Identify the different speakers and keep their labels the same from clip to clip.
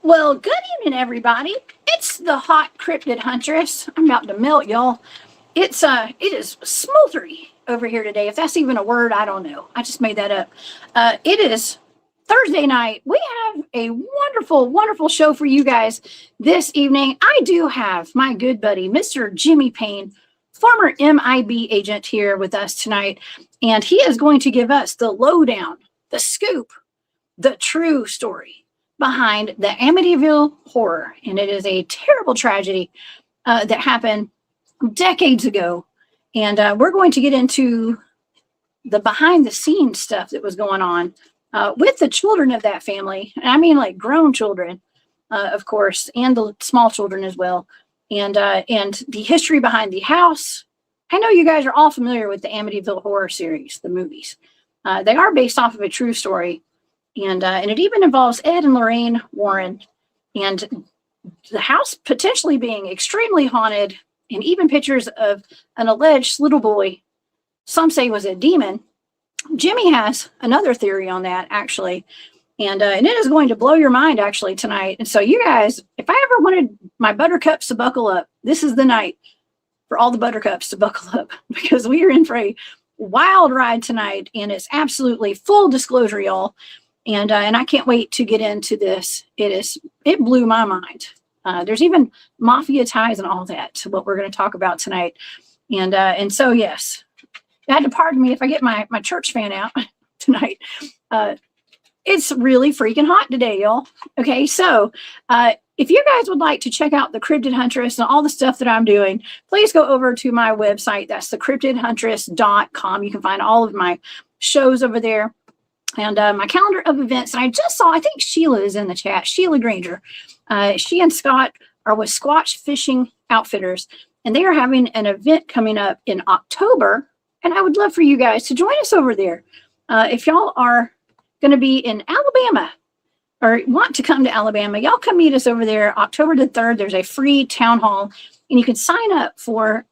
Speaker 1: Well, good evening, everybody. It's the hot cryptid huntress. I'm about to melt, y'all. It is smoldery over here today. If that's even a word, I don't know. I just made that up. It is Thursday night. We have a wonderful, wonderful show for you guys this evening. I do have my good buddy, Mr. Jimmy Paine, former MIB agent, here with us tonight, and he is going to give us the lowdown, the scoop, the true story behind the Amityville horror. And it is a terrible tragedy that happened decades ago. And we're going to get into the behind the scenes stuff that was going on with the children of that family. And I mean, like grown children, of course, and the small children as well. And the history behind the house. I know you guys are all familiar with the Amityville horror series, the movies. They are based off of a true story. And it even involves Ed and Lorraine Warren, and the house potentially being extremely haunted, and even pictures of an alleged little boy, some say was a demon. Jimmy has another theory on that, actually, and it is going to blow your mind, actually, tonight. And so you guys, if I ever wanted my buttercups to buckle up, this is the night for all the buttercups to buckle up, because we are in for a wild ride tonight, and it's absolutely full disclosure, y'all. And I can't wait to get into this. It blew my mind. There's even mafia ties and all that to what we're going to talk about tonight. And so, yes, you had to pardon me if I get my church fan out tonight. It's really freaking hot today, y'all. Okay, so if you guys would like to check out the Cryptid Huntress and all the stuff that I'm doing, please go over to my website. That's thecryptidhuntress.com. You can find all of my shows over there. And my calendar of events. And I just saw, I think Sheila is in the chat, Sheila Granger. She and Scott are with Squatch Fishing Outfitters, and they are having an event coming up in October. And I would love for you guys to join us over there. If y'all are going to be in Alabama or want to come to Alabama, y'all come meet us over there October the 3rd. There's a free town hall, and you can sign up for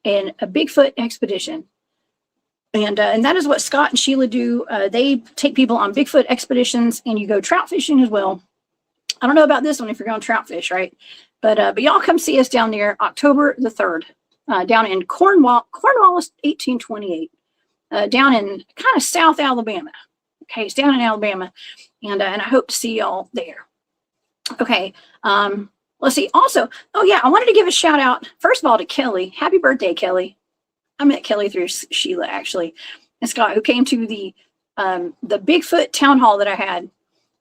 Speaker 1: a Bigfoot expedition. And that is what Scott and Sheila do. They take people on Bigfoot expeditions, and you go trout fishing as well. I don't know about this one if you're going trout fish, right? But y'all come see us down there October the 3rd, down in Cornwallis, 1828, down in kind of South Alabama. Okay, it's down in Alabama, and I hope to see y'all there. Okay, let's see. Also, oh yeah, I wanted to give a shout out, first of all, to Kelly. Happy birthday, Kelly. I met Kelly through Sheila, actually, and Scott, who came to the Bigfoot town hall that I had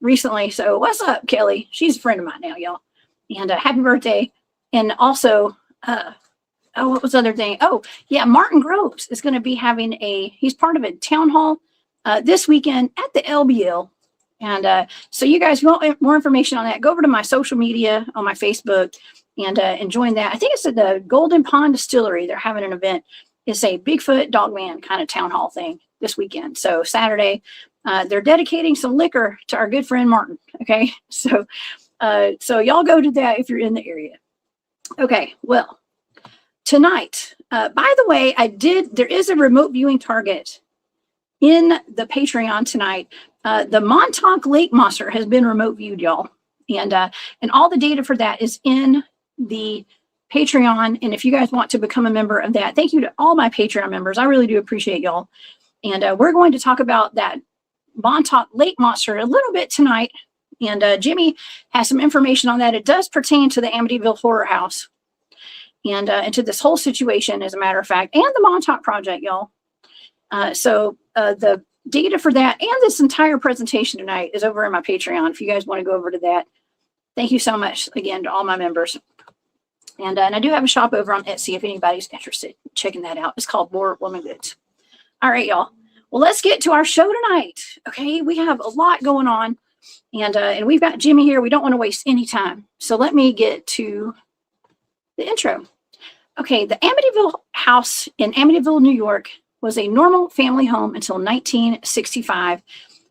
Speaker 1: recently. So what's up, Kelly? She's a friend of mine now, y'all. And happy birthday. And also, what was the other thing? Oh, yeah, Martin Groves is going to be having he's part of a town hall this weekend at the LBL. And so you guys, if you want more information on that, go over to my social media on my Facebook and join that. I think it's at the Golden Pond Distillery. They're having an event. It's a Bigfoot Dogman kind of town hall thing this weekend. So Saturday, they're dedicating some liquor to our good friend Martin. Okay, so y'all go to that if you're in the area. Okay, well, tonight, by the way, there is a remote viewing target in the Patreon tonight. The Montauk Lake Monster has been remote viewed, y'all, and all the data for that is in the Patreon. And if you guys want to become a member of that, thank you to all my Patreon members. I really do appreciate y'all. And we're going to talk about that Montauk Lake Monster a little bit tonight. And Jimmy has some information on that. It does pertain to the Amityville Horror House and to this whole situation, as a matter of fact, and the Montauk Project, y'all. So the data for that and this entire presentation tonight is over in my Patreon. If you guys want to go over to that, thank you so much again to all my members. And I do have a shop over on Etsy if anybody's interested in checking that out. It's called More Woman Goods. All right, y'all. Well, let's get to our show tonight. Okay, we have a lot going on, and we've got Jimmy here. We don't want to waste any time. So let me get to the intro. Okay, the Amityville House in Amityville, New York was a normal family home until 1965,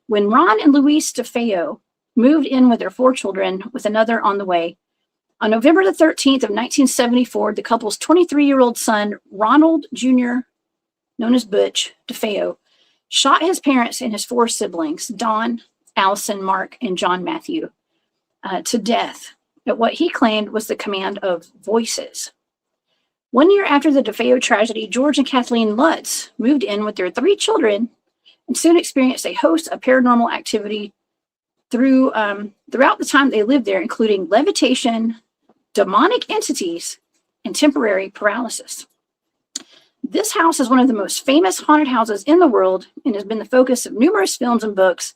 Speaker 1: when Ron and Louise DeFeo moved in with their 4 children with another on the way. On November the 13th of 1974, the couple's 23-year-old son, Ronald Jr., known as Butch DeFeo, shot his parents and his 4 siblings, Don, Allison, Marc, and John Matthew. to death at what he claimed was the command of voices. 1 year after the DeFeo tragedy, George and Kathleen Lutz moved in with their 3 children and soon experienced a host of paranormal activity throughout the time they lived there, including levitation, demonic entities, and temporary paralysis. This house is one of the most famous haunted houses in the world and has been the focus of numerous films and books,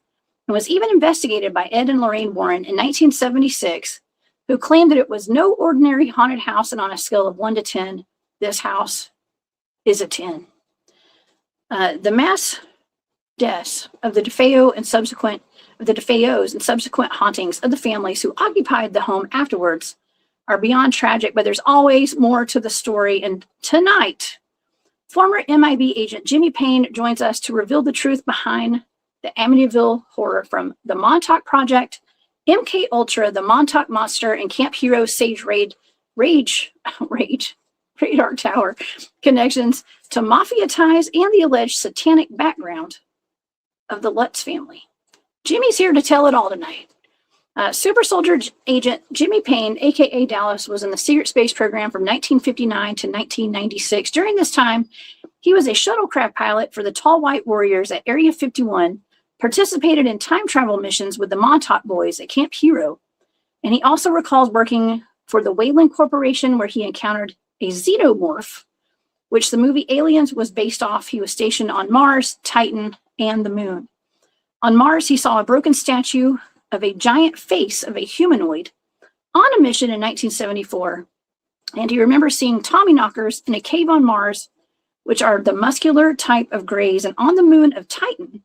Speaker 1: and was even investigated by Ed and Lorraine Warren in 1976, who claimed that it was no ordinary haunted house, and on a scale of 1 to 10, this house is a 10. The mass deaths of the DeFeos and subsequent hauntings of the families who occupied the home afterwards are beyond tragic, but there's always more to the story. And tonight, former MIB agent Jimmy Paine joins us to reveal the truth behind the Amityville horror, from the Montauk Project, MK Ultra, the Montauk Monster, and Camp Hero Sage Radar Tower connections to mafia ties and the alleged satanic background of the Lutz family. Jimmy's here to tell it all tonight. Super soldier agent Jimmy Paine, aka Dallas, was in the secret space program from 1959 to 1996. During this time, he was a shuttlecraft pilot for the Tall White Warriors at Area 51, participated in time travel missions with the Montauk Boys at Camp Hero, and he also recalls working for the Wayland Corporation, where he encountered a xenomorph, which the movie Aliens was based off. He was stationed on Mars, Titan, and the Moon. On Mars, he saw a broken statue of a giant face of a humanoid on a mission in 1974, and he remembers seeing Tommyknockers in a cave on Mars, which are the muscular type of grays, and on the moon of Titan,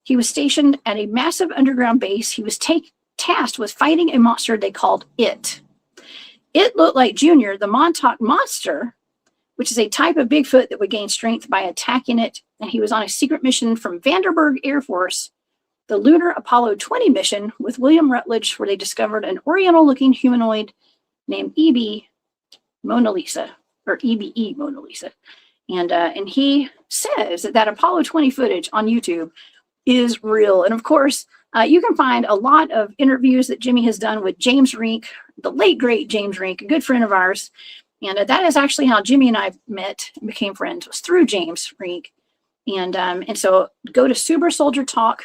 Speaker 1: he was stationed at a massive underground base. He was tasked with fighting a monster they called It. It looked like Junior, the Montauk Monster, which is a type of Bigfoot that would gain strength by attacking it, and he was on a secret mission from Vandenberg Air Force, the Lunar Apollo 20 mission with William Rutledge, where they discovered an Oriental-looking humanoid named EBE Mona Lisa. And he says that Apollo 20 footage on YouTube is real. And of course, you can find a lot of interviews that Jimmy has done with James Rink, the late, great James Rink, a good friend of ours. And that is actually how Jimmy and I met and became friends, was through James Rink. And so go to Super Soldier Talk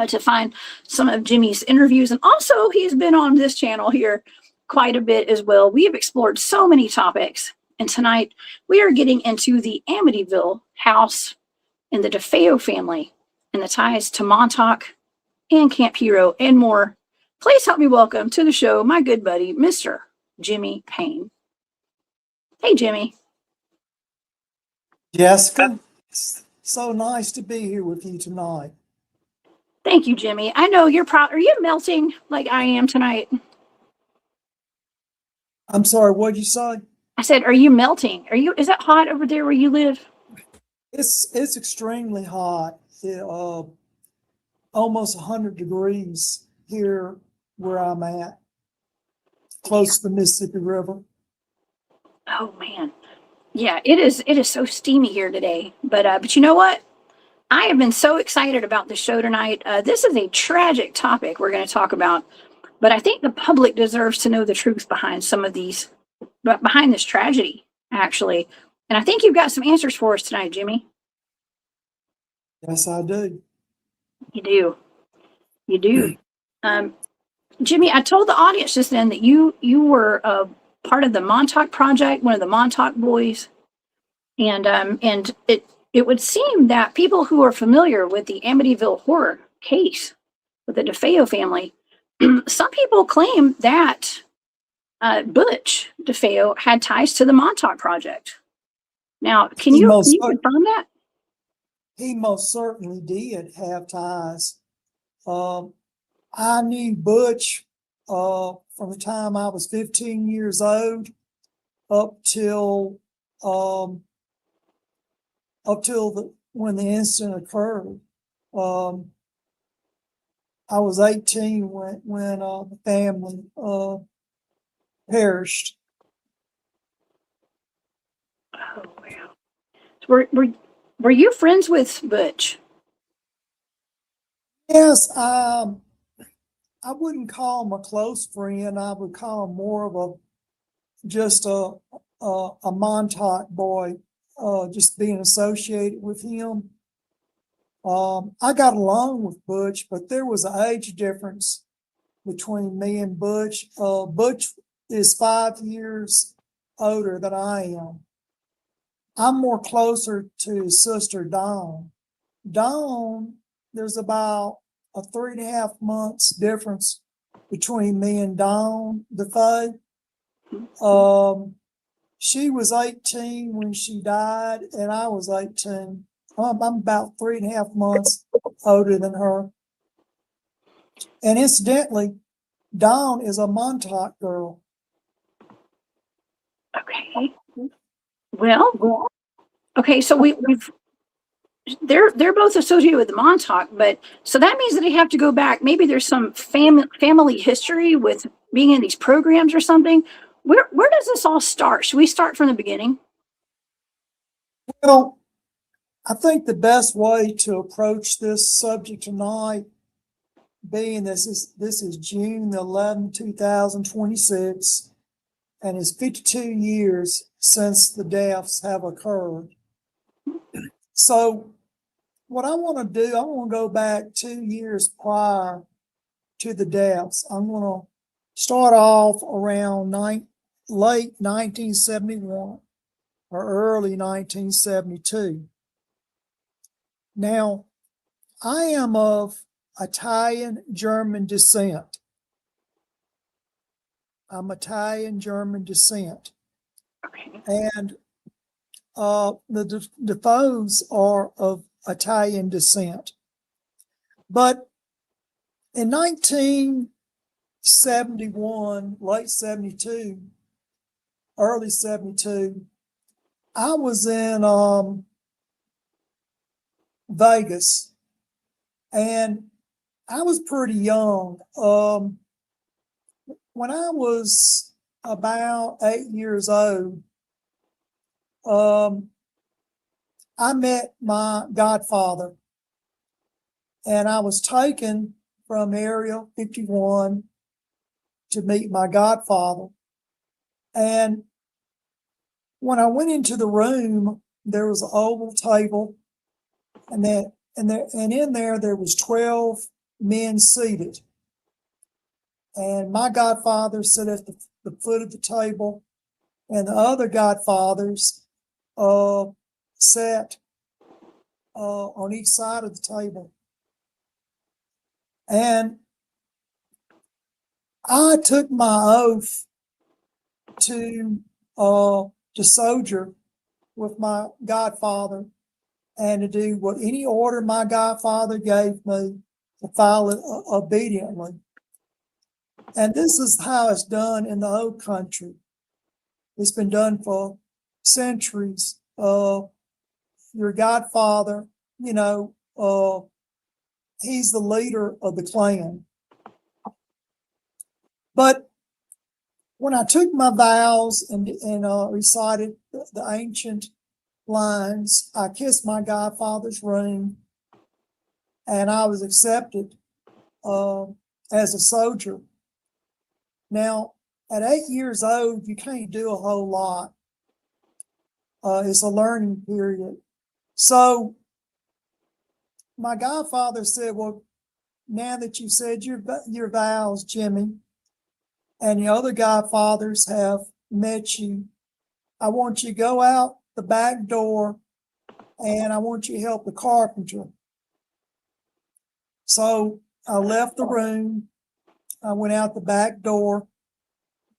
Speaker 1: to find some of Jimmy's interviews. And also, he's been on this channel here quite a bit as well. We have explored so many topics. And tonight, we are getting into the Amityville house and the DeFeo family and the ties to Montauk and Camp Hero and more. Please help me welcome to the show my good buddy, Mr. Jimmy Paine. Hey, Jimmy.
Speaker 2: Jessica, it's so nice to be here with you tonight.
Speaker 1: Thank you, Jimmy. I know you're proud. Are you melting like I am tonight?
Speaker 2: I'm sorry, what'd you say?
Speaker 1: I said, are you melting? Is it hot over there where you live?
Speaker 2: It's extremely hot. Almost 100 degrees here where I'm at, close to the Mississippi River.
Speaker 1: Oh man. Yeah, it is so steamy here today. But you know what? I have been so excited about the show tonight. This is a tragic topic we're going to talk about, but I think the public deserves to know the truth behind some of these, behind this tragedy, actually. And I think you've got some answers for us tonight, Jimmy.
Speaker 2: Yes, I do.
Speaker 1: You do. You do. Jimmy, I told the audience just then that you were part of the Montauk Project, one of the Montauk boys, and it would seem that people who are familiar with the Amityville horror case with the DeFeo family, some people claim that Butch DeFeo had ties to the Montauk Project. Now, can you confirm that?
Speaker 2: He most certainly did have ties. I knew Butch from the time I was 15 years old up till when the incident occurred. I was 18 when the family perished.
Speaker 1: Oh wow! Were you friends with Butch?
Speaker 2: Yes, I wouldn't call him a close friend. I would call him more of just a Montauk boy, just being associated with him. I got along with Butch, but there was an age difference between me and Butch. Butch is 5 years older than I am. I'm more closer to his sister Dawn. Dawn, there's about a 3.5 months difference between me and Dawn DeFeo. She was 18 when she died, and I was 18. I'm about 3.5 months older than her. And incidentally, Dawn is a Montauk girl.
Speaker 1: Okay. Well, okay, so they're both associated with the Montauk, but so that means that they have to go back. Maybe there's some family history with being in these programs or something. Where does this all start? Should we start from the beginning?
Speaker 2: Well, I think the best way to approach this subject tonight, being this is June the 11th, 2026, and it's 52 years since the deaths have occurred. So what I want to do, I want to go back 2 years prior to the deaths. I'm going to start off around late 1971 or early 1972. Now, I am of Italian-German descent. I'm Italian-German descent.
Speaker 1: Okay.
Speaker 2: And the DeFeos are of Italian descent. But in 1971, late 72, early 72, I was in Vegas, and I was pretty young. When I was about 8 years old, I met my godfather, and I was taken from Area 51 to meet my godfather. And when I went into the room, there was an oval table, and in there was 12 men seated. And my godfather sat at the foot of the table, and the other godfathers sat on each side of the table. And I took my oath to soldier with my godfather and to do what any order my godfather gave me, to follow it obediently. And this is how it's done in the old country. It's been done for centuries. Your godfather, he's the leader of the clan. But when I took my vows and recited the ancient lines, I kissed my godfather's ring, and I was accepted as a soldier. Now, at 8 years old, you can't do a whole lot. It's a learning period. So my godfather said, well, now that you said your vows, Jimmy, and the other godfathers have met you, I want you to go out the back door, and I want you to help the carpenter. So I left the room. I went out the back door,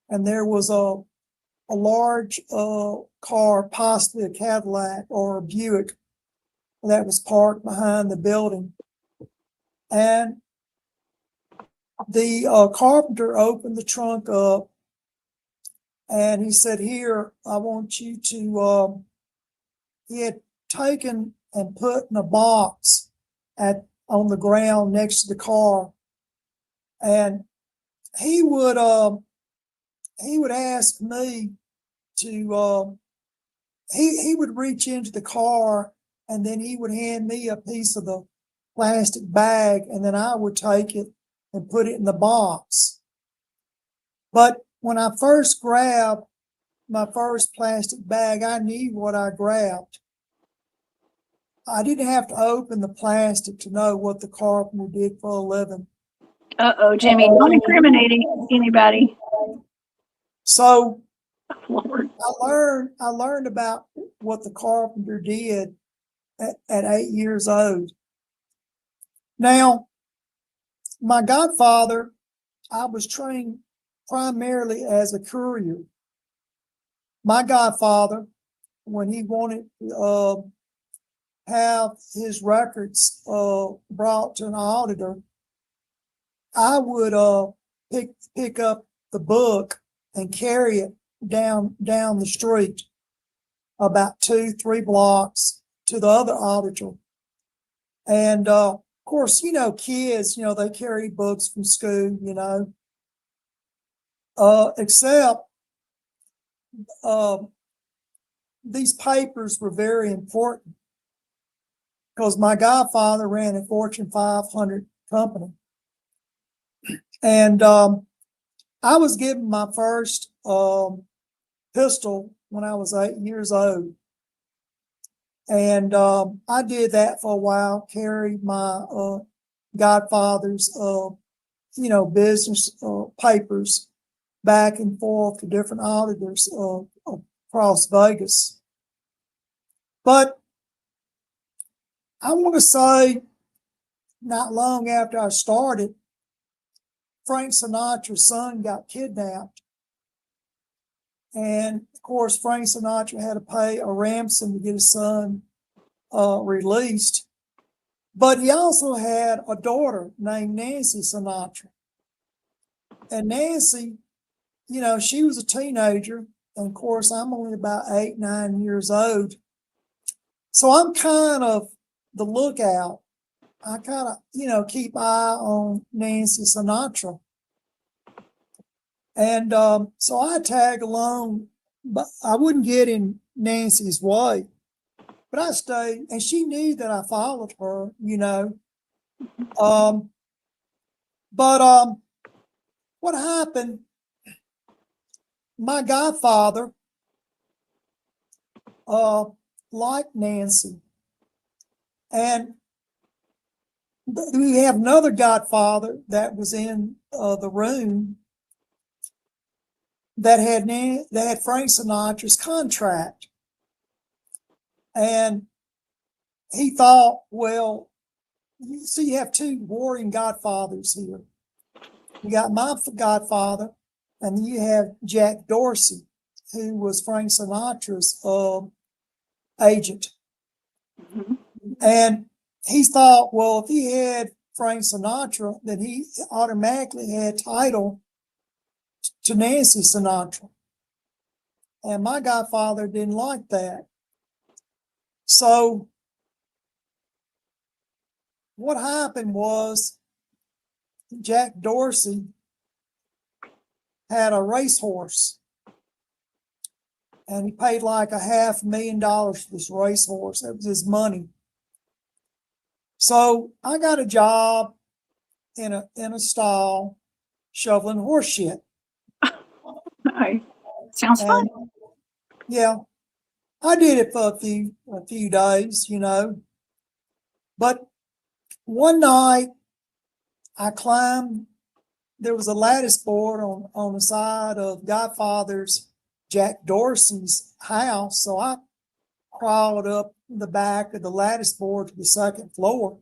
Speaker 2: and there was a large car, possibly a Cadillac or a Buick, that was parked behind the building. And the carpenter opened the trunk up, and he said, here, I want you to, he had taken and put in a box on the ground next to the car. And he would ask me to, he would reach into the car, and then he would hand me a piece of the plastic bag, and then I would take it and put it in the box. But when I first grabbed my first plastic bag, I knew what I grabbed. I didn't have to open the plastic to know what the carpenter did for a living.
Speaker 1: Uh-oh, Jimmy, don't incriminate anybody.
Speaker 2: So
Speaker 1: Lord.
Speaker 2: I learned about what the carpenter did at 8 years old. Now, my godfather, I was trained primarily as a courier. My godfather, when he wanted to have his records brought to an auditor, I would pick up the book and carry it down the street about 2-3 blocks to the other auditor. And of course, kids, they carry books from school, except these papers were very important because my godfather ran a Fortune 500 company. And I was given my first pistol when I was 8 years old. And I did that for a while, carried my godfather's, business papers back and forth to different auditors across Vegas. But I want to say, not long after I started, Frank Sinatra's son got kidnapped. And of course, Frank Sinatra had to pay a ransom to get his son released. But he also had a daughter named Nancy Sinatra. And Nancy, she was a teenager. And of course, I'm only about 8, 9 years old. So I'm kind of the lookout. I kind of, keep eye on Nancy Sinatra. And so I tag along, but I wouldn't get in Nancy's way. But I stayed, and she knew that I followed her, But what happened, my godfather liked Nancy. And we have another godfather that was in the room that had Frank Sinatra's contract. And he thought, well, see, you have two warring godfathers here. You got my godfather, and then you have Jack Dorsey, who was Frank Sinatra's agent.
Speaker 1: Mm-hmm.
Speaker 2: And he thought, well, if he had Frank Sinatra, then he automatically had title to Nancy Sinatra. And my godfather didn't like that. So what happened was Jack Dorsey had a racehorse, and he paid like $500,000 for this racehorse. That was his money. So I got a job in a stall shoveling horse shit.
Speaker 1: Sounds fun.
Speaker 2: Yeah, I did it for a few days, But one night I climbed. There was a lattice board on the side of Godfather's Jack Dorsey's house, so I crawled up the back of the lattice board to the second floor.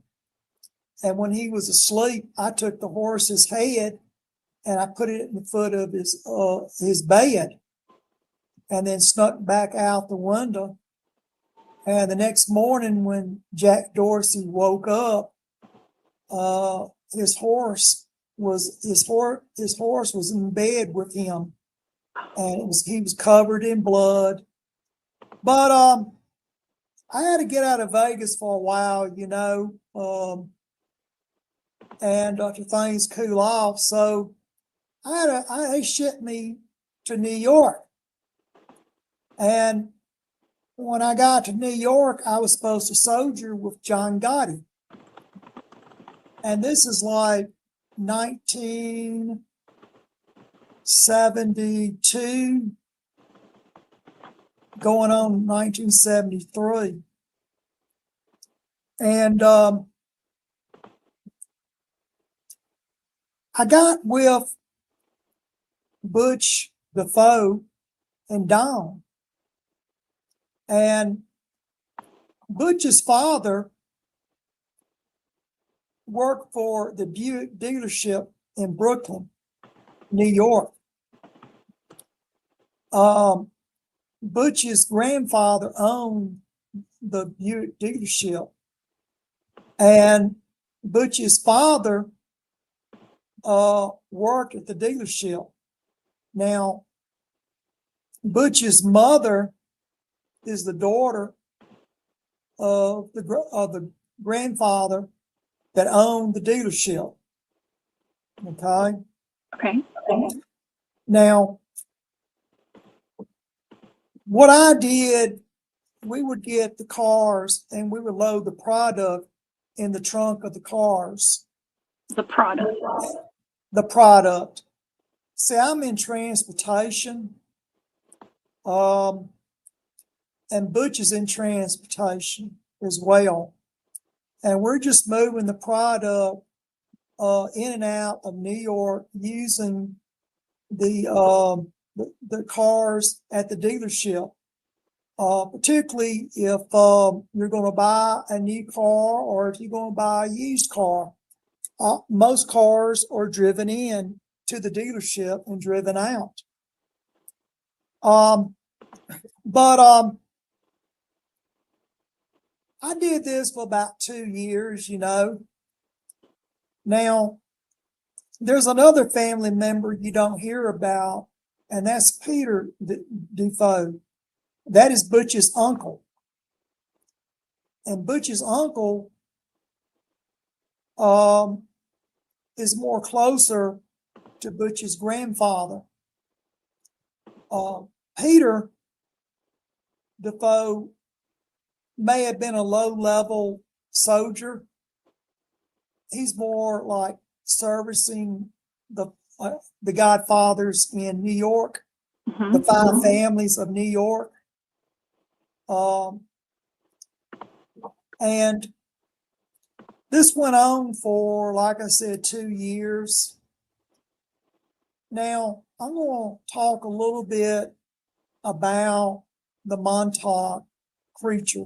Speaker 2: And when he was asleep, I took the horse's head and I put it in the foot of his bed, and then snuck back out the window. And the next morning, when Jack Dorsey woke up, his horse was in bed with him, and he was covered in blood. But I had to get out of Vegas for a while, and to things cool off. So they shipped me to New York. And when I got to New York, I was supposed to soldier with John Gotti. And this is like 1972, going on 1973. And I got with Butch, DeFeo, and Don. And Butch's father worked for the Buick dealership in Brooklyn, New York. Butch's grandfather owned the Buick dealership, and Butch's father worked at the dealership. Now, Butch's mother is the daughter of the grandfather that owned the dealership. Okay.
Speaker 1: Okay.
Speaker 2: Now, what I did, we would get the cars and we would load the product in the trunk of the cars.
Speaker 1: The product.
Speaker 2: The product. See, I'm in transportation, and Butch is in transportation as well. And we're just moving the product in and out of New York using the cars at the dealership. Particularly if you're going to buy a new car or if you're going to buy a used car. Most cars are driven in to the dealership and driven out. But I did this for about 2 years, you know. Now, there's another family member you don't hear about, and that's Peter DeFeo. That is Butch's uncle. And Butch's uncle is more closer to Butch's grandfather. Peter DeFeo may have been a low-level soldier. He's more like servicing the Godfathers in New York,
Speaker 1: Mm-hmm.
Speaker 2: the 5 families of New York. And this went on for, like I said, 2 years. Now, I'm going to talk a little bit about the Montauk creature.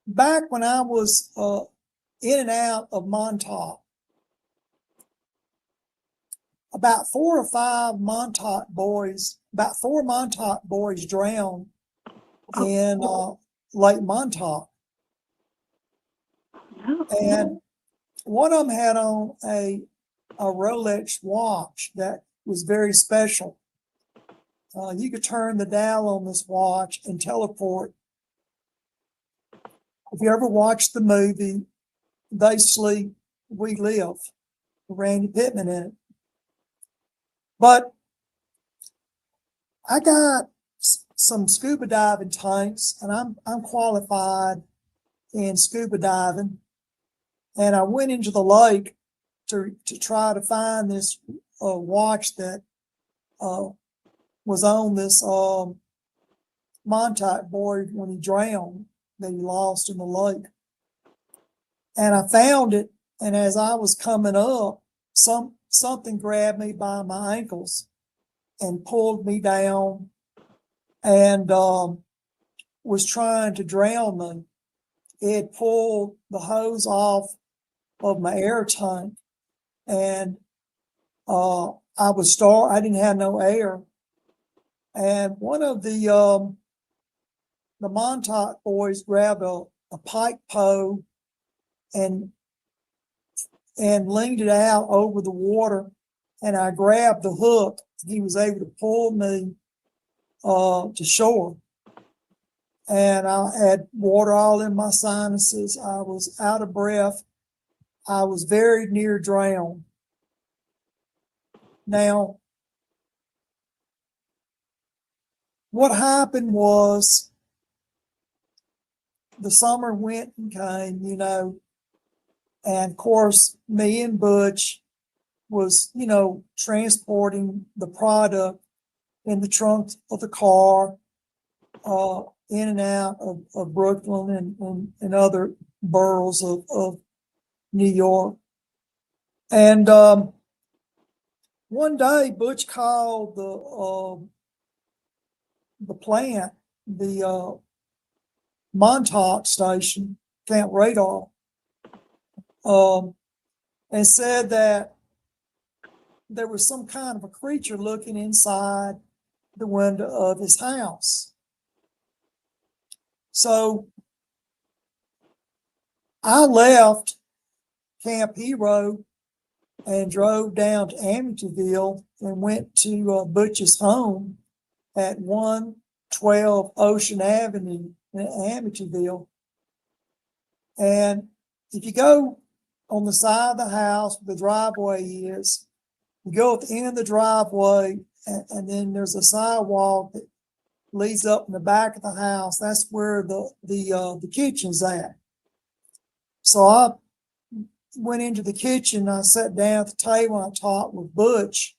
Speaker 2: Back when I was in and out of Montauk, about 4 or 5 Montauk boys, about 4 Montauk boys drowned in Lake Montauk. And one of them had on a Rolex watch that was very special. You could turn the dial on this watch and teleport. If you ever watched the movie They Sleep, We Live, with Randy Pittman in it. But I got some scuba diving tanks, and I'm qualified in scuba diving. And I went into the lake to try to find this watch that was on this Montauk boy when he drowned, that he lost in the lake. And I found it, and as I was coming up, something grabbed me by my ankles and pulled me down and was trying to drown me. It pulled the hose off of my air tank, and I didn't have no air. And one of the Montauk boys grabbed a pike pole and leaned it out over the water, and I grabbed the hook. He was able to pull me to shore. And I had water all in my sinuses. I was out of breath. I was very near drown. Now, what happened was the summer went and came, you know, and of course, me and Butch was, you know, transporting the product in the trunk of the car, in and out of Brooklyn and other boroughs of New York. And one day, Butch called the plant, the Montauk station, Camp Radar, and said that there was some kind of a creature looking inside the window of his house. So I left Camp Hero and drove down to Amityville and went to Butch's home at 112 Ocean Avenue in Amityville. And if you go on the side of the house where the driveway is, you go at the end of the driveway, and then there's a sidewalk that leads up in the back of the house. That's where the kitchen's at. So I went into the kitchen. I sat down at the table. And I talked with Butch,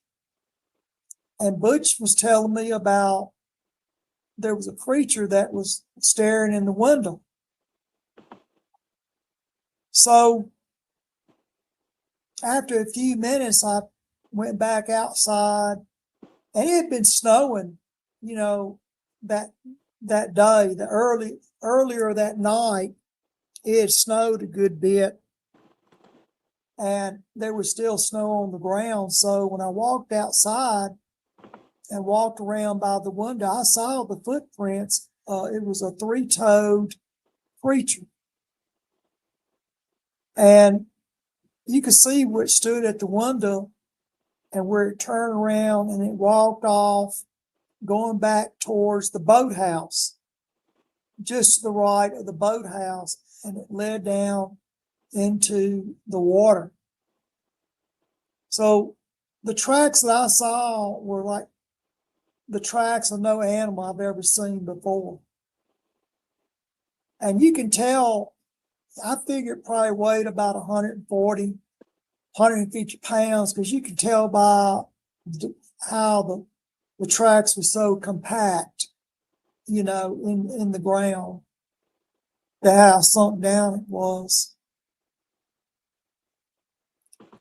Speaker 2: and Butch was telling me about there was a creature that was staring in the window. So after a few minutes, I went back outside, and it had been snowing, you know, that day. Earlier that night, it had snowed a good bit, and there was still snow on the ground. So when I walked outside and walked around by the window, I saw the footprints. It was a three-toed creature, and you could see where it stood at the window and where it turned around and it walked off, going back towards the boathouse, just to the right of the boathouse, and it led down into the water. So the tracks that I saw were like the tracks of no animal I've ever seen before. And you can tell, I figured it probably weighed about 140, 150 pounds, because you can tell by how the tracks were so compact, you know, in the ground, how sunk down it was.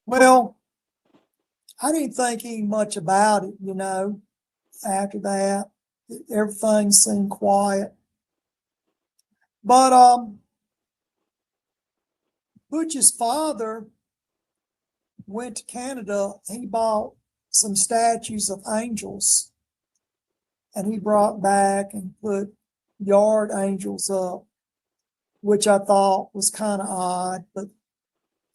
Speaker 2: Well, I didn't think any much about it, you know. After that, everything seemed quiet. But Butch's father went to Canada. He bought some statues of angels, and he brought back and put yard angels up, which I thought was kind of odd, but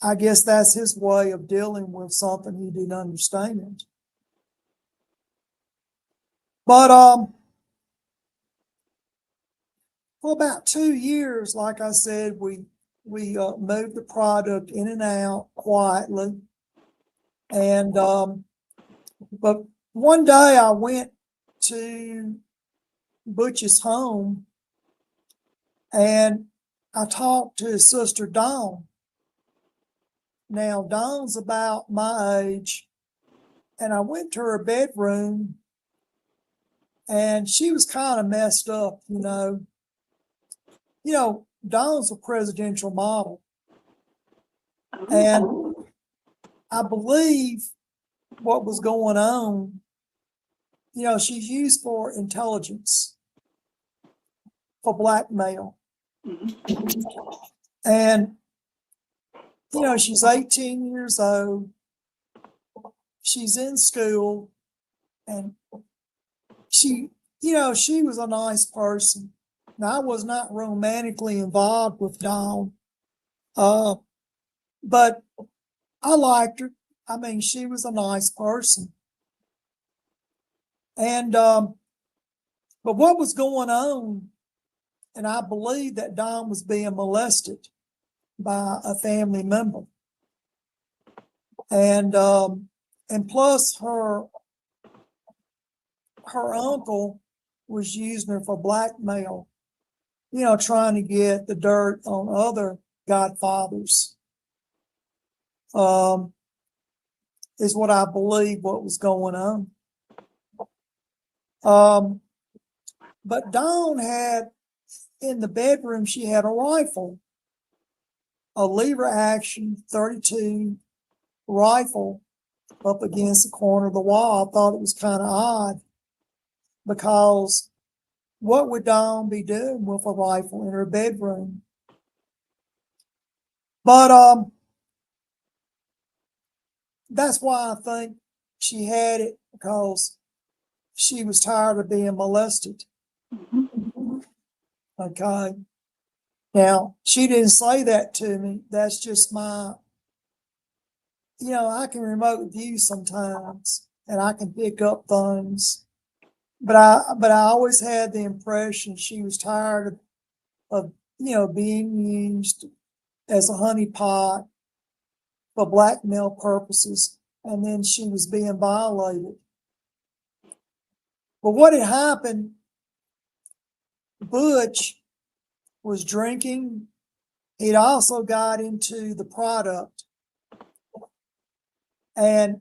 Speaker 2: I guess that's his way of dealing with something he didn't understand. But for about 2 years, like I said, we moved the product in and out quietly. And but one day I went to Butch's home, and I talked to his sister Dawn. Now Dawn's about my age, and I went to her bedroom, and she was kind of messed up, you know. You know, Dawn's a presidential model, and I believe what was going on, you know, she's used for intelligence, for blackmail. And, you know, she's 18 years old. She's in school, and she, you know, she was a nice person. Now, I was not romantically involved with Dawn, but I liked her. I mean, she was a nice person. And, but what was going on, and I believe that Dawn was being molested by a family member. And plus her uncle was using her for blackmail. trying to get the dirt on other godfathers, is what I believe what was going on. But Dawn had, in the bedroom, she had a rifle, a lever action 32 rifle up against the corner of the wall. I thought it was kind of odd, because what would Dawn be doing with a rifle in her bedroom? But that's why I think she had it, because she was tired of being molested. Okay. Now, she didn't say that to me. That's just my, I can remote view sometimes and I can pick up things. But I always had the impression she was tired of being used as a honeypot for blackmail purposes, and then she was being violated. But what had happened, Butch was drinking. He'd also got into the product. And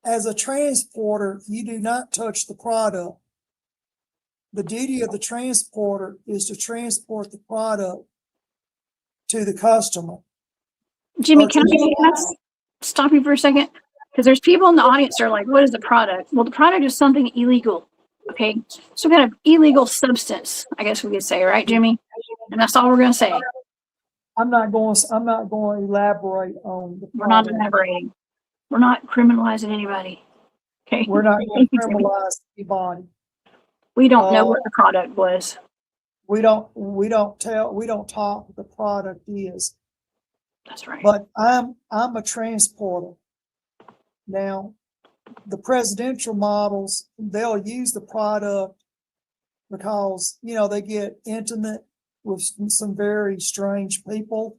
Speaker 2: as a transporter, you do not touch the product. The duty of the transporter is to transport the product to the customer.
Speaker 1: Jimmy, can I stop you for a second? Because there's people in the audience that are like, what is the product? Well, the product is something illegal. Okay. Some kind of illegal substance, I guess we could say, right, Jimmy? And that's all we're going to say.
Speaker 2: I'm not going to elaborate on the product.
Speaker 1: We're not elaborating. We're not criminalizing anybody. Okay.
Speaker 2: We're not going to criminalize anybody.
Speaker 1: We don't know what the product was.
Speaker 2: We don't talk what the product is.
Speaker 1: That's right.
Speaker 2: But I'm a transporter. Now, the presidential models, they'll use the product because, they get intimate with some very strange people.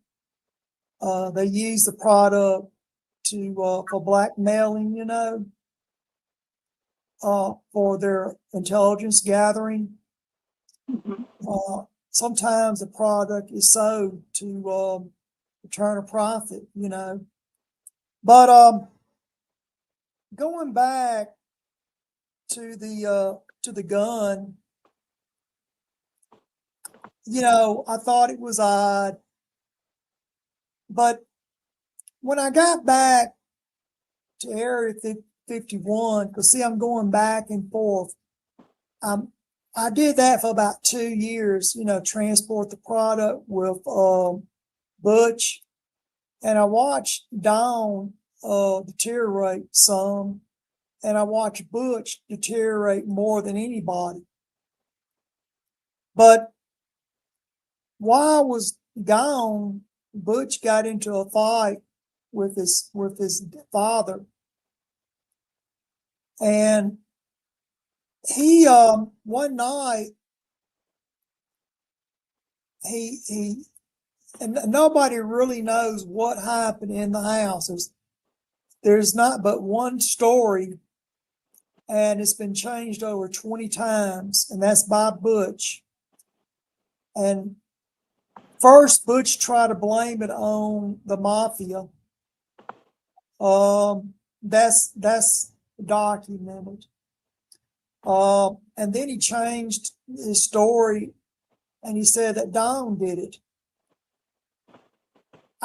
Speaker 2: They use the product for blackmailing, for their intelligence gathering. Sometimes the product is sold to turn a profit, But going back to the gun, I thought it was odd. But when I got back to Area 51, because see, I'm going back and forth. I did that for about 2 years, transport the product with Butch, and I watched Dawn deteriorate some, and I watched Butch deteriorate more than anybody. But while I was gone, Butch got into a fight with his father, and he one night he and nobody really knows what happened in the house. There's not but one story, and it's been changed over 20 times, and that's by Butch. And first, Butch tried to blame it on the mafia. That's documented. And then he changed his story, and he said that Dawn did it.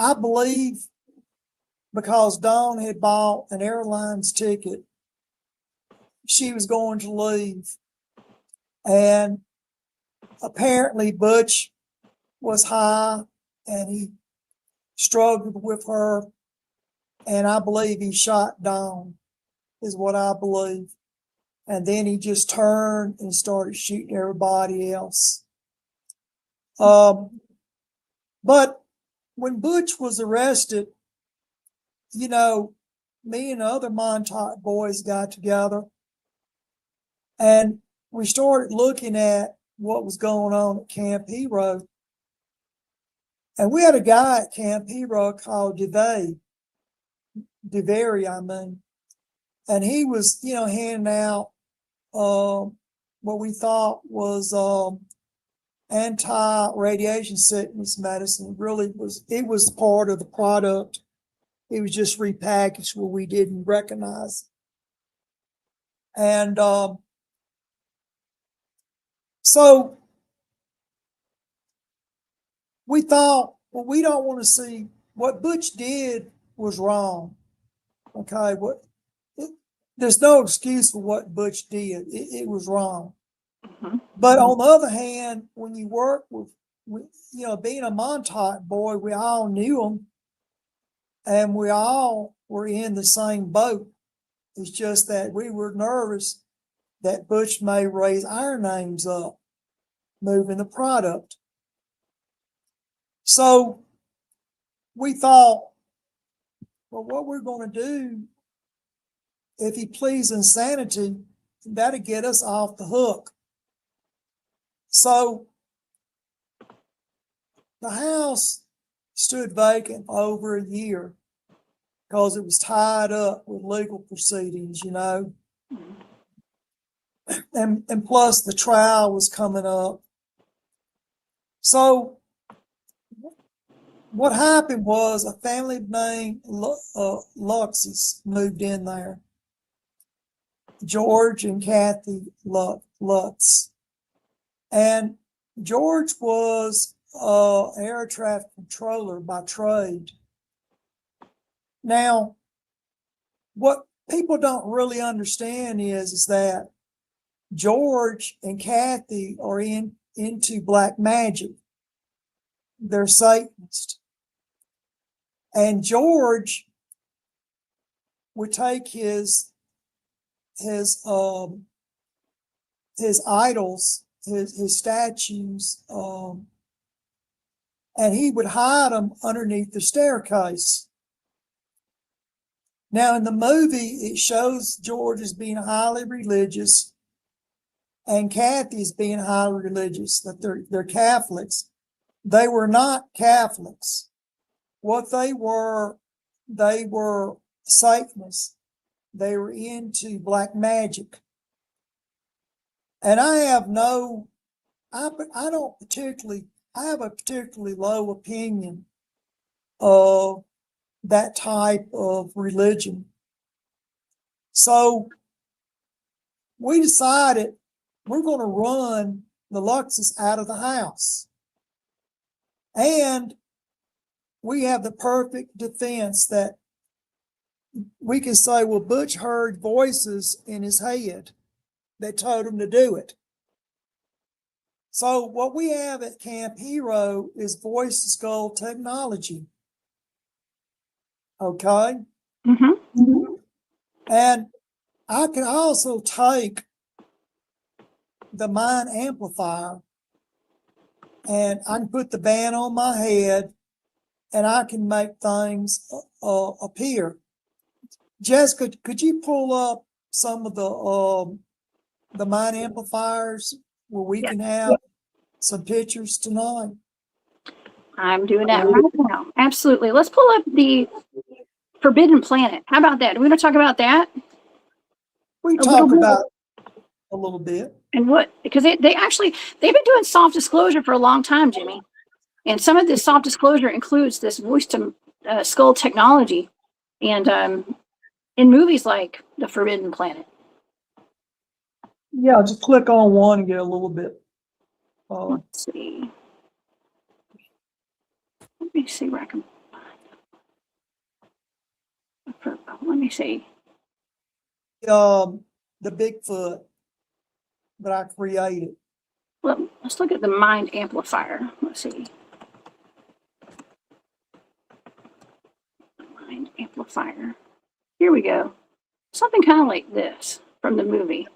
Speaker 2: I believe because Dawn had bought an airlines ticket, she was going to leave. And apparently Butch was high and he struggled with her. And I believe he shot Dawn, is what I believe. And then he just turned and started shooting everybody else. But when Butch was arrested, me and the other Montauk boys got together and we started looking at what was going on at Camp Hero. And we had a guy at Camp Hero called DeVary, and he was, handing out what we thought was anti-radiation sickness medicine. It was part of the product. It was just repackaged where we didn't recognize it. And so we thought, well, we don't want to see what Butch did was wrong. Okay, there's no excuse for what Butch did. It was wrong.
Speaker 1: Mhm.
Speaker 2: But on the other hand, when you work with being a Montauk boy, we all knew him, and we all were in the same boat. It's just that we were nervous that Butch may raise our names up, moving the product. So we thought, well, what we're going to do, if he pleads insanity, that'll get us off the hook. So the house stood vacant for over a year because it was tied up with legal proceedings, and plus the trial was coming up. So what happened was a family named Lutz's moved in there. George and Kathy Lutz. And George was an air traffic controller by trade. Now, what people don't really understand is that George and Kathy are into black magic. They're Satanists. And George would take his idols, his statues, and he would hide them underneath the staircase. Now, in the movie, it shows George as being highly religious and Kathy as being highly religious, that they're Catholics. They were not Catholics. What they were Satanists. They were into black magic. And I have a particularly low opinion of that type of religion. So we decided we're going to run the Lutzes out of the house. And we have the perfect defense that we can say, well, Butch heard voices in his head that told him to do it. So what we have at Camp Hero is voice to skull technology. Okay?
Speaker 1: Mm-hmm.
Speaker 2: And I can also take the mind amplifier and I can put the band on my head and I can make things appear. Jessica, could you pull up some of the mind amplifiers where we can have some pictures tonight?
Speaker 1: I'm doing that right now. Absolutely. Let's pull up the Forbidden Planet. How about that? Do we want to talk about that?
Speaker 2: We talk about a little bit.
Speaker 1: And what, because they've been doing soft disclosure for a long time, Jimmy. And some of this soft disclosure includes this voice to skull technology. And in movies like The Forbidden Planet.
Speaker 2: Yeah, just click on one and get a little bit.
Speaker 1: Let's see. Let me see where I can find. Let me see.
Speaker 2: The Bigfoot that I created.
Speaker 1: Well, let's look at the mind amplifier. Let's see. Mind amplifier. Here we go. Something kind of like this from the movie.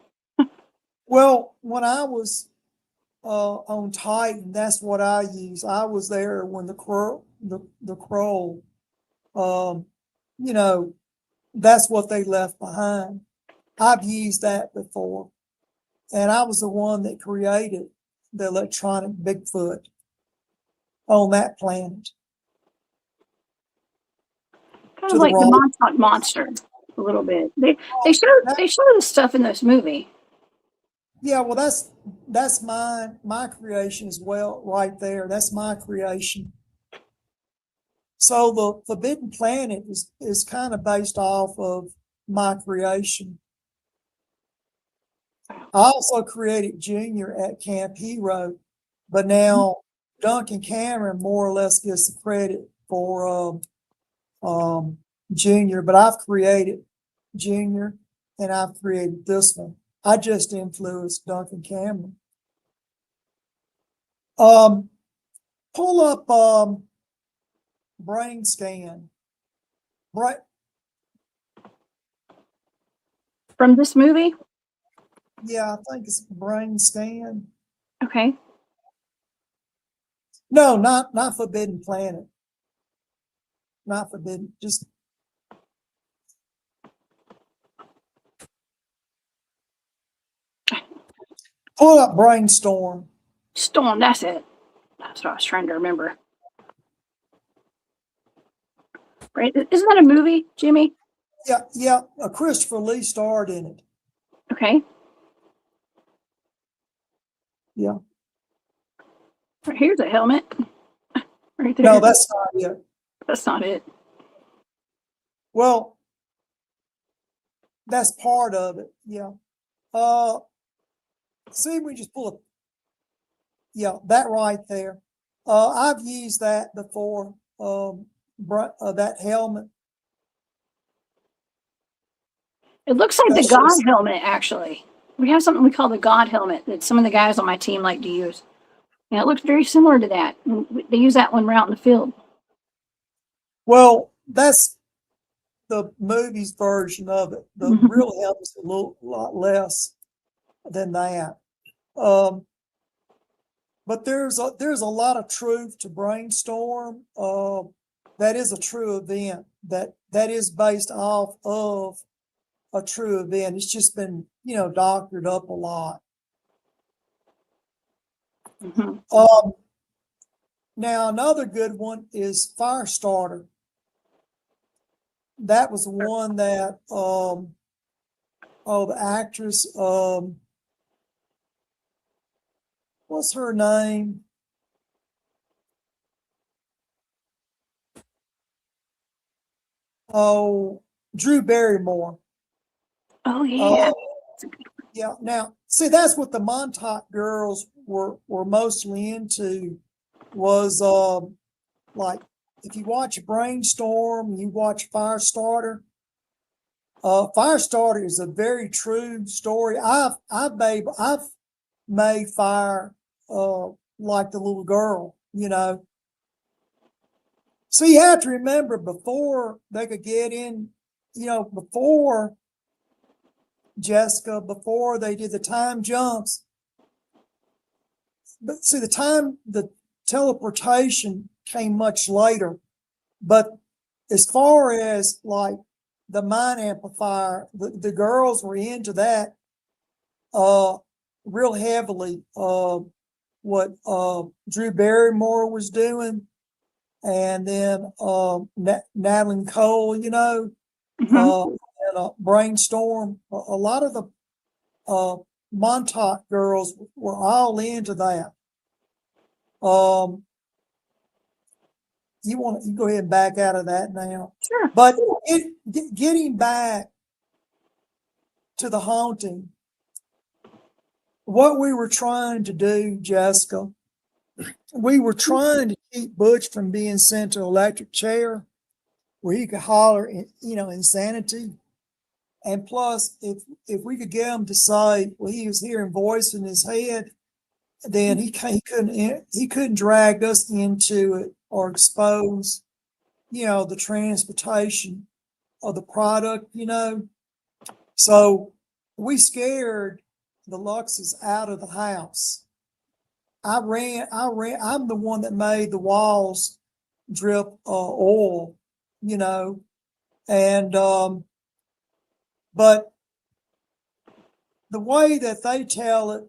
Speaker 2: Well, when I was on Titan, that's what I used. I was there when the crow, that's what they left behind. I've used that before. And I was the one that created the electronic Bigfoot on that planet.
Speaker 1: Kind of like the Montauk monster, a little bit. They show this stuff in this movie.
Speaker 2: Yeah, well, that's my creation as well, right there. That's my creation. So the Forbidden Planet is kind of based off of my creation. I also created Junior at Camp Hero, but now Duncan Cameron more or less gets the credit for Junior, but I've created Junior and I've created this one. I just influenced Duncan Cameron. Pull up brain scan. Right.
Speaker 1: From this movie?
Speaker 2: Yeah, I think it's brain scan.
Speaker 1: Okay.
Speaker 2: No, not Forbidden Planet. Not Forbidden, just pull up Brainstorm.
Speaker 1: Storm, that's it. That's what I was trying to remember. Right? Isn't that a movie, Jimmy?
Speaker 2: Yeah. Christopher Lee starred in it.
Speaker 1: Okay.
Speaker 2: Yeah.
Speaker 1: Here's a helmet. Right there.
Speaker 2: No, that's not it.
Speaker 1: That's not it.
Speaker 2: Well, that's part of it. Yeah. See, we just pull up. Yeah, that right there. I've used that before. That helmet.
Speaker 1: It looks like
Speaker 2: That's
Speaker 1: the God
Speaker 2: just-
Speaker 1: helmet, actually. We have something we call the God helmet that some of the guys on my team like to use. And it looks very similar to that. They use that when we're out in the field.
Speaker 2: Well, that's the movie's version of it. The real helmet's a lot less than that. But there's a lot of truth to Brainstorm. That is a true event. That is based off of a true event. It's just been, doctored up a lot.
Speaker 1: Mm-hmm.
Speaker 2: Now another good one is Firestarter. That was one that the actress, what's her name? Oh, Drew Barrymore.
Speaker 1: Oh, yeah.
Speaker 2: Yeah. Now, see, that's what the Montauk girls were mostly into was like if you watch Brainstorm, you watch Firestarter. Firestarter is a very true story. I've made fire like the little girl, So you have to remember before they could get in, before Jessica, before they did the time jumps. But see, the teleportation came much later. But as far as like the mind amplifier, the girls were into that real heavily. What Drew Barrymore was doing, and then Natalie Cole,
Speaker 1: Mm-hmm.
Speaker 2: and Brainstorm. A lot of the Montauk girls were all into that. You go ahead and back out of that now.
Speaker 1: Sure.
Speaker 2: But getting back to the haunting, what we were trying to do, Jessica, we were trying to keep Butch from being sent to an electric chair where he could holler, insanity. And plus, if we could get him to say, well, he was hearing voice in his head, then he couldn't drag us into it or expose, the transportation of the product, So we scared the Luxes out of the house. I'm the one that made the walls drip oil, and but the way that they tell it,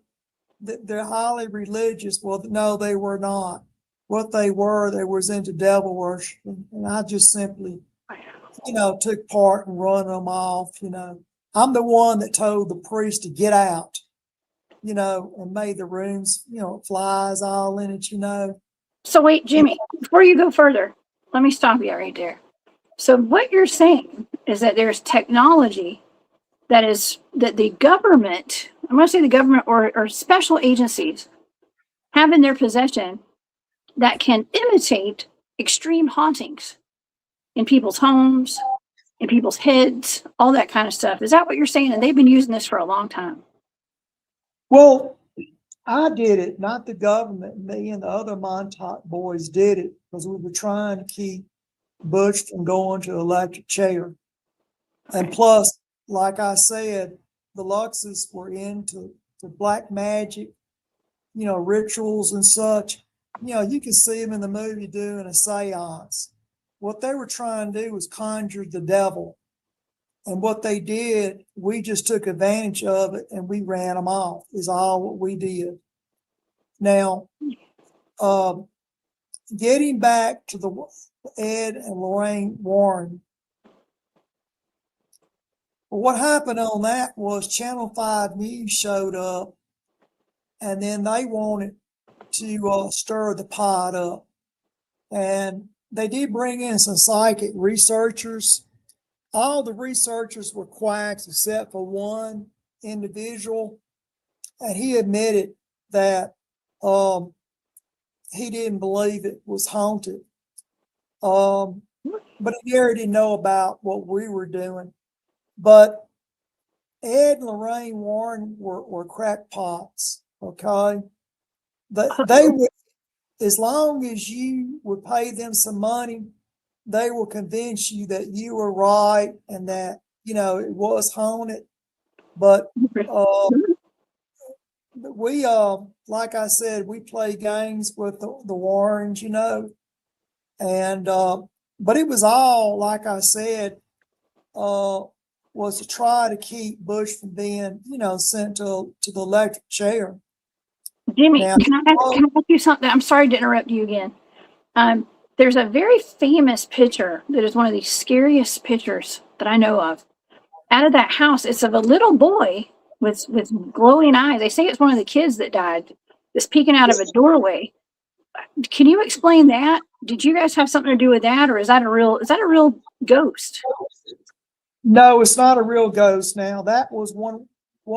Speaker 2: that they're highly religious. Well, no, they were not. What they was into devil worship, and I just simply, took part in running them off. I'm the one that told the priest to get out. and made the rooms, flies all in it,
Speaker 1: So wait, Jimmy, before you go further, let me stop you right there. So what you're saying is that there's technology that the government, I'm going to say the government or special agencies have in their possession that can imitate extreme hauntings in people's homes, in people's heads, all that kind of stuff. Is that what you're saying? And they've been using this for a long time.
Speaker 2: Well, I did it, not the government. Me and the other Montauk boys did it because we were trying to keep Butch from going to the electric chair. And plus, like I said, the Lutzes were into black magic, rituals and such. You can see them in the movie doing a seance. What they were trying to do was conjure the devil. And what they did, we just took advantage of it and we ran them off, is all what we did. Now, getting back to the Ed and Lorraine Warren, what happened on that was Channel 5 News showed up, and then they wanted to stir the pot up. And they did bring in some psychic researchers. All the researchers were quacks except for one individual, and he admitted that he didn't believe it was haunted. But he already know about what we were doing. But Ed and Lorraine Warren were crackpots, okay? They would, as long as you would pay them some money, they will convince you that you were right and that, it was haunted. But we, like I said, we play games with the Warrens, and, but it was all, like I said, was to try to keep Bush from being, sent to the electric chair.
Speaker 1: Jimmy,
Speaker 2: Now,
Speaker 1: can I ask you something? I'm sorry to interrupt you again. There's a very famous picture that is one of the scariest pictures that I know of. Out of that house, it's of a little boy with glowing eyes. They say it's one of the kids that died, that's peeking out of a doorway. Can you explain that? Did you guys have something to do with that, or is that a real ghost?
Speaker 2: No, it's not a real ghost. Now that was one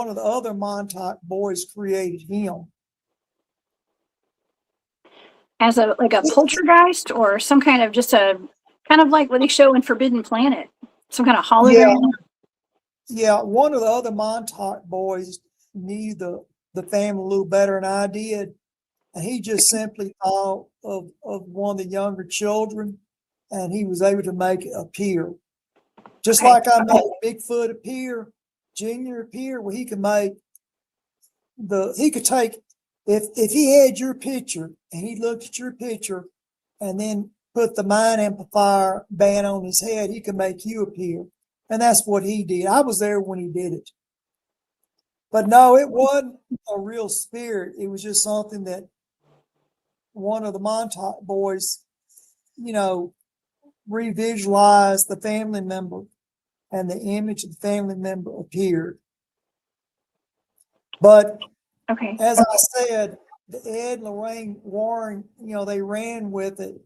Speaker 2: of the other Montauk boys created him
Speaker 1: As a poltergeist, or some kind of kind of like what they show in Forbidden Planet, some kind of hologram.
Speaker 2: Yeah, one of the other Montauk boys knew the family a little better than I did, and he just simply thought of one of the younger children, and he was able to make it appear. Just like I made Bigfoot appear, Junior appear, well, he could take, if he had your picture and he looked at your picture and then put the mind amplifier band on his head, he could make you appear. And that's what he did. I was there when he did it. But no, it wasn't a real spirit. It was just something that one of the Montauk boys, revisualized the family member, and the image of the family member appeared. But as I said, the Ed and Lorraine Warren, they ran with it.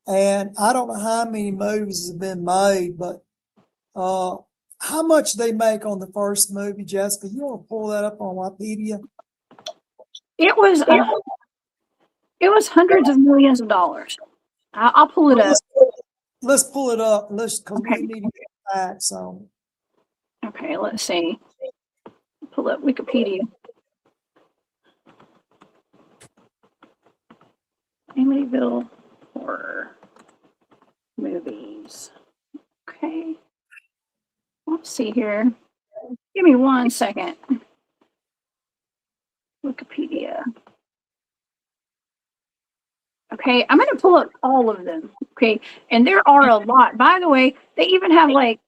Speaker 2: And I don't know how many movies have been made, but how much they make on the first movie, Jessica? You want to pull that up on Wikipedia?
Speaker 1: It was hundreds of millions of dollars. I'll pull it up.
Speaker 2: Let's pull it up. Because we need to get facts on it.
Speaker 1: Okay, let's see. Pull up Wikipedia. Amityville horror movies. Okay. Let's see here. Give me 1 second. Wikipedia. Okay, I'm going to pull up all of them. Okay, and there are a lot. By the way, they even have like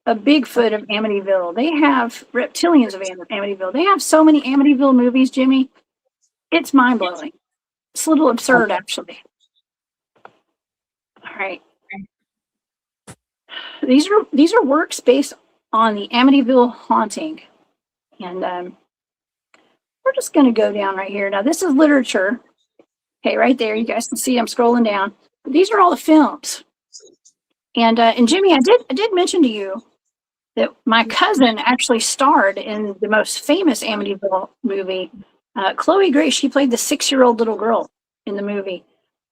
Speaker 1: a Bigfoot of Amityville. They have reptilians of Amityville. They have so many Amityville movies, Jimmy. It's mind-blowing. It's a little absurd, actually. All right. These are works based on the Amityville haunting. And we're just going to go down right here. Now, this is literature. Okay, right there. You guys can see I'm scrolling down. But these are all the films. And Jimmy, I did mention to you that my cousin actually starred in the most famous Amityville movie. Chloe Grace, she played the 6-year-old little girl in the movie.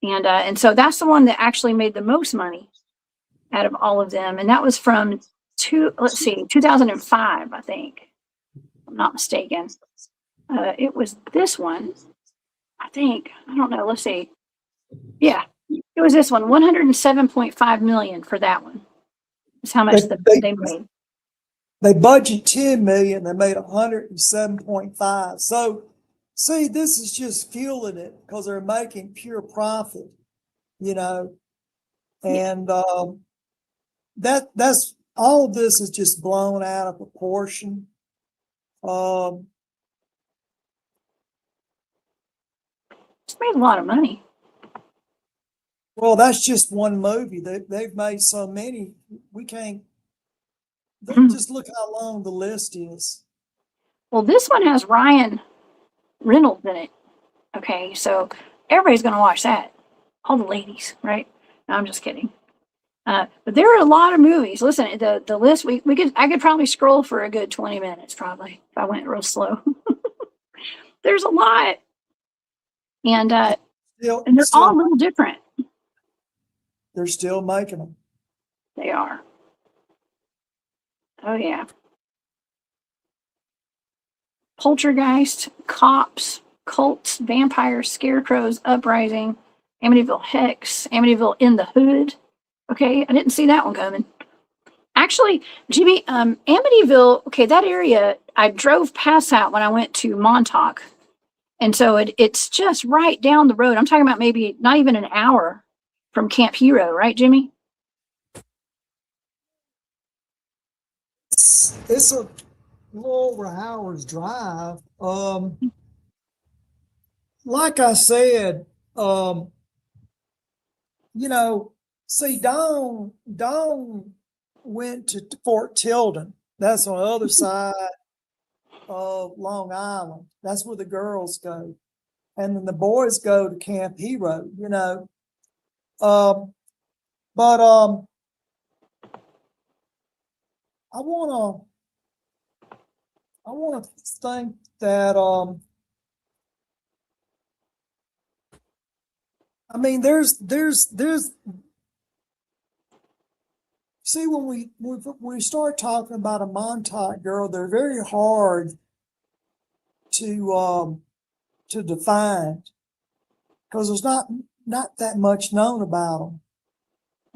Speaker 1: And so that's the one that actually made the most money out of all of them. And that was from 2005, I think, if I'm not mistaken. It was this one, I think. I don't know. Let's see. Yeah, it was this one. 107.5 million for that one. That's how much they made.
Speaker 2: They budget 10 million. They made 107.5. So, see, this is just fueling it because they're making pure profit, and that's all of this is just blown out of proportion.
Speaker 1: It's made a lot of money.
Speaker 2: Well, that's just one movie. They've made so many. We can't. Just look how long the list is.
Speaker 1: Well, this one has Ryan Reynolds in it. Okay, so everybody's going to watch that. All the ladies, right? No, I'm just kidding. But there are a lot of movies. Listen, the list I could probably scroll for a good 20 minutes probably if I went real slow. There's a lot, and they're all a little different.
Speaker 2: They're still making them.
Speaker 1: They are. Oh yeah. Poltergeist, Cops, Cults, Vampires, Scarecrows, Uprising, Amityville Hex, Amityville in the Hood. Okay, I didn't see that one coming. Actually, Jimmy, Amityville, okay, that area, I drove past that when I went to Montauk. And so it's just right down the road. I'm talking about maybe not even an hour from Camp Hero, right, Jimmy?
Speaker 2: It's a little over an hour's drive. Like I said, see, Dawn went to Fort Tilden. That's on the other side of Long Island. That's where the girls go. And then the boys go to Camp Hero, But I wanna think that I mean there's see when we start talking about a Montauk girl, they're very hard to define because there's not that much known about them.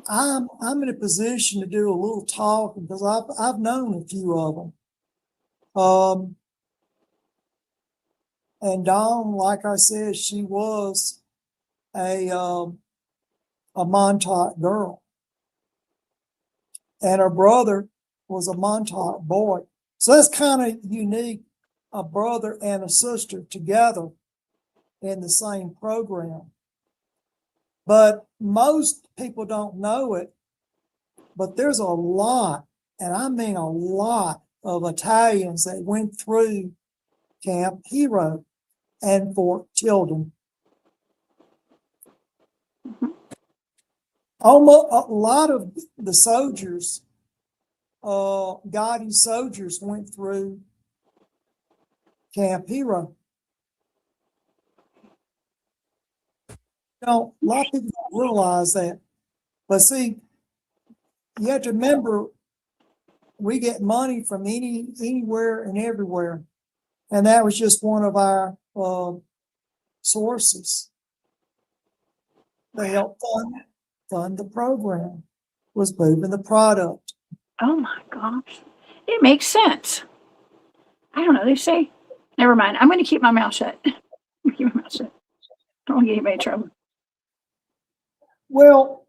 Speaker 2: I'm in a position to do a little talking because I've known a few of them. And Dawn, like I said, she was a Montauk girl, and her brother was a Montauk boy. So that's kind of unique, a brother and a sister together in the same program. But most people don't know it, but there's a lot, and I mean a lot of Italians that went through Camp Hero and Fort Tilden. Almost a lot of the soldiers, Gotti's soldiers went through Camp Hero. A lot of people don't realize that. But see, you have to remember, we get money from anywhere and everywhere. And that was just one of our sources. They help fund the program, was moving the product.
Speaker 1: Oh my gosh. It makes sense. I don't know. They say, never mind. I'm going to keep my mouth shut. Keep my mouth shut. I don't want to get anybody in trouble.
Speaker 2: Well,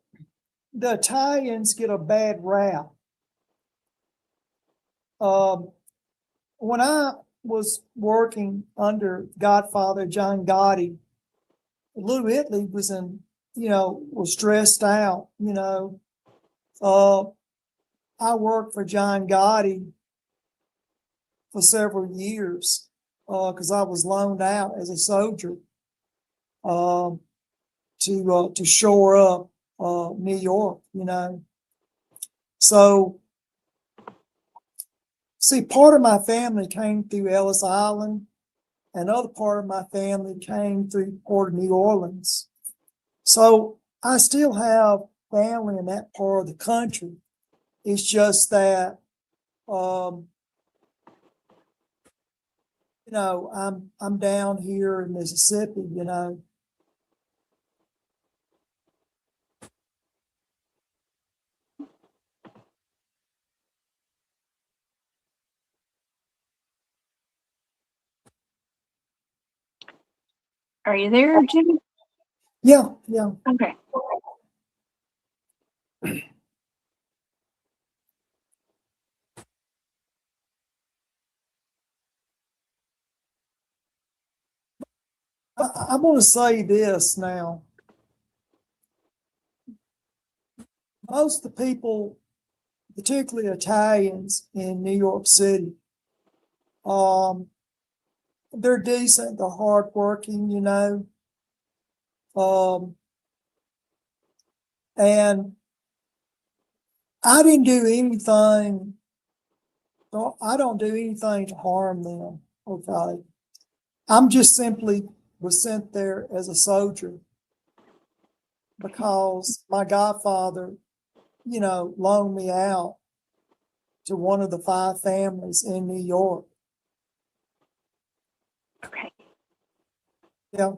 Speaker 2: the Italians get a bad rap. When I was working under Godfather John Gotti, Lou Italy was was stressed out, I worked for John Gotti for several years. because I was loaned out as a soldier to shore up New York, you know. So, see, part of my family came through Ellis Island, and other part of my family came through Port of New Orleans. So I still have family in that part of the country. It's just that, you know, I'm down here in Mississippi, you know.
Speaker 1: Are you there, Jimmy?
Speaker 2: Yeah, yeah.
Speaker 1: Okay.
Speaker 2: I'm going to say this now. Most of the people, particularly Italians in New York City, they're decent, they're hardworking, you know. And I didn't do anything, I don't do anything to harm them, okay? I'm just simply was sent there as a soldier because my godfather, you know, loaned me out to one of the 5 families in New York.
Speaker 1: Okay.
Speaker 2: Yeah.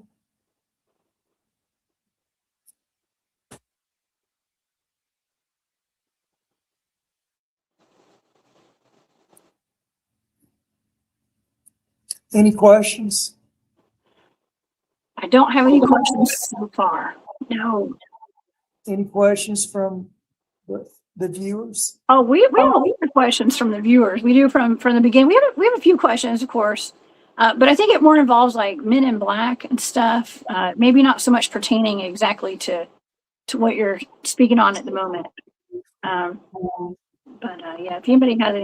Speaker 2: Any questions?
Speaker 1: I don't have any questions so far. No.
Speaker 2: Any questions from the viewers?
Speaker 1: Oh, we have a lot of questions from the viewers. We do from the beginning. We have a few questions, of course, but I think it more involves like Men in Black and stuff. Maybe not so much pertaining exactly to what you're speaking on at the moment. But yeah, if anybody has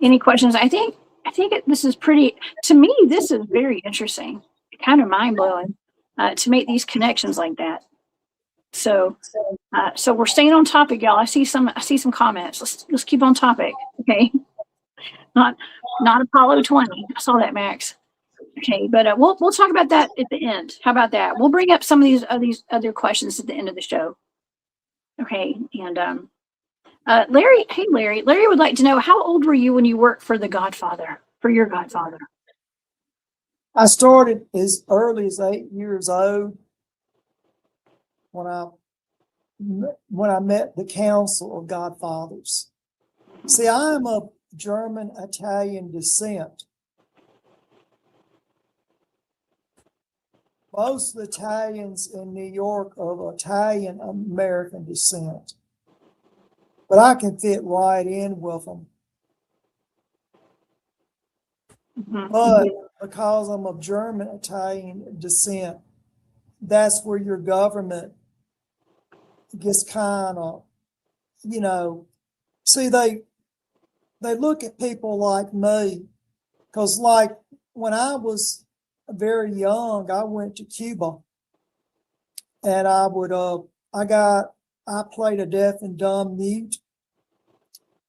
Speaker 1: any questions, I think this is pretty. To me, this is very interesting, kind of mind blowing to make these connections like that. So we're staying on topic, y'all. I see some comments. Let's keep on topic, okay? Not Apollo 20. I saw that, Max. Okay, but we'll talk about that at the end. How about that? We'll bring up some of these other questions at the end of the show. Okay, and Larry, hey Larry would like to know, how old were you when you worked for your Godfather?
Speaker 2: I started as early as 8 years old when I met the Council of Godfathers. See, I am of German Italian descent. Most of the Italians in New York are of Italian American descent, but I can fit right in with them.
Speaker 1: Mm-hmm.
Speaker 2: But because I'm of German Italian descent, that's where your government gets kind of, you know, see, they look at people like me, because like when I was very young, I went to Cuba, and I played a deaf and dumb mute,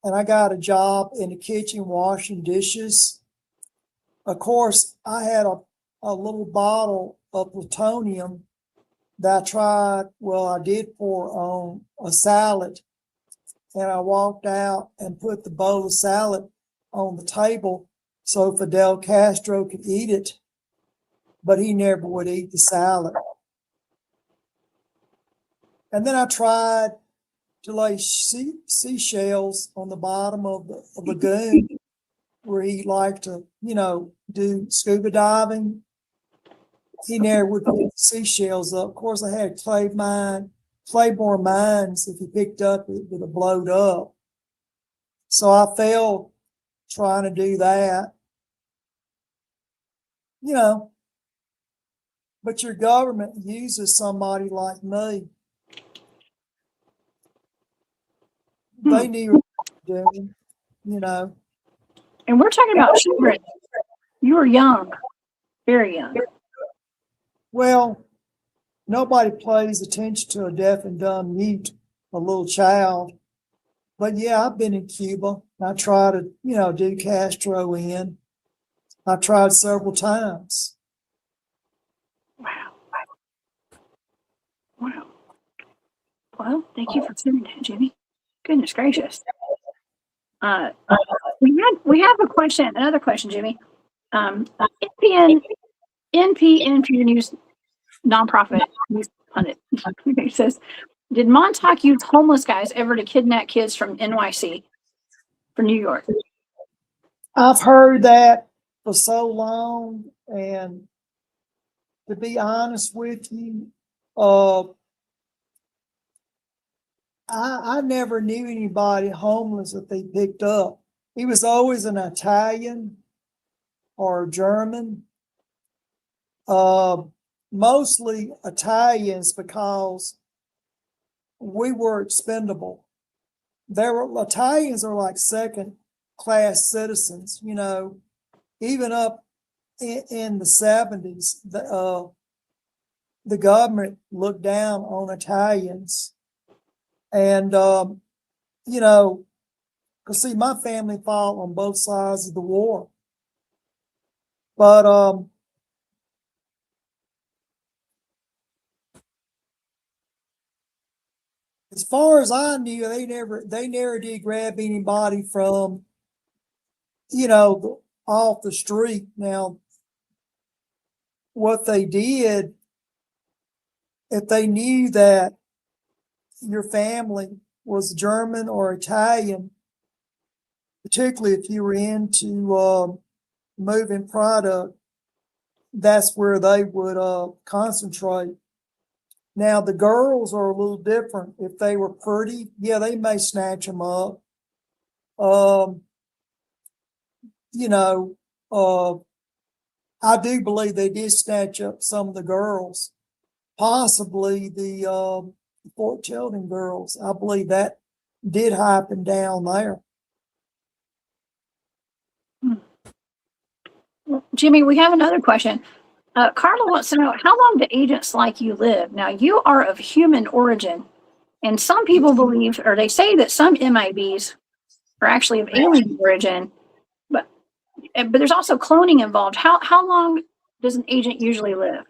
Speaker 2: and I got a job in the kitchen washing dishes. Of course, I had a little bottle of plutonium that I did pour on a salad, and I walked out and put the bowl of salad on the table so Fidel Castro could eat it, but he never would eat the salad. And then I tried to lay seashells on the bottom of the lagoon where he liked to, you know, do scuba diving. He never would pick the seashells up. Of course, I had claymore mines. If he picked up, it would have blowed up. So I failed trying to do that. You know, but your government uses somebody like me. They knew what they were doing, you know.
Speaker 1: And we're talking about children. You were young, very young.
Speaker 2: Well, nobody pays attention to a deaf and dumb mute, a little child. But yeah, I've been in Cuba. I tried to, do Castro in. I tried several times.
Speaker 1: Wow. Wow. Well, thank you for sharing that, Jimmy. Goodness gracious. We have a question, another question, Jimmy. NP News nonprofit news pundit. It says, did Montauk use homeless guys ever to kidnap kids from NYC for New York?
Speaker 2: I've heard that for so long, and to be honest with you, I never knew anybody homeless that they picked up. He was always an Italian or a German, mostly Italians, because we were expendable. Italians are like second class citizens, even up in the 70s, the government looked down on Italians. And, because see, my family fought on both sides of the war. But as far as I knew, they never did grab anybody from, off the street. Now, what they did, if they knew that your family was German or Italian, particularly if you were into moving product, that's where they would concentrate. Now, the girls are a little different. If they were pretty, yeah, they may snatch them up. I do believe they did snatch up some of the girls, possibly the Fort Tilden girls. I believe that did happen down there.
Speaker 1: Well, Jimmy, we have another question. Carla wants to know, how long do agents like you live? Now, you are of human origin, and some people believe, or they say that some MIBs are actually of alien origin, but there's also cloning involved. How long does an agent usually live?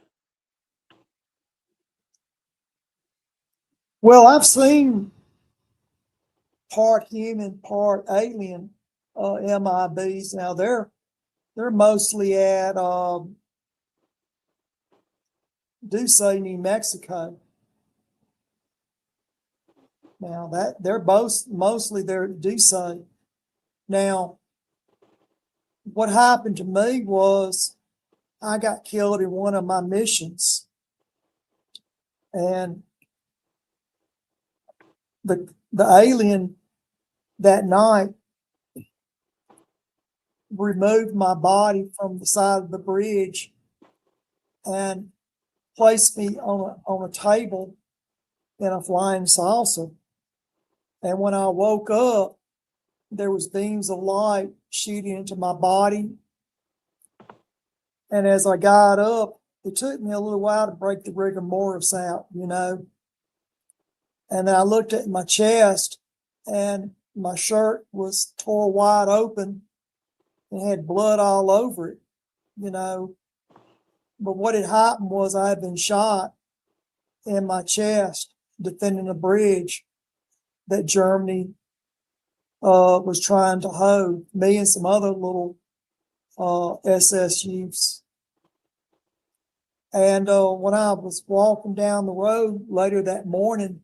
Speaker 2: Well, I've seen part human, part alien MIBs. Now they're mostly at Duce, New Mexico. Now that they're both mostly there at Duce. Now, what happened to me was I got killed in one of my missions, and the alien that night removed my body from the side of the bridge and placed me on a table in a flying saucer. And when I woke up, there was beams of light shooting into my body. And as I got up, it took me a little while to break the rigor mortis out, And then I looked at my chest, and my shirt was tore wide open and had blood all over it, But what had happened was I had been shot in my chest defending a bridge that Germany was trying to hold, me and some other little SS youths. And when I was walking down the road later that morning,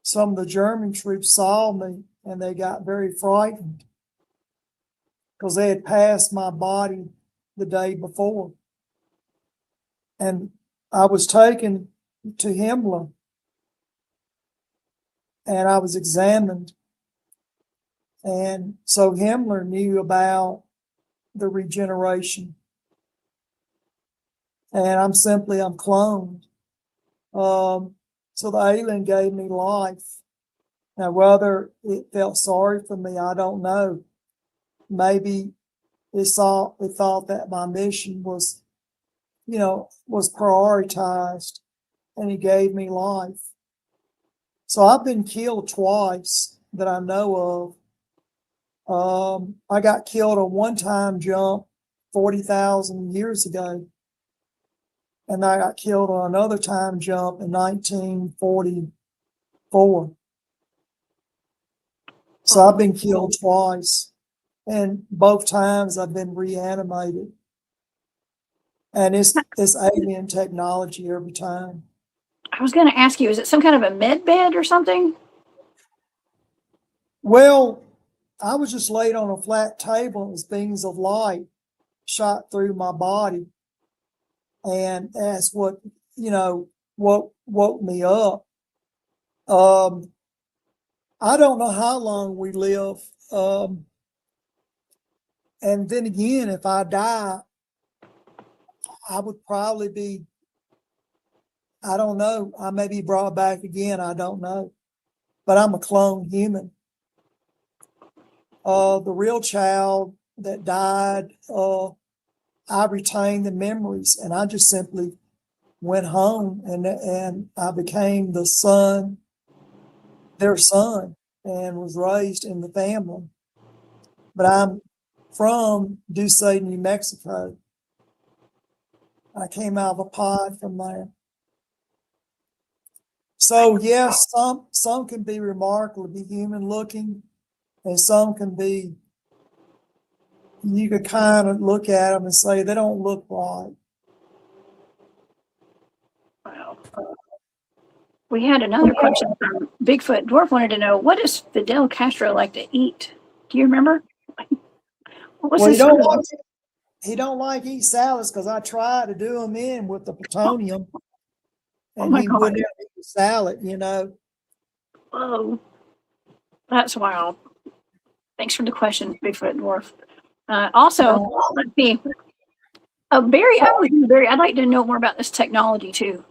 Speaker 2: some of the German troops saw me and they got very frightened because they had passed my body the day before. And I was taken to Himmler and I was examined. And so Himmler knew about the regeneration. And I'm cloned. So the alien gave me life. Now, whether it felt sorry for me, I don't know. Maybe it thought that my mission was, was prioritized, and he gave me life. So I've been killed twice that I know of. I got killed a one-time jump 40,000 years ago. And I got killed on another time jump in 1944. So I've been killed twice. And both times I've been reanimated. And it's alien technology every time.
Speaker 1: I was going to ask you, is it some kind of a med bed or something?
Speaker 2: Well, I was just laid on a flat table as beams of light shot through my body. And that's what woke me up. I don't know how long we live. And then again, if I die, I would probably be, I don't know, I may be brought back again, I don't know. But I'm a clone human. The real child that died, I retained the memories, and I just simply went home, and I became their son, and was raised in the family. But I'm from Duce, New Mexico. I came out of a pod from there. So yes, some can be remarkably human looking, and some can be, you could kind of look at them and say they don't look right.
Speaker 1: Wow. We had another question from Bigfoot Dwarf wanted to know, what does Fidel Castro like to eat? Do you remember? What was
Speaker 2: Well,
Speaker 1: his
Speaker 2: he don't like eat salads because I tried to do him in with the plutonium, and he
Speaker 1: God.
Speaker 2: wouldn't eat the salad,
Speaker 1: Whoa. That's wild. Thanks for the question, Bigfoot Dwarf. Also, let's see. Barry, I'd like to know more about this technology too.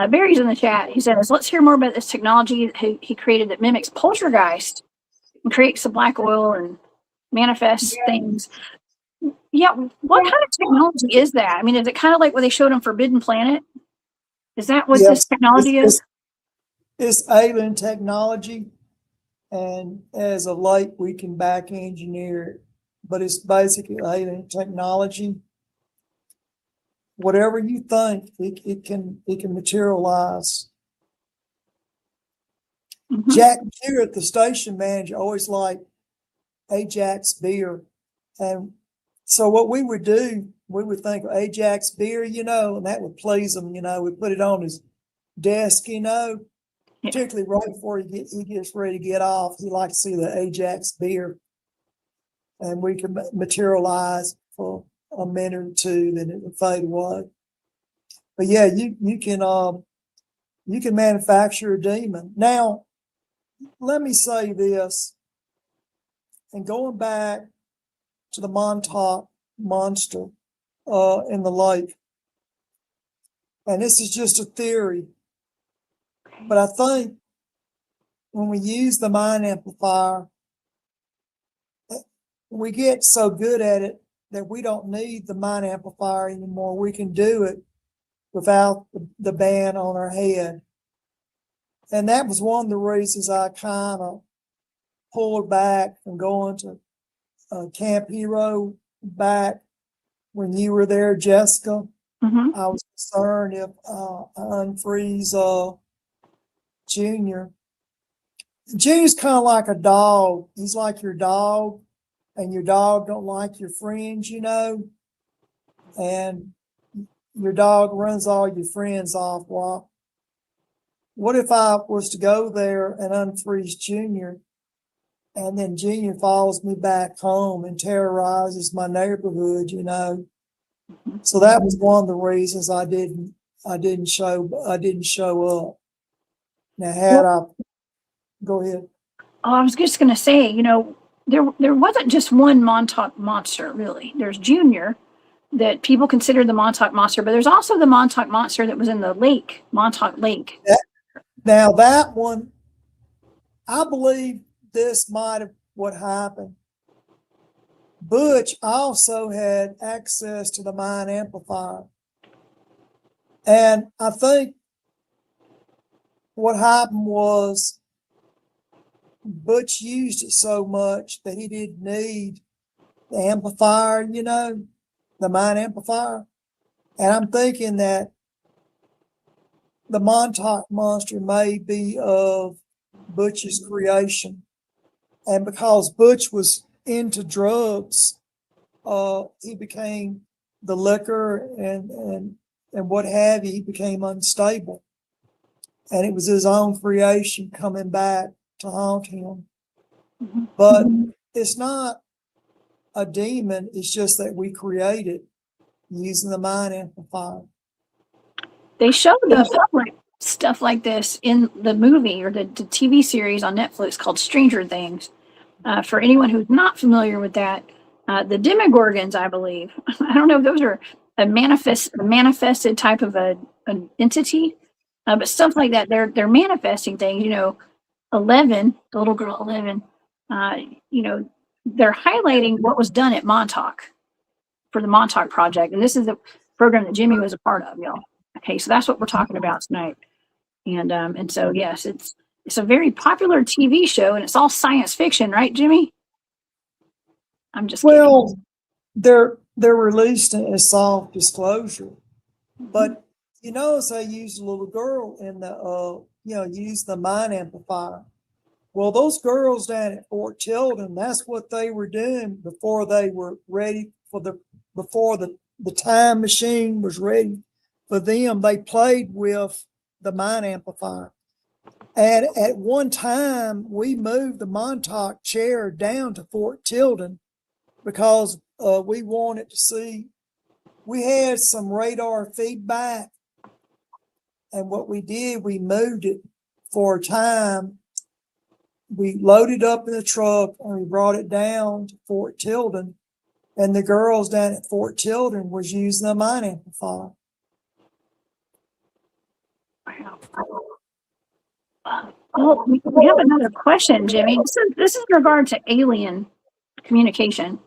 Speaker 1: Barry's in the chat. He says, let's hear more about this technology he created that mimics poltergeist and creates the black oil and manifests things. Yeah, what kind of technology is that? I mean, is it kind of like what they showed on Forbidden Planet? Is that what this technology is?
Speaker 2: It's alien technology, and as of late, we can back engineer it, but it's basically alien technology. Whatever you think, it can materialize. Mm-hmm. Jack Garrett, the station manager, always liked Ajax beer, and so what we would do, we would think of Ajax beer, and that would please him. We put it on his desk, particularly right before he gets ready to get off. He likes to see the Ajax beer, and we can materialize for a minute or two, then it would fade away. But yeah, you can manufacture a demon. Now, let me say this, and going back to the Montauk monster in the lake, and this is just a theory, but I think when we use the mind amplifier, we get so good at it that we don't need the mind amplifier anymore. We can do it without the band on our head. And that was one of the reasons I kind of pulled back from going to Camp Hero back when you were there, Jessica. Mm-hmm. I was concerned if I unfreeze Junior. Junior's kind of like a dog. He's like your dog, and your dog don't like your friends, and your dog runs all your friends off. Well, what if I was to go there and unfreeze Junior, and then Junior follows me back home and terrorizes my neighborhood, So that was one of the reasons I didn't show up. Now, go ahead.
Speaker 1: Oh, I was just going to say, there wasn't just one Montauk monster, really. There's Junior, that people consider the Montauk monster, but there's also the Montauk monster that was in the lake, Montauk Lake.
Speaker 2: Now that one, I believe this might have what happened. Butch also had access to the mind amplifier. And I think what happened was Butch used it so much that he didn't need the amplifier, the mind amplifier. And I'm thinking that the Montauk monster may be of Butch's creation. And because Butch was into drugs, he became the liquor and what have you, he became unstable. And it was his own creation coming back to haunt him.
Speaker 1: Mhm.
Speaker 2: But it's not a demon, it's just that we create it using the mind amplifier.
Speaker 1: They show the public stuff like this in the movie or the TV series on Netflix called Stranger Things. For anyone who's not familiar with that, the Demogorgons, I believe, I don't know if those are a manifested type of an entity, but stuff like that. They're manifesting things. 11, the little girl 11. They're highlighting what was done at Montauk for the Montauk project, and this is the program that Jimmy was a part of, y'all. Okay, so that's what we're talking about tonight. And so yes, it's a very popular TV show, and it's all science fiction, right, Jimmy? I'm just kidding.
Speaker 2: Well, they're released as soft disclosure, but as they use a little girl in the use the mind amplifier. Well, those girls down at Fort Tilden, that's what they were doing before they were ready before the time machine was ready for them. They played with the mind amplifier. And at one time, we moved the Montauk chair down to Fort Tilden because we wanted to see, we had some radar feedback. And what we did, we moved it for a time. We loaded up in the truck and we brought it down to Fort Tilden. And the girls down at Fort Tilden was using the mind amplifier.
Speaker 1: Wow. Well, we have another question, Jimmy. This is in regard to alien communication.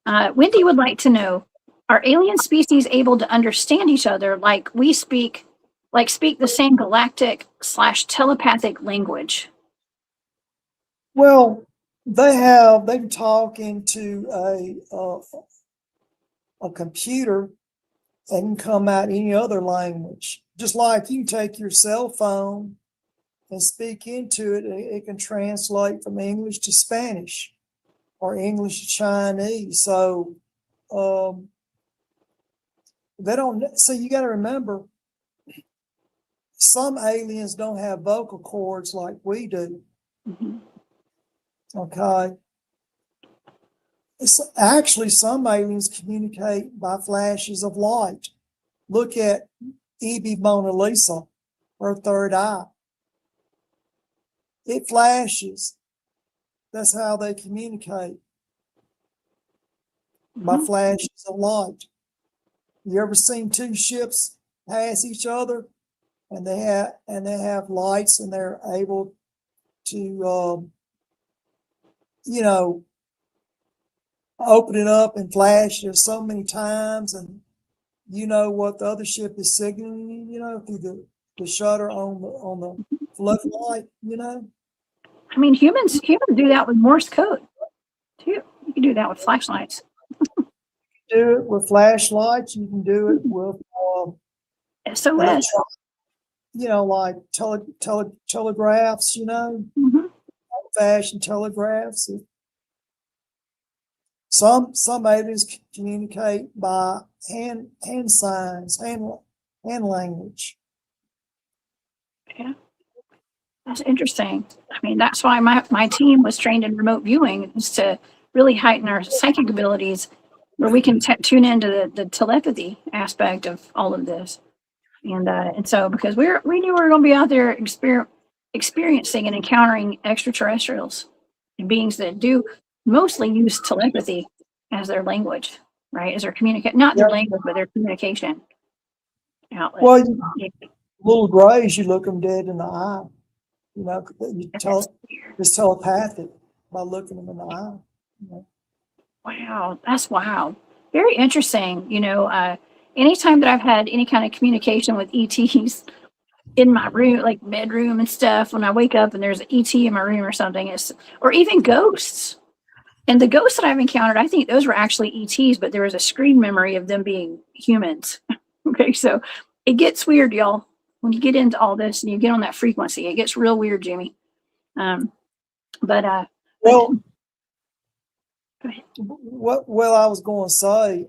Speaker 1: Wendy would like to know, are alien species able to understand each other like we speak the same galactic / telepathic language?
Speaker 2: Well, they've talking to a computer and can come out any other language. Just like you take your cell phone and speak into it, it can translate from English to Spanish or English to Chinese. So they don't. So you got to remember, some aliens don't have vocal cords like we do.
Speaker 1: Mm-hmm.
Speaker 2: Okay. It's actually, some aliens communicate by flashes of light. Look at Evie Mona Lisa, her third eye. It flashes. That's how they communicate, by flashes of light. You ever seen two ships pass each other, and they have lights, and they're able to open it up and flash it so many times, and what the other ship is signaling through the shutter on the floodlight.
Speaker 1: I mean, humans do that with Morse code too. You can do that with flashlights.
Speaker 2: Do it with flashlights. You can do it with
Speaker 1: SOS.
Speaker 2: like telegraphs. Old-fashioned telegraphs. Some aliens communicate by hand signs, hand language.
Speaker 1: Yeah, that's interesting. I mean, that's why my team was trained in remote viewing, is to really heighten our psychic abilities, where we can tune into the telepathy aspect of all of this. And so, because we knew we were going to be out there experiencing and encountering extraterrestrials and beings that do mostly use telepathy as their language, right? As their not their language, but their communication outlet.
Speaker 2: Well, little grays, you look them dead in the eye. It's telepathic by looking them in the eye.
Speaker 1: Wow, that's wild. Very interesting. Anytime that I've had any kind of communication with ETs in my room, like bedroom and stuff, when I wake up and there's an ET in my room or something, or even ghosts. And the ghosts that I've encountered, I think those were actually ETs, but there was a screen memory of them being humans. Okay, so it gets weird, y'all. When you get into all this and you get on that frequency, it gets real weird, Jimmy. Um, but
Speaker 2: Well,
Speaker 1: go ahead.
Speaker 2: well, I was going to say,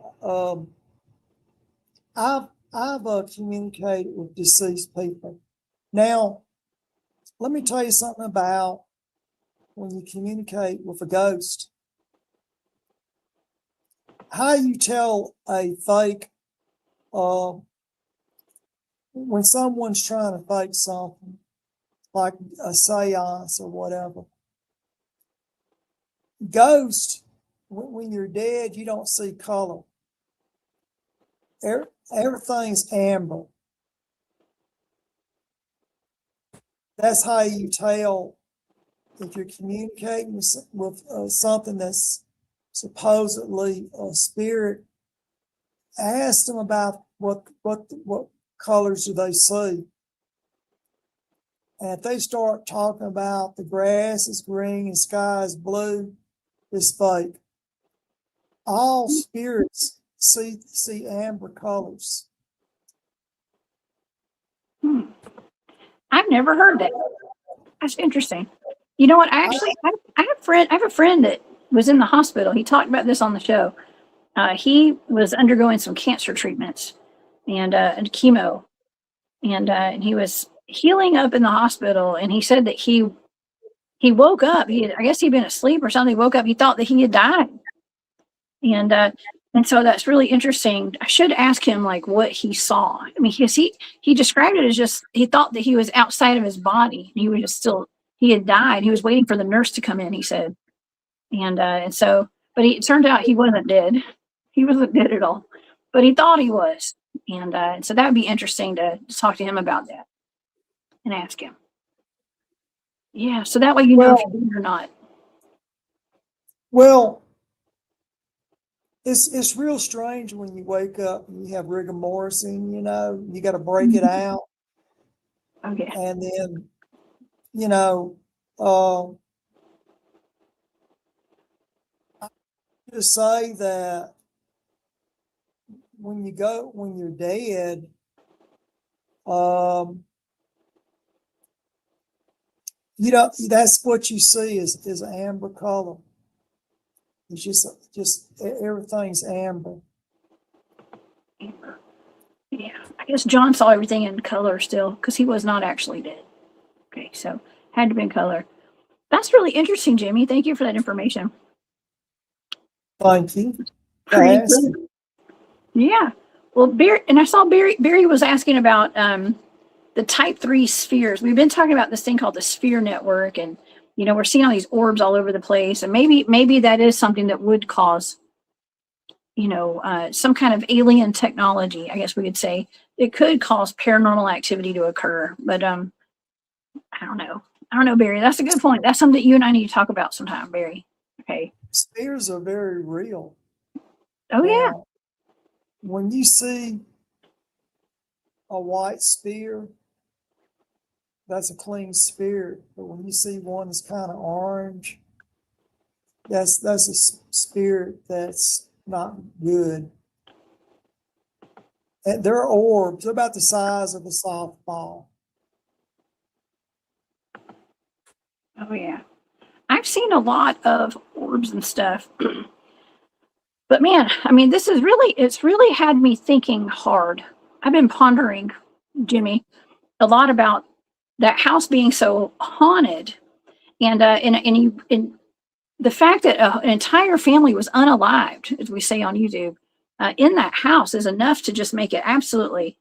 Speaker 2: I've communicated with deceased people. Now, let me tell you something about when you communicate with a ghost. How you tell a fake, when someone's trying to fake something, like a seance or whatever. Ghost, when you're dead, you don't see color. Everything's amber. That's how you tell if you're communicating with something that's supposedly a spirit. Ask them about what colors do they see. And if they start talking about the grass is green and sky is blue, it's fake. All spirits see amber colors.
Speaker 1: I've never heard that. That's interesting. You know what? I have a friend that was in the hospital. He talked about this on the show. He was undergoing some cancer treatments and chemo, and he was healing up in the hospital. And he said that he woke up. I guess he'd been asleep or something. He woke up. He thought that he had died, and so that's really interesting. I should ask him like what he saw. I mean, he described it as just he thought that he was outside of his body. He was just still he had died. He was waiting for the nurse to come in. He said, and so, but it turned out he wasn't dead. He wasn't dead at all, but he thought he was. And so that would be interesting to talk to him about that and ask him. Yeah, so that way you know if you're dead or not.
Speaker 2: Well, it's real strange when you wake up and you have rigor mortis, you got to break it out.
Speaker 1: Okay.
Speaker 2: And then, to say that when you're dead, that's what you see is amber color. It's just everything's amber.
Speaker 1: Amber. Yeah, I guess John saw everything in color still because he was not actually dead. Okay, so had to be in color. That's really interesting, Jimmy. Thank you for that information.
Speaker 2: Thank you.
Speaker 1: Pretty good. Yeah. Well, and I saw Barry was asking about the type 3 spheres. We've been talking about this thing called the sphere network, and we're seeing all these orbs all over the place, and maybe that is something that would cause some kind of alien technology, I guess we could say. It could cause paranormal activity to occur, but I don't know, Barry. That's a good point. That's something that you and I need to talk about sometime, Barry. Okay.
Speaker 2: Spheres are very real.
Speaker 1: Oh yeah.
Speaker 2: When you see a white sphere, that's a clean spirit. But when you see one that's kind of orange, that's a spirit that's not good. And they're orbs. They're about the size of a softball.
Speaker 1: Oh yeah. I've seen a lot of orbs and stuff. But man, I mean, it's really had me thinking hard. I've been pondering, Jimmy, a lot about that house being so haunted, and the fact that an entire family was unalived, as we say on YouTube, in that house is enough to just make it absolutely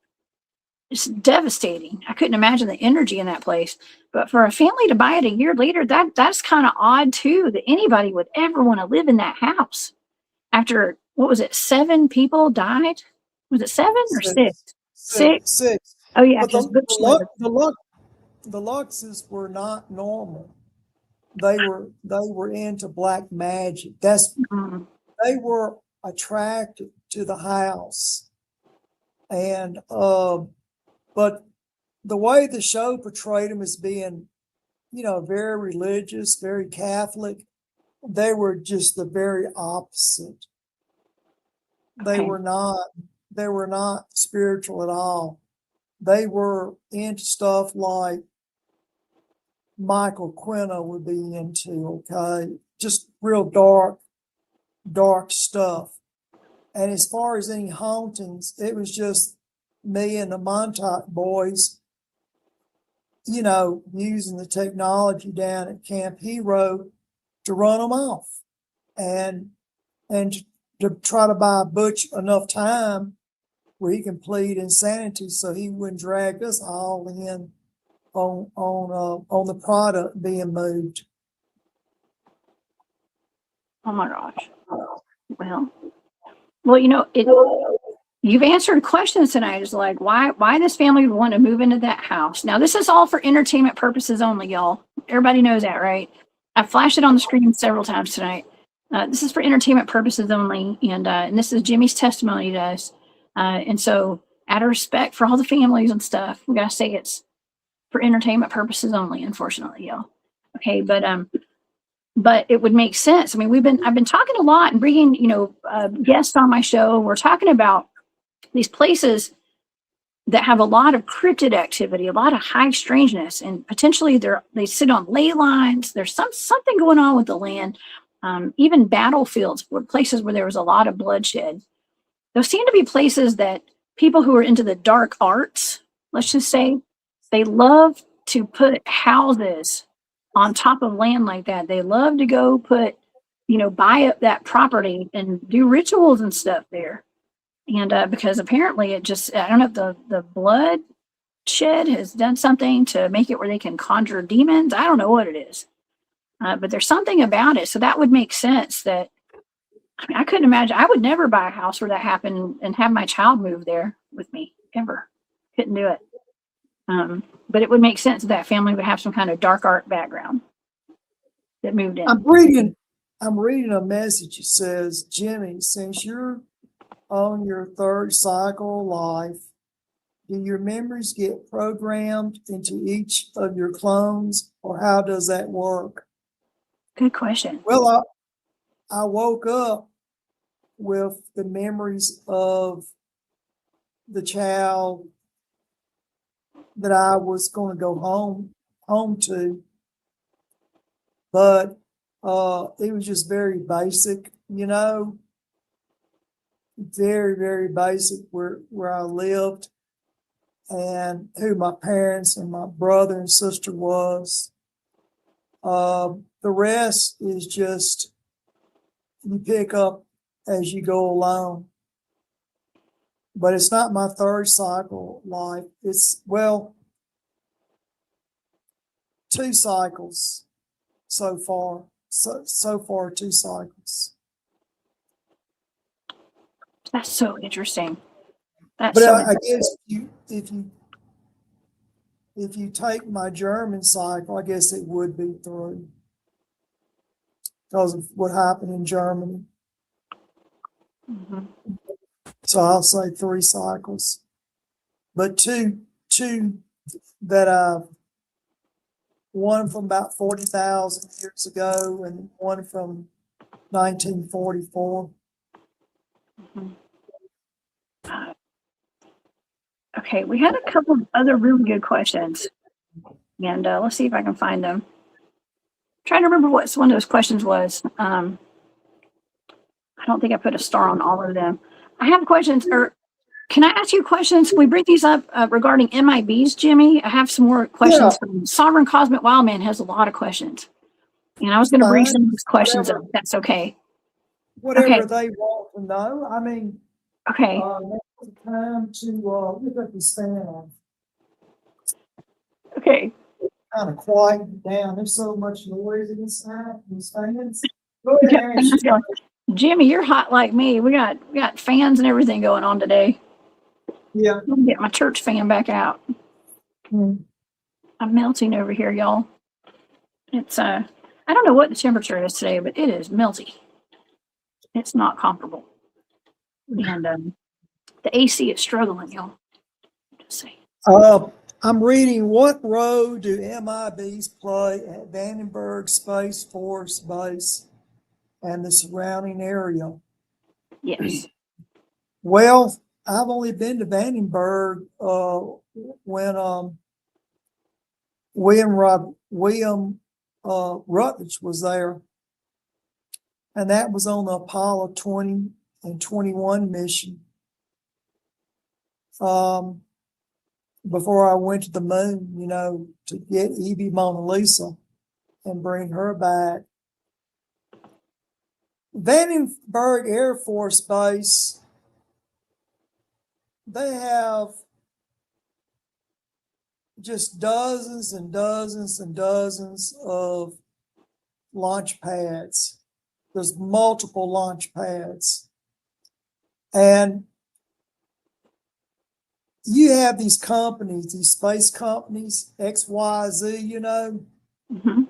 Speaker 1: just devastating. I couldn't imagine the energy in that place. But for a family to buy it a year later, that's kind of odd too, that anybody would ever want to live in that house. After, what was it, 7 people died? Was it 7 or 6?
Speaker 2: 6.
Speaker 1: Oh yeah,
Speaker 2: but the Lutzes were not normal. They were into black magic. That's they were attracted to the house. And, but the way the show portrayed them as being, very religious, very Catholic, they were just the very opposite. They
Speaker 1: Okay.
Speaker 2: were not spiritual at all. They were into stuff like Michael Quina would be into, okay? Just real dark stuff. And as far as any hauntings, it was just me and the Montauk boys, using the technology down at Camp Hero to run them off and to try to buy Butch enough time where he can plead insanity so he wouldn't drag us all in on the product being moved.
Speaker 1: Oh my gosh. Well, you've answered questions tonight. It's like why this family would want to move into that house. Now, this is all for entertainment purposes only, y'all. Everybody knows that, right? I flashed it on the screen several times tonight. This is for entertainment purposes only, and this is Jimmy's testimony to us. And so, out of respect for all the families and stuff, we gotta say it's for entertainment purposes only. Unfortunately, y'all. Okay, but it would make sense. I mean, I've been talking a lot and bringing guests on my show. We're talking about these places that have a lot of cryptid activity, a lot of high strangeness, and potentially they sit on ley lines. There's something going on with the land. Even battlefields were places where there was a lot of bloodshed. Those seem to be places that people who are into the dark arts, let's just say, they love to put houses on top of land like that. They love to go buy up that property and do rituals and stuff there. And because apparently I don't know if the blood shed has done something to make it where they can conjure demons. I don't know what it is. But there's something about it. So that would make sense I couldn't imagine. I would never buy a house where that happened and have my child move there with me, ever. Couldn't do it. But it would make sense that family would have some kind of dark art background that moved in.
Speaker 2: I'm reading a message. It says, Jimmy, since you're on your third cycle of life, do your memories get programmed into each of your clones, or how does that work?
Speaker 1: Good question.
Speaker 2: Well, I woke up with the memories of the child that I was going to go home to, but it was just very basic, very, very basic where I lived and who my parents and my brother and sister was. The rest is just you pick up as you go along. But it's not my third cycle life. It's, 2 cycles so far. So far, 2 cycles.
Speaker 1: That's so interesting.
Speaker 2: But I guess if you take my German cycle, I guess it would be 3 because of what happened in Germany.
Speaker 1: Mm-hmm.
Speaker 2: So I'll say 3 cycles, but two that one from about 40,000 years ago and one from 1944.
Speaker 1: Mm-hmm. Okay, we had a couple of other really good questions, and let's see if I can find them. I'm trying to remember what one of those questions was. I don't think I put a star on all of them. I have questions, or can I ask you questions? We bring these up regarding MIBs, Jimmy. I have some more questions.
Speaker 2: Yeah.
Speaker 1: Sovereign Cosmic Wildman has a lot of questions, and I was going to bring some of these questions up. That's okay.
Speaker 2: Whatever they want to know. I mean,
Speaker 1: okay.
Speaker 2: Now's the time to look at the stand.
Speaker 1: Okay.
Speaker 2: Kind of quiet down. There's so much noise inside these fans. Go ahead,
Speaker 1: Jimmy, you're hot like me. We got fans and everything going on today.
Speaker 2: Yeah.
Speaker 1: I'm gonna get my church fan back out. I'm melting over here, y'all. It's I don't know what the temperature is today, but it is melty. It's not comparable. And the AC is struggling, y'all. Just say.
Speaker 2: I'm reading, what role do MIBs play at Vandenberg Space Force Base and the surrounding area?
Speaker 1: Yes.
Speaker 2: Well, I've only been to Vandenberg when William Rutledge was there, and that was on the Apollo 20 and 21 mission. Before I went to the moon, to get Evie Mona Lisa and bring her back. Vandenberg Air Force Base, they have just dozens and dozens and dozens of launch pads. There's multiple launch pads. And you have these companies, these space companies, XYZ,
Speaker 1: Mm-hmm.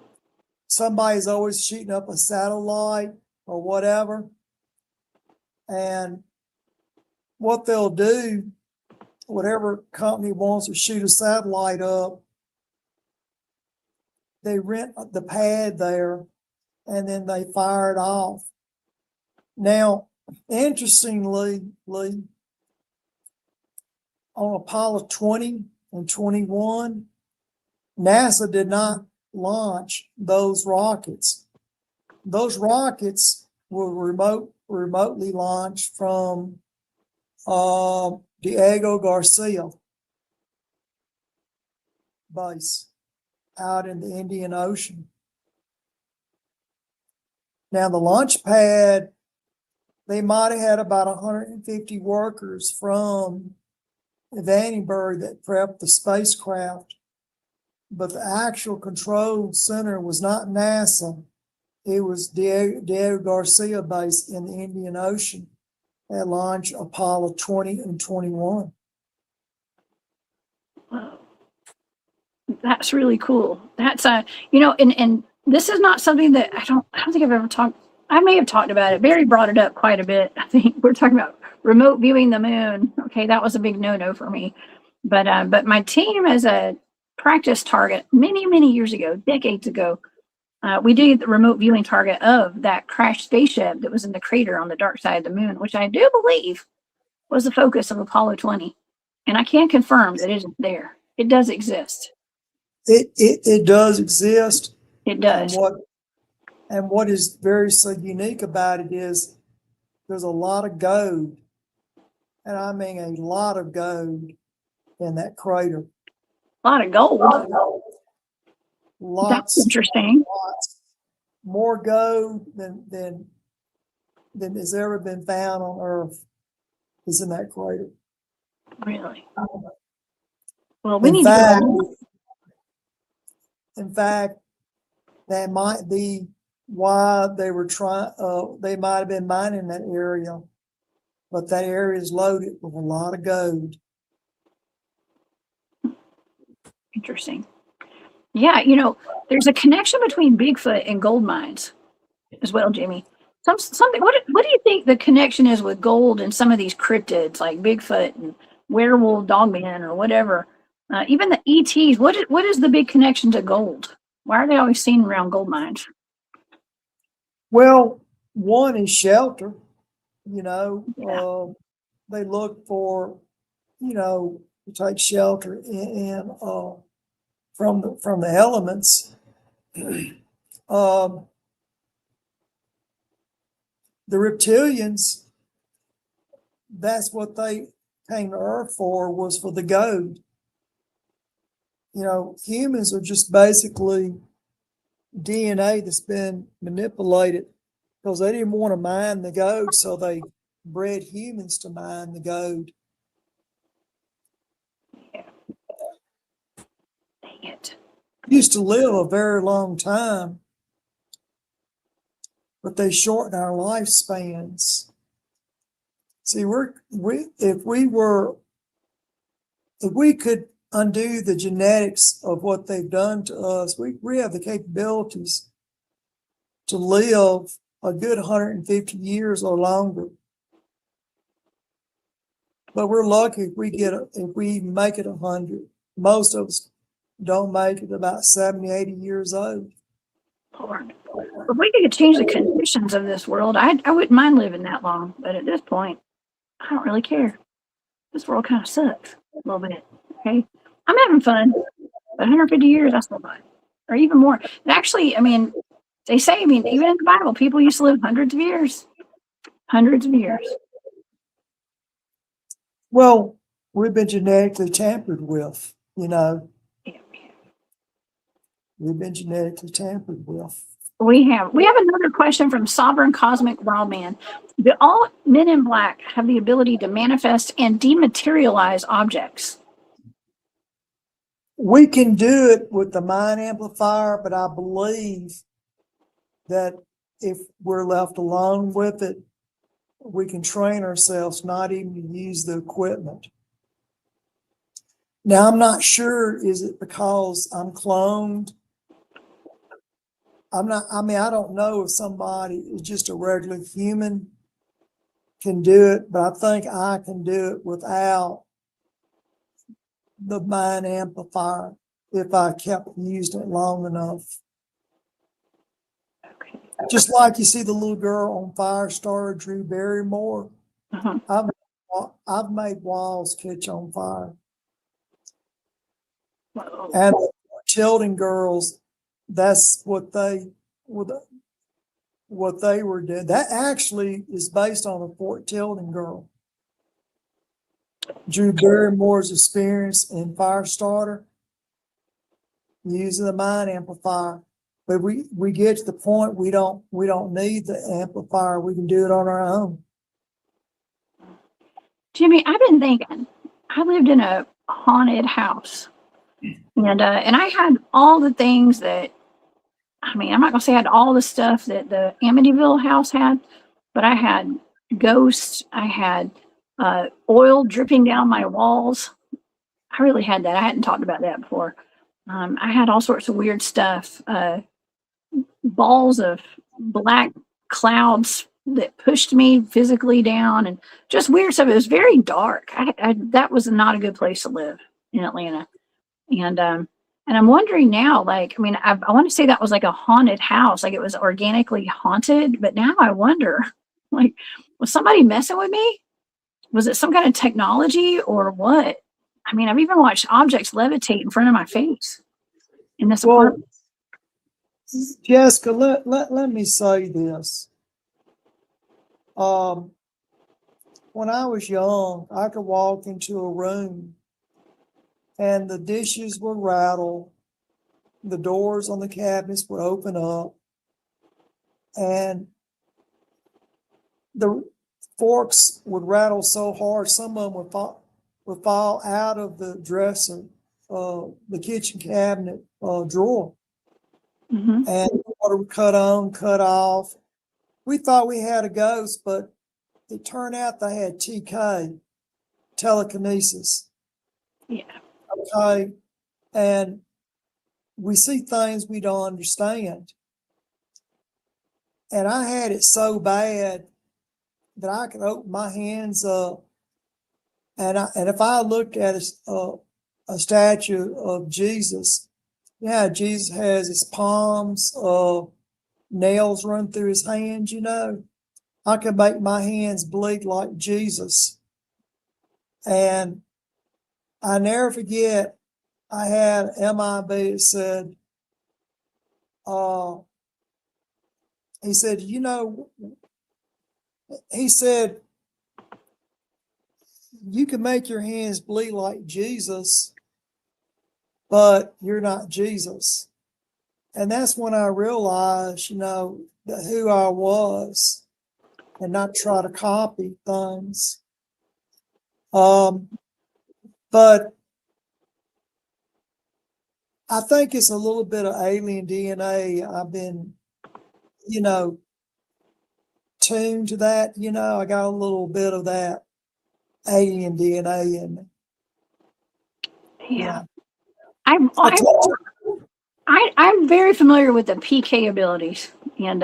Speaker 2: Somebody's always shooting up a satellite or whatever. And what they'll do, whatever company wants to shoot a satellite up, they rent the pad there and then they fire it off. Now, interestingly, Lee, on Apollo 20 and 21, NASA did not launch those rockets. Those rockets were remotely launched from Diego Garcia base out in the Indian Ocean. Now, the launch pad, they might have had about 150 workers from Vandenberg that prepped the spacecraft, but the actual control center was not NASA. It was Diego Garcia base in the Indian Ocean that launched Apollo 20 and 21.
Speaker 1: Wow. That's really cool. That's and this is not something that I don't think I've ever talked. I may have talked about it. Barry brought it up quite a bit. I think we're talking about remote viewing the moon. Okay, that was a big no-no for me. But my team, as a practice target many years ago, decades ago, we did the remote viewing target of that crashed spaceship that was in the crater on the dark side of the moon, which I do believe was the focus of Apollo 20. And I can confirm that it isn't there. It does exist.
Speaker 2: It does exist.
Speaker 1: It does.
Speaker 2: And what is very so unique about it is there's a lot of gold, and I mean a lot of gold in that crater.
Speaker 1: A lot of gold.
Speaker 2: Lots.
Speaker 1: That's interesting.
Speaker 2: Lots. More gold than has ever been found on Earth is in that crater.
Speaker 1: Really? Well, we need to go.
Speaker 2: In fact, that might be why they were they might have been mining that area, but that area is loaded with a lot of gold.
Speaker 1: Interesting. Yeah, there's a connection between Bigfoot and gold mines as well, Jimmy. Something. What do you think the connection is with gold and some of these cryptids like Bigfoot and werewolf dogman or whatever? Even the ETs. What is the big connection to gold? Why are they always seen around gold mines?
Speaker 2: Well, one is shelter.
Speaker 1: Yeah.
Speaker 2: They look for, to take shelter from the elements. The reptilians, that's what they came to Earth for, was for the gold. Humans are just basically DNA that's been manipulated because they didn't want to mine the gold, so they bred humans to mine the gold.
Speaker 1: Yeah. Dang it.
Speaker 2: Used to live a very long time, but they shorten our lifespans. See, if we could undo the genetics of what they've done to us, we have the capabilities to live a good 150 years or longer. But we're lucky if we make it 100. Most of us don't make it about 70, 80 years old.
Speaker 1: Lord. If we could change the conditions of this world, I wouldn't mind living that long. But at this point, I don't really care. This world kind of sucks a little bit. Okay, I'm having fun, but 150 years, that's not bad, or even more. And actually, I mean, they say, I mean, even in the Bible, people used to live hundreds of years. Hundreds of years.
Speaker 2: Well, we've been genetically tampered with, you know.
Speaker 1: Yeah.
Speaker 2: We've been genetically tampered with.
Speaker 1: We have another question from Sovereign Cosmic Wildman. Do all men in black have the ability to manifest and dematerialize objects?
Speaker 2: We can do it with the mind amplifier, but I believe that if we're left alone with it, we can train ourselves not even to use the equipment. Now, I'm not sure, is it because I'm cloned? I don't know if somebody is just a regular human can do it, but I think I can do it without the mind amplifier if I kept using it long enough.
Speaker 1: Okay.
Speaker 2: Just like you see the little girl on Firestarter, Drew Barrymore.
Speaker 1: Uh-huh.
Speaker 2: I've made walls catch on fire.
Speaker 1: Whoa.
Speaker 2: And the Tilden girls, that's what they were doing. That actually is based on a Fort Tilden girl. Drew Barrymore's experience in Firestarter using the mind amplifier. But we get to the point we don't need the amplifier. We can do it on our own.
Speaker 1: Jimmy, I've been thinking, I lived in a haunted house. And I had all the things that, I mean, I'm not going to say I had all the stuff that the Amityville house had, but I had ghosts. I had oil dripping down my walls. I really had that. I hadn't talked about that before. I had all sorts of weird stuff. Balls of black clouds that pushed me physically down and just weird stuff. It was very dark. That was not a good place to live in Atlanta. And I'm wondering now, like, I mean, I want to say that was like a haunted house, like it was organically haunted, but now I wonder, like, was somebody messing with me? Was it some kind of technology or what? I mean, I've even watched objects levitate in front of my face in this apartment.
Speaker 2: Jessica, let me say this. When I was young, I could walk into a room and the dishes would rattle, the doors on the cabinets would open up, and the forks would rattle so hard, some of them would fall out of the dresser, the kitchen cabinet drawer.
Speaker 1: Mm-hmm.
Speaker 2: And the water would cut on, cut off. We thought we had a ghost, but it turned out they had TK, telekinesis.
Speaker 1: Yeah.
Speaker 2: Okay. And we see things we don't understand. And I had it so bad that I could open my hands up. And if I looked at a statue of Jesus, yeah, Jesus has his palms, nails run through his hands, you know. I could make my hands bleed like Jesus. And I never forget, I had MIB that said, he said, you know, he said, you can make your hands bleed like Jesus, but you're not Jesus. And that's when I realized, you know, that who I was and not try to copy things. But I think it's a little bit of alien DNA. I've been, you know, tuned to that. You know, I got a little bit of that alien DNA in me.
Speaker 1: Yeah.
Speaker 2: I told you.
Speaker 1: I'm very familiar with the PK abilities, and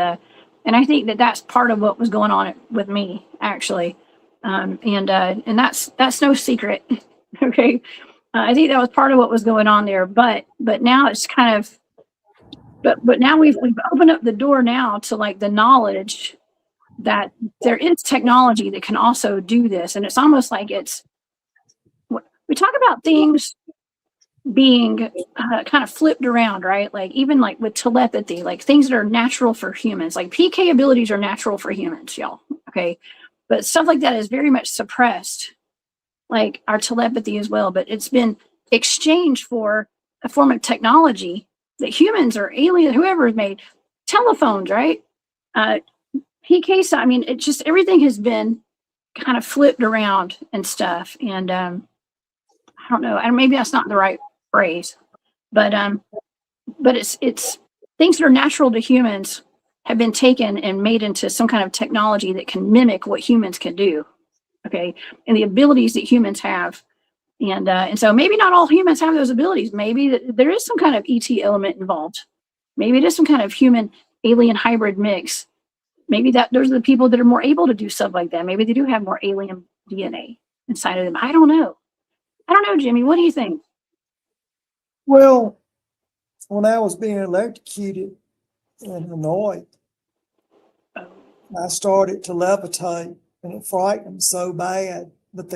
Speaker 1: And I think that that's part of what was going on with me, actually. And that's no secret. Okay. I think that was part of what was going on there, but now it's kind of, but now we've opened up the door now to like the knowledge that there is technology that can also do this. And it's almost like we talk about things being kind of flipped around, right? Like even like with telepathy, like things that are natural for humans, like PK abilities are natural for humans, y'all. Okay. But stuff like that is very much suppressed, like our telepathy as well. But it's been exchanged for a form of technology that humans or alien, whoever has made telephones, right? PK, so I mean, it just everything has been kind of flipped around and stuff. And I don't know, and maybe that's not the right phrase, but it's things that are natural to humans have been taken and made into some kind of technology that can mimic what humans can do. Okay, and the abilities that humans have. And so maybe not all humans have those abilities. Maybe there is some kind of ET element involved. Maybe it is some kind of human alien hybrid mix. Maybe that those are the people that are more able to do stuff like that. Maybe they do have more alien DNA inside of them. I don't know. Jimmy. What do you think?
Speaker 2: Well, when I was being electrocuted in Hanoi, I started to levitate, and it frightened me so bad that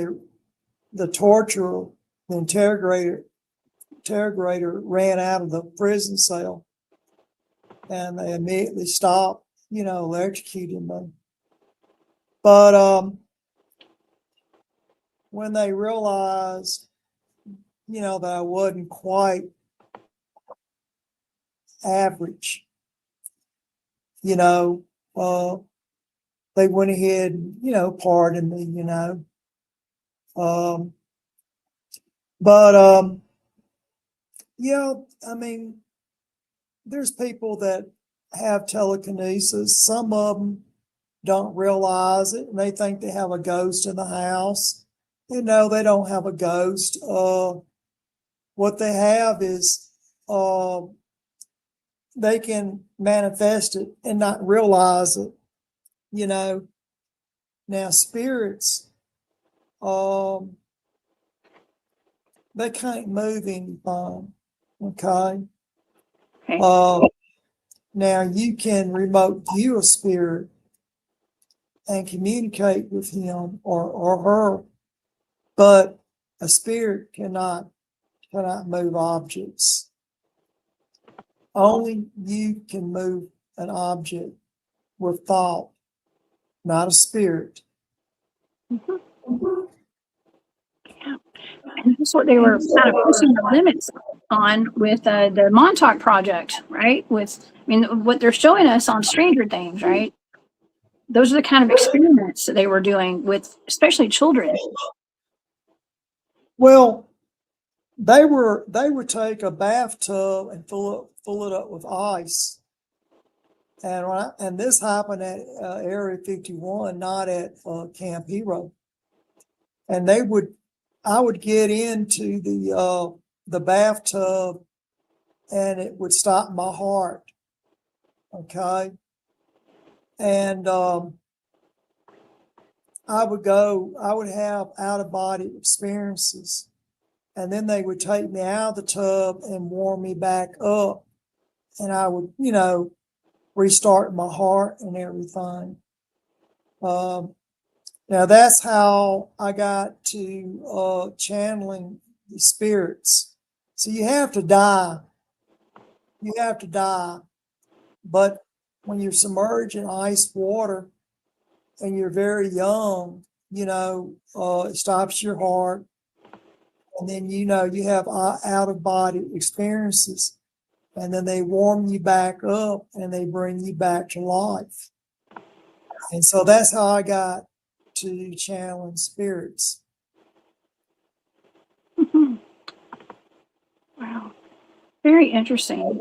Speaker 2: the torturer, the interrogator ran out of the prison cell, and they immediately stopped, electrocuting me. But when they realized, that I wasn't quite average, they went ahead and, pardoned me, I mean, there's people that have telekinesis. Some of them don't realize it, and they think they have a ghost in the house. They don't have a ghost. What they have is they can manifest it and not realize it. Now spirits, they can't move anything. Okay. Now you can remote view a spirit and communicate with him or her, but a spirit cannot move objects. Only you can move an object with thought, not a spirit.
Speaker 1: Mm-hmm. Yeah. And that's what they were kind of pushing the limits on with the Montauk project, right? What they're showing us on Stranger Things, right? Those are the kind of experiments that they were doing with, especially children.
Speaker 2: Well, they would take a bathtub and fill it up with ice, and this happened at Area 51, not at Camp Hero. And I would get into the bathtub, and it would stop my heart. Okay, and I would have out of body experiences. And then they would take me out of the tub and warm me back up. And I would, restart my heart and everything. Now that's how I got to channeling the spirits. So you have to die. But when you're submerged in ice water and you're very young, it stops your heart. And then, you have out of body experiences, and then they warm you back up and they bring you back to life. And so that's how I got to channeling spirits.
Speaker 1: Mm-hmm. Wow. Very interesting.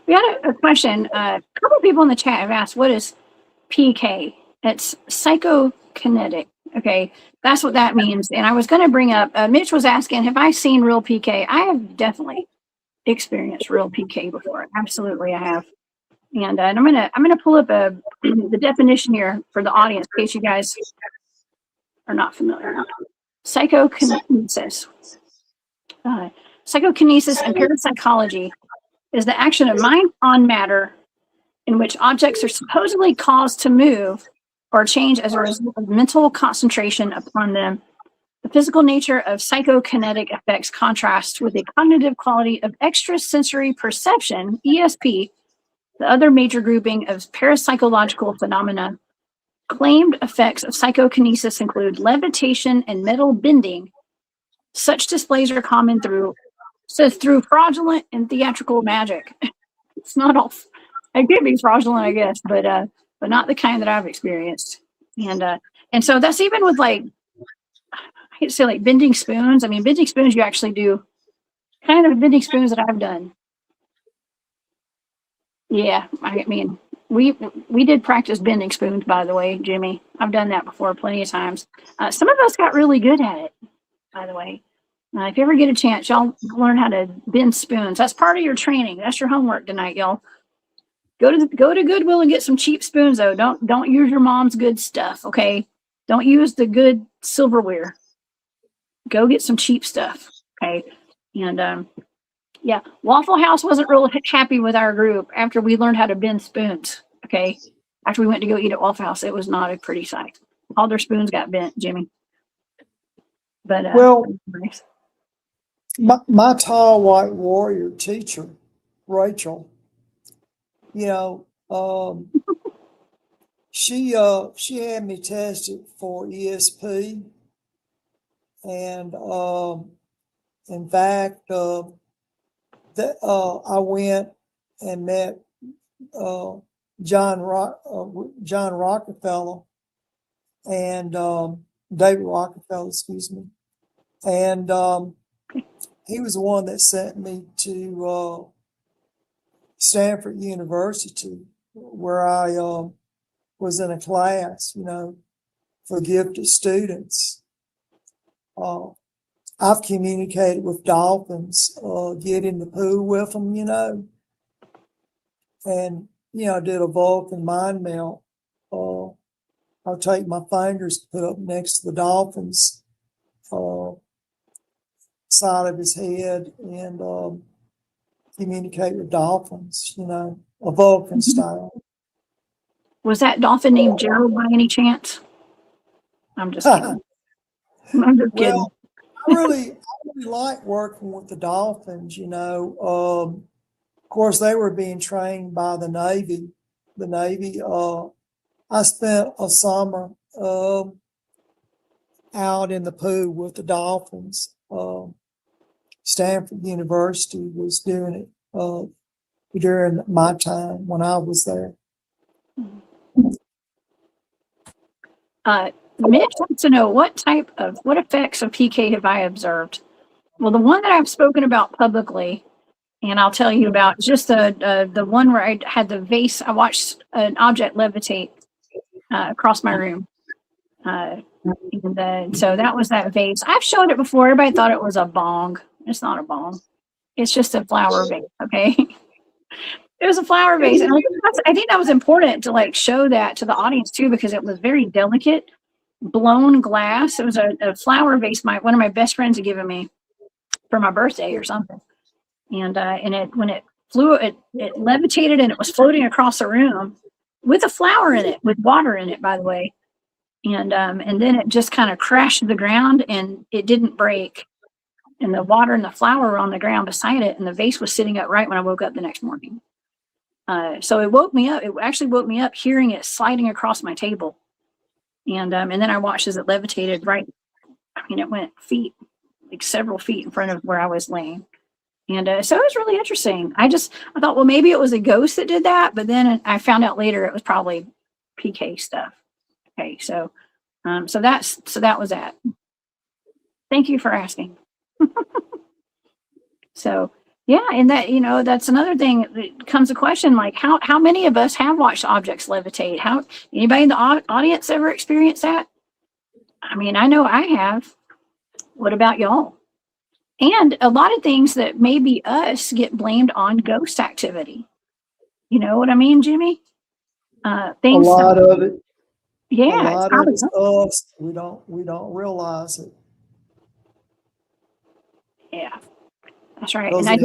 Speaker 1: We had a question. A couple of people in the chat have asked, what is PK? It's psychokinetic. Okay, that's what that means. And I was going to bring up, Mitch was asking, have I seen real PK? I have definitely experienced real PK before. Absolutely, I have. And I'm gonna pull up the definition here for the audience in case you guys are not familiar. Psychokinesis. Psychokinesis and parapsychology is the action of mind on matter in which objects are supposedly caused to move or change as a result of mental concentration upon them. The physical nature of psychokinetic effects contrasts with the cognitive quality of extrasensory perception, ESP, the other major grouping of parapsychological phenomena. Claimed effects of psychokinesis include levitation and metal bending. Such displays are common through fraudulent and theatrical magic. It's not all. It could be fraudulent, I guess, but not the kind that I've experienced. And so that's even with like, I hate to say like bending spoons. I mean, bending spoons you actually do kind of bending spoons that I've done. Yeah, I mean, we did practice bending spoons, by the way, Jimmy. I've done that before plenty of times. Some of us got really good at it, by the way. If you ever get a chance, y'all learn how to bend spoons. That's part of your training. That's your homework tonight, y'all. Go to Goodwill and get some cheap spoons, though. Don't use your mom's good stuff, okay? Don't use the good silverware. Go get some cheap stuff, okay? And yeah, Waffle House wasn't real happy with our group after we learned how to bend spoons, okay? After we went to go eat at Waffle House, it was not a pretty sight. All their spoons got bent, Jimmy. But
Speaker 2: well, my tall white warrior teacher, Rachel, you know, she had me tested for ESP, and in fact, that I went and met John Rockefeller and David Rockefeller, excuse me, and he was the one that sent me to Stanford University, where I was in a class, you know, for gifted students. I've communicated with dolphins, get in the pool with them, you know, and, you know, I did a Vulcan mind melt. I'll take my fingers, put up next to the dolphin's side of his head and communicate with dolphins, you know, a Vulcan style.
Speaker 1: Was that dolphin named Gerald by any chance? I'm just kidding. I'm just kidding.
Speaker 2: Well, I really like working with the dolphins, you know. Of course, they were being trained by the Navy. The Navy, I spent a summer out in the pool with the dolphins. Stanford University was doing it during my time when I was there.
Speaker 1: Mitch wants to know what effects of PK have I observed? Well, the one that I've spoken about publicly, and I'll tell you about just the one where I had the vase. I watched an object levitate across my room. So that was that vase. I've showed it before. Everybody thought it was a bong. It's not a bong. It's just a flower vase, okay? It was a flower vase. And I think that was important to like show that to the audience too, because it was very delicate, blown glass. It was a flower vase one of my best friends had given me for my birthday or something. And when it flew, it levitated and it was floating across the room with a flower in it, with water in it, by the way. And then it just kind of crashed to the ground and it didn't break. And the water and the flower were on the ground beside it, and the vase was sitting upright when I woke up the next morning. So it woke me up. It actually woke me up hearing it sliding across my table. And then I watched as it levitated right. I mean, it went like several feet in front of where I was laying. And so it was really interesting. I thought, well, maybe it was a ghost that did that. But then I found out later it was probably PK stuff. Okay, so that was that. Thank you for asking. So yeah, and that, you know, that's another thing that comes a question like how many of us have watched objects levitate? Anybody in the audience ever experienced that? I mean, I know I have. What about y'all? And a lot of things that maybe us get blamed on ghost activity. You know what I mean, Jimmy?
Speaker 2: A
Speaker 1: Things.
Speaker 2: lot of it.
Speaker 1: Yeah,
Speaker 2: A lot of it's us. We don't realize it.
Speaker 1: Yeah, that's right.
Speaker 2: Because
Speaker 1: And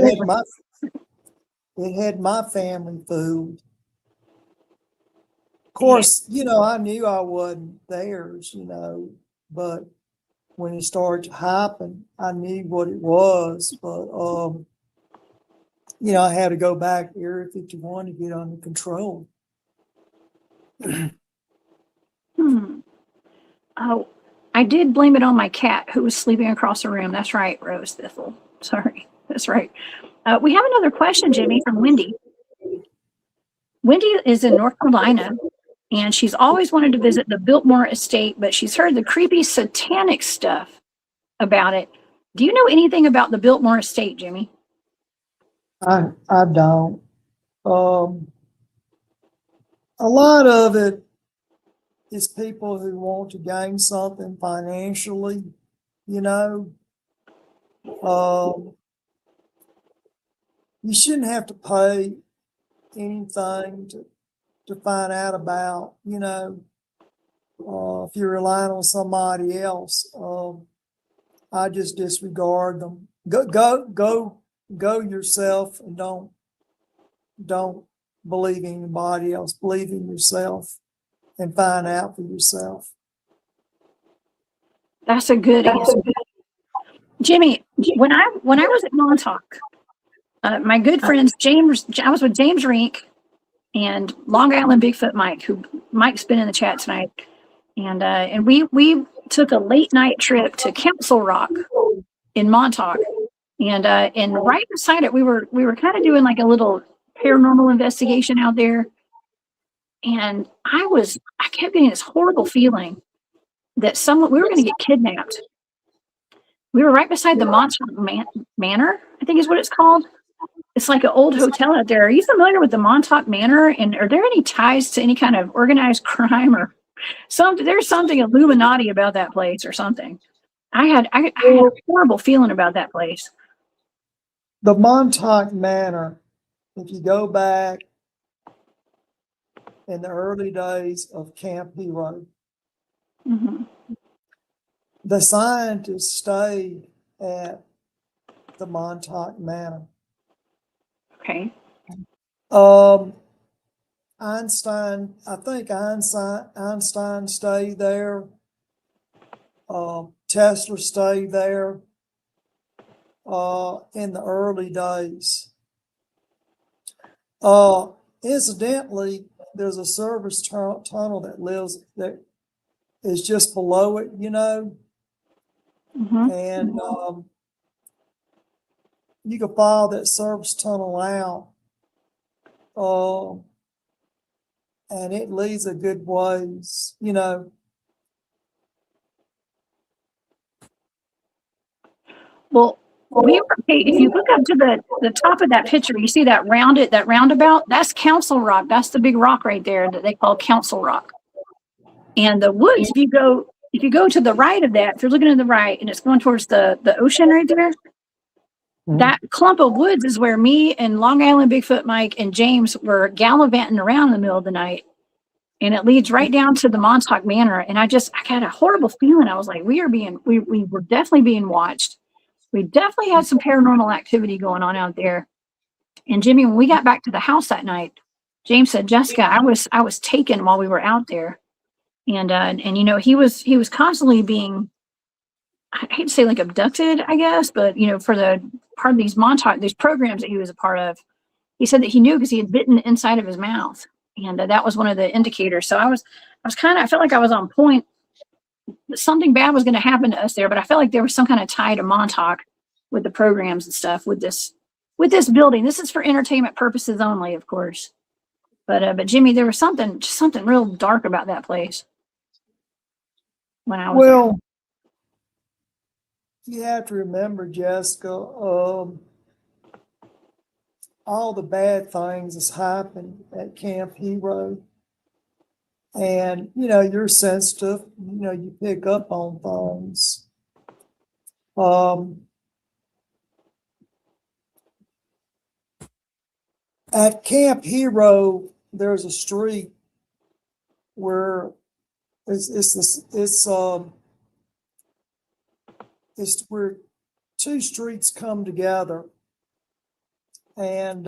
Speaker 2: it had my family fooled. Of course, I knew I wasn't theirs, but when it started to happen, I knew what it was. But I had to go back to Area 51 to get under control.
Speaker 1: Oh, I did blame it on my cat who was sleeping across the room. That's right, Rose Thistle. Sorry, that's right. We have another question, Jimmy, from Wendy. Wendy is in North Carolina, and she's always wanted to visit the Biltmore estate, but she's heard the creepy satanic stuff about it. Do you know anything about the Biltmore estate, Jimmy?
Speaker 2: I don't. A lot of it is people who want to gain something financially, you shouldn't have to pay anything to find out about, if you're relying on somebody else. I just disregard them. Go yourself, and don't believe in anybody else. Believe in yourself and find out for yourself.
Speaker 1: That's a good answer, Jimmy. When I was at Montauk, my good friends I was with James Rink and Long Island Bigfoot Mike, who Mike's been in the chat tonight, and we took a late night trip to Council Rock in Montauk, and right beside it we were kind of doing like a little paranormal investigation out there, and I kept getting this horrible feeling that we were going to get kidnapped. We were right beside the Montauk Manor, I think is what it's called. It's like an old hotel out there. Are you familiar with the Montauk Manor? And are there any ties to any kind of organized crime or something? There's something Illuminati about that place or something. I had a horrible feeling about that place.
Speaker 2: The Montauk Manor, if you go back in the early days of Camp Hero, the scientists stayed at the Montauk Manor.
Speaker 1: Okay.
Speaker 2: Einstein stayed there. Tesla stayed there in the early days. Incidentally, there's a service tunnel that is just below it, and you can follow that service tunnel out, and it leads a good ways,
Speaker 1: Well, if you look up to the top of that picture, you see that roundabout, that's Council Rock. That's the big rock right there that they call Council Rock. And the woods, if you go to the right of that, if you're looking to the right and it's going towards the ocean right there, that clump of woods is where me and Long Island Bigfoot Mike and James were gallivanting around in the middle of the night. And it leads right down to the Montauk Manor. And I got a horrible feeling. I was like, we were definitely being watched. We definitely had some paranormal activity going on out there. And Jimmy, when we got back to the house that night, James said, Jessica, I was taken while we were out there. And he was constantly being, I hate to say like abducted, I guess, but for the part of these programs that he was a part of, he said that he knew because he had bitten the inside of his mouth. And that was one of the indicators. So I felt like I was on point. Something bad was going to happen to us there, but I felt like there was some kind of tie to Montauk with the programs and stuff with this building. This is for entertainment purposes only, of course. But Jimmy, there was something real dark about that place when I was there.
Speaker 2: You have to remember, Jessica, all the bad things that's happened at Camp Hero. And, you're sensitive, you pick up on things. At Camp Hero, there's a street where it's where two streets come together, and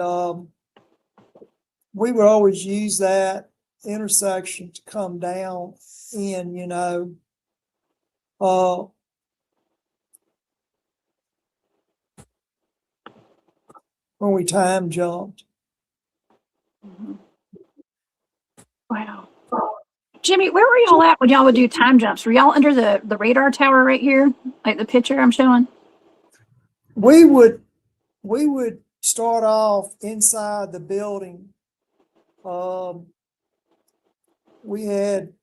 Speaker 2: we would always use that intersection to come down in, when we time jumped.
Speaker 1: Wow. Jimmy, where were y'all at when y'all would do time jumps? Were y'all under the radar tower right here, like the picture I'm showing?
Speaker 2: We would start off inside the building. We had,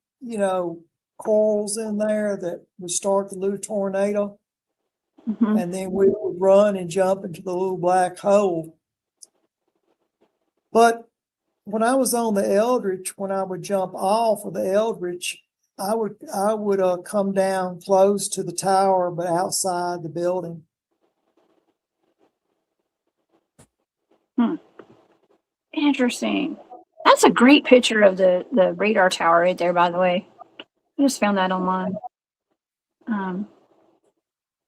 Speaker 2: coils in there that would start the little tornado, and then we would run and jump into the little black hole. But when I was on the Eldridge, when I would jump off of the Eldridge, I would come down close to the tower, but outside the building.
Speaker 1: Interesting. That's a great picture of the radar tower right there, by the way. I just found that online.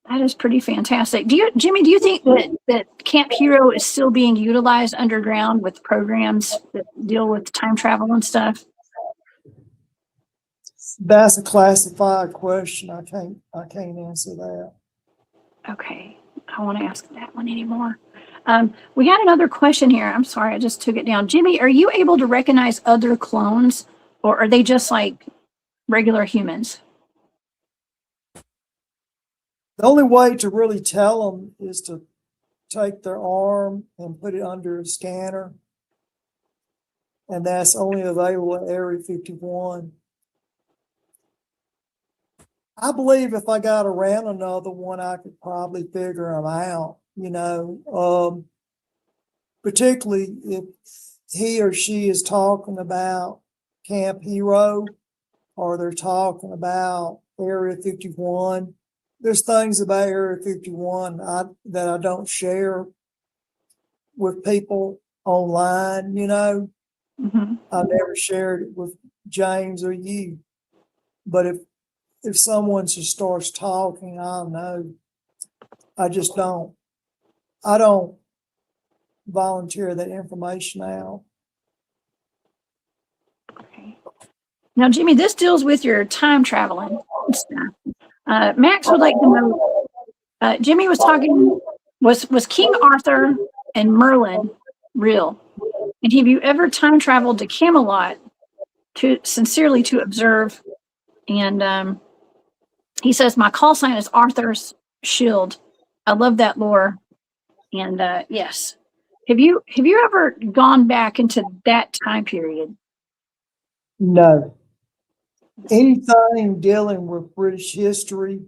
Speaker 1: That is pretty fantastic. Jimmy, do you think that Camp Hero is still being utilized underground with programs that deal with time travel and stuff?
Speaker 2: That's a classified question. I can't answer that.
Speaker 1: Okay. I don't want to ask that one anymore. We got another question here. I'm sorry, I just took it down. Jimmy, are you able to recognize other clones, or are they just like regular humans?
Speaker 2: The only way to really tell them is to take their arm and put it under a scanner. And that's only available at Area 51. I believe if I got around another one, I could probably figure them out, particularly if he or she is talking about Camp Hero or they're talking about Area 51. There's things about Area 51 that I don't share with people online, I've never shared it with James or you. But if someone just starts talking, I'll know. I just don't. I don't volunteer that information out.
Speaker 1: Okay. Now, Jimmy, this deals with your time traveling stuff. Max would like to know, Jimmy was talking, was King Arthur and Merlin real? And have you ever time traveled to Camelot sincerely to observe? And he says, my call sign is Arthur's Shield. I love that lore. And yes. Have you ever gone back into that time period?
Speaker 2: No. Anything dealing with British history,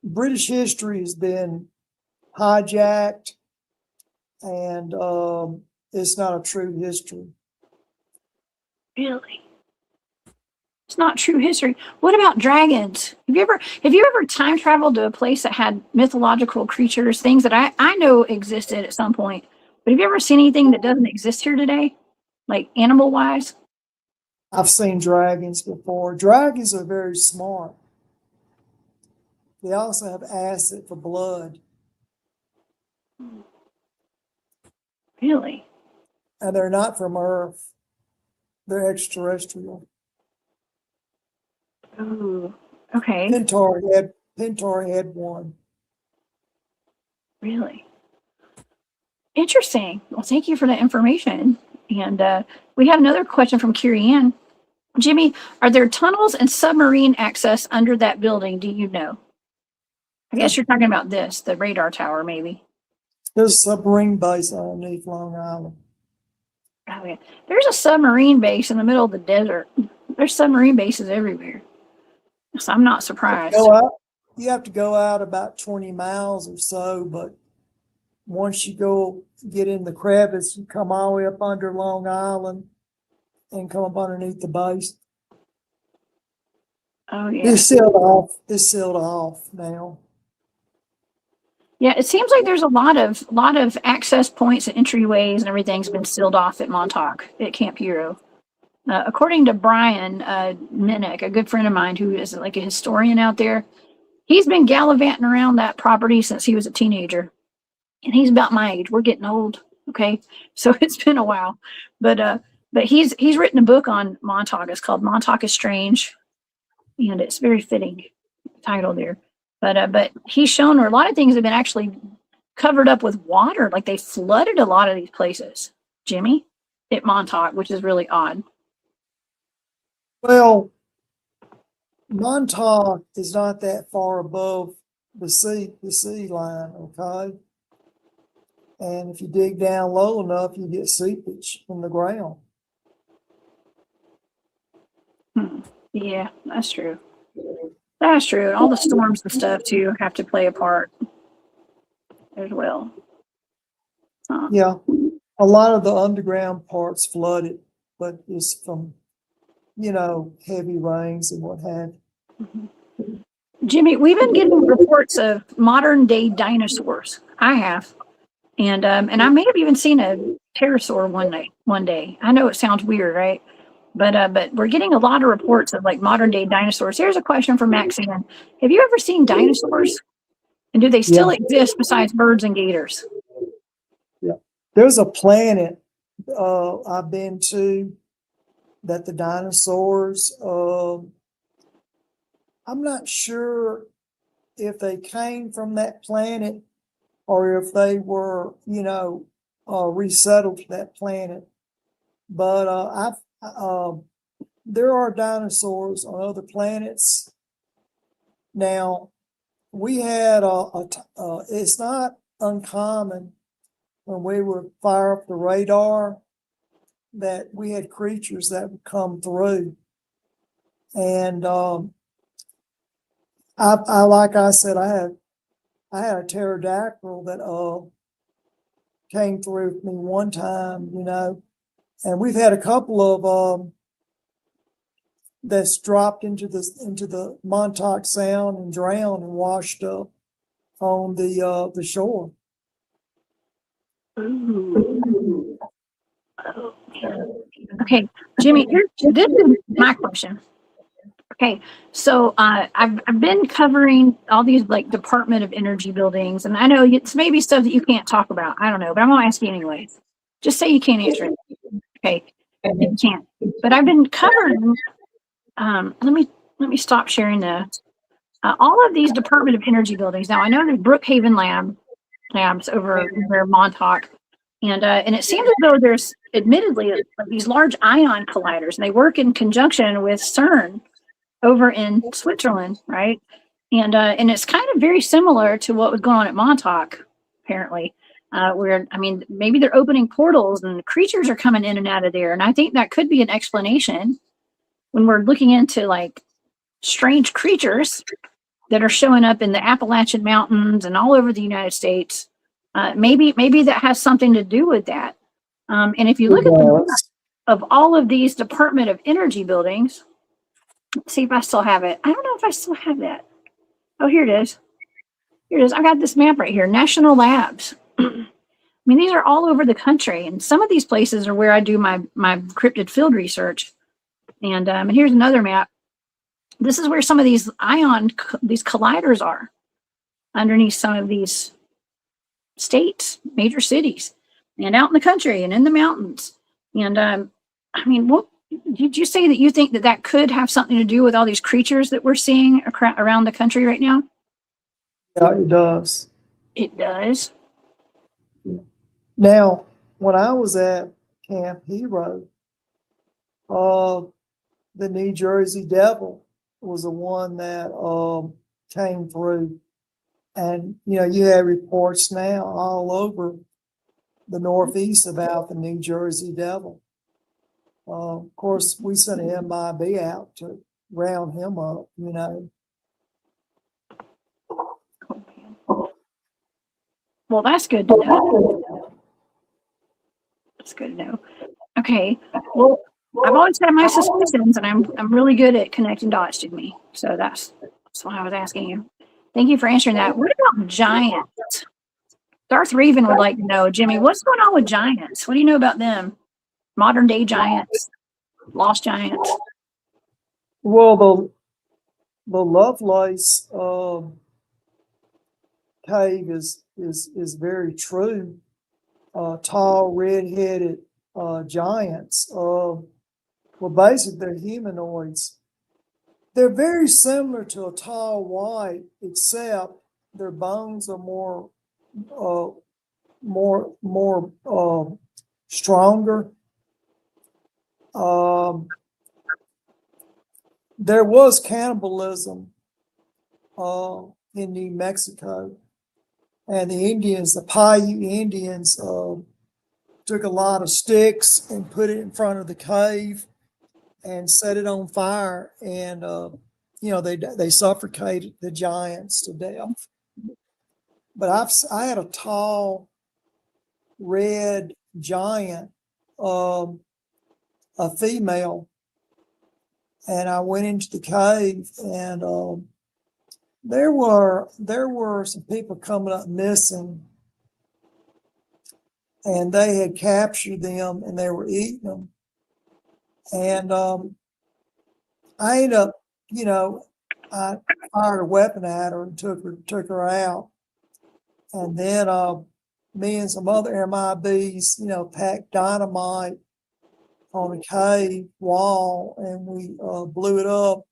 Speaker 2: British history has been hijacked, and it's not a true history.
Speaker 1: Really? It's not true history. What about dragons? Have you ever time traveled to a place that had mythological creatures, things that I know existed at some point? But have you ever seen anything that doesn't exist here today, like animal wise?
Speaker 2: I've seen dragons before. Dragons are very smart. They also have acid for blood.
Speaker 1: Really?
Speaker 2: And they're not from Earth. They're extraterrestrial.
Speaker 1: Ooh, okay.
Speaker 2: Pintar had one.
Speaker 1: Really? Interesting. Well, thank you for that information. And we have another question from Carrie Ann. Jimmy, are there tunnels and submarine access under that building? Do you know? I guess you're talking about the radar tower, maybe.
Speaker 2: There's a submarine base underneath Long Island.
Speaker 1: Oh, yeah. There's a submarine base in the middle of the desert. There's submarine bases everywhere. So I'm not surprised.
Speaker 2: You have to go out about 20 miles or so, but once you get in the crevice, you come all the way up under Long Island and come up underneath the base.
Speaker 1: Oh, yeah.
Speaker 2: It's sealed off now.
Speaker 1: Yeah, it seems like there's a lot of access points and entryways and everything's been sealed off at Montauk at Camp Hero. According to Brian Minnick, a good friend of mine who is like a historian out there, he's been gallivanting around that property since he was a teenager, and he's about my age. We're getting old, okay? So it's been a while, but he's written a book on Montauk. It's called Montauk is Strange, and it's very fitting title there. But he's shown where a lot of things have been actually covered up with water, like they flooded a lot of these places, Jimmy, at Montauk, which is really odd.
Speaker 2: Well, Montauk is not that far above the sea line, okay? And if you dig down low enough, you get seepage from the ground.
Speaker 1: Yeah, that's true. That's true. And all the storms and stuff too have to play a part as well.
Speaker 2: Yeah, a lot of the underground parts flooded, but it's from, heavy rains and what have you.
Speaker 1: Jimmy, we've been getting reports of modern day dinosaurs. I have. And I may have even seen a pterosaur one day. I know it sounds weird, right? But we're getting a lot of reports of like modern day dinosaurs. Here's a question from Maxine. Have you ever seen dinosaurs? And do they still exist besides birds and gators?
Speaker 2: Yeah. There's a planet I've been to that the dinosaurs, I'm not sure if they came from that planet or if they were, resettled to that planet. But there are dinosaurs on other planets. Now, we had it's not uncommon when we would fire up the radar that we had creatures that would come through. And I like I said, I had a pterodactyl that came through with me one time, and we've had a couple of that's dropped into the Montauk Sound and drowned and washed up on the shore.
Speaker 1: Ooh. Okay, Jimmy, this is my question. Okay, so I've been covering all these like Department of Energy buildings, and I know it's maybe stuff that you can't talk about. I don't know, but I'm gonna ask you anyway. Just say you can't answer it. Okay, you can't. But I've been covering. Let me stop sharing this. All of these Department of Energy buildings. Now I know there's Brookhaven labs over where Montauk, and it seems as though there's admittedly these large ion colliders, and they work in conjunction with CERN over in Switzerland, right? And it's kind of very similar to what was going on at Montauk, apparently. Where maybe they're opening portals and creatures are coming in and out of there, and I think that could be an explanation when we're looking into like strange creatures that are showing up in the Appalachian Mountains and all over the United States. Maybe that has something to do with that. And if you look at the map of all of these Department of Energy buildings, let's see if I still have it. I don't know if I still have that. Oh, here it is. Here it is. I got this map right here. National Labs. These are all over the country, and some of these places are where I do my cryptid field research. And here's another map. This is where some of these these colliders are underneath some of these states, major cities, and out in the country and in the mountains. And what did you say that you think that could have something to do with all these creatures that we're seeing around the country right now?
Speaker 2: Yeah, it does.
Speaker 1: It does.
Speaker 2: Now, when I was at Camp Hero, the New Jersey Devil was the one that came through. And, you have reports now all over the Northeast about the New Jersey Devil. Of course, we sent an MIB out to round him up,
Speaker 1: Well, that's good to know. That's good to know. Okay. Well, I've always had my suspicions, and I'm really good at connecting dots to me. So that's why I was asking you. Thank you for answering that. What about giants? Darth Raven would like to know, Jimmy, what's going on with giants? What do you know about them? Modern day giants, lost giants.
Speaker 2: Well, the Lovelace cave is very true. Tall, red-headed giants. Well, basically, they're humanoids. They're very similar to a tall white, except their bones are more stronger. There was cannibalism in New Mexico, and the Indians, the Paiute Indians, took a lot of sticks and put it in front of the cave and set it on fire, and they suffocated the giants to death. But I had a tall red giant, a female, and I went into the cave, and there were some people coming up missing, and they had captured them and they were eating them. And I ended up, I fired a weapon at her and took her out. And then me and some other MIBs, packed dynamite on a cave wall, and we blew it up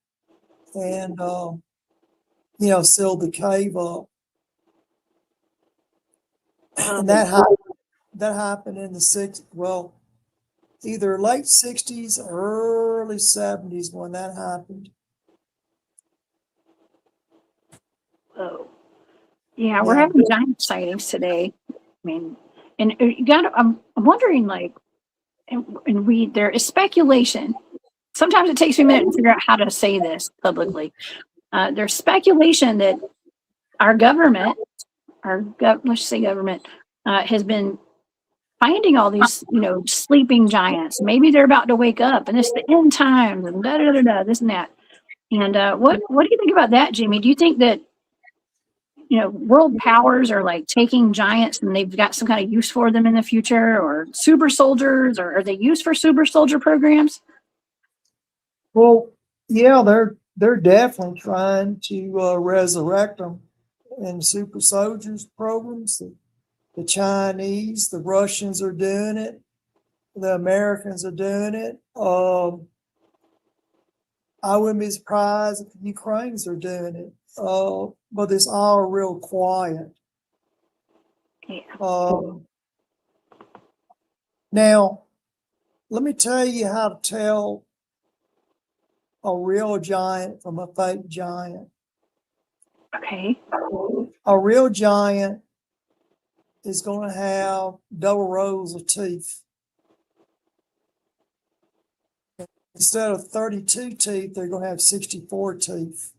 Speaker 2: and sealed the cave up. And that happened in the either late 60s or early 70s when that happened.
Speaker 1: Oh, yeah, we're having giant sightings today. I mean, and I'm wondering, and there is speculation. Sometimes it takes me a minute to figure out how to say this publicly. There's speculation that our government, let's say government, has been finding all these, sleeping giants. Maybe they're about to wake up, and it's the end times, and this and that. And what do you think about that, Jimmy? Do you think that world powers are taking giants and they've got some kind of use for them in the future, or super soldiers, or are they used for super soldier programs?
Speaker 2: Well, yeah, they're definitely trying to resurrect them in super soldiers programs. The Chinese, the Russians are doing it. The Americans are doing it. I wouldn't be surprised if the Ukrainians are doing it. But it's all real quiet.
Speaker 1: Yeah.
Speaker 2: Now, let me tell you how to tell a real giant from a fake giant.
Speaker 1: Okay.
Speaker 2: A real giant is going to have double rows of teeth. Instead of 32 teeth, they're going to have 64 teeth.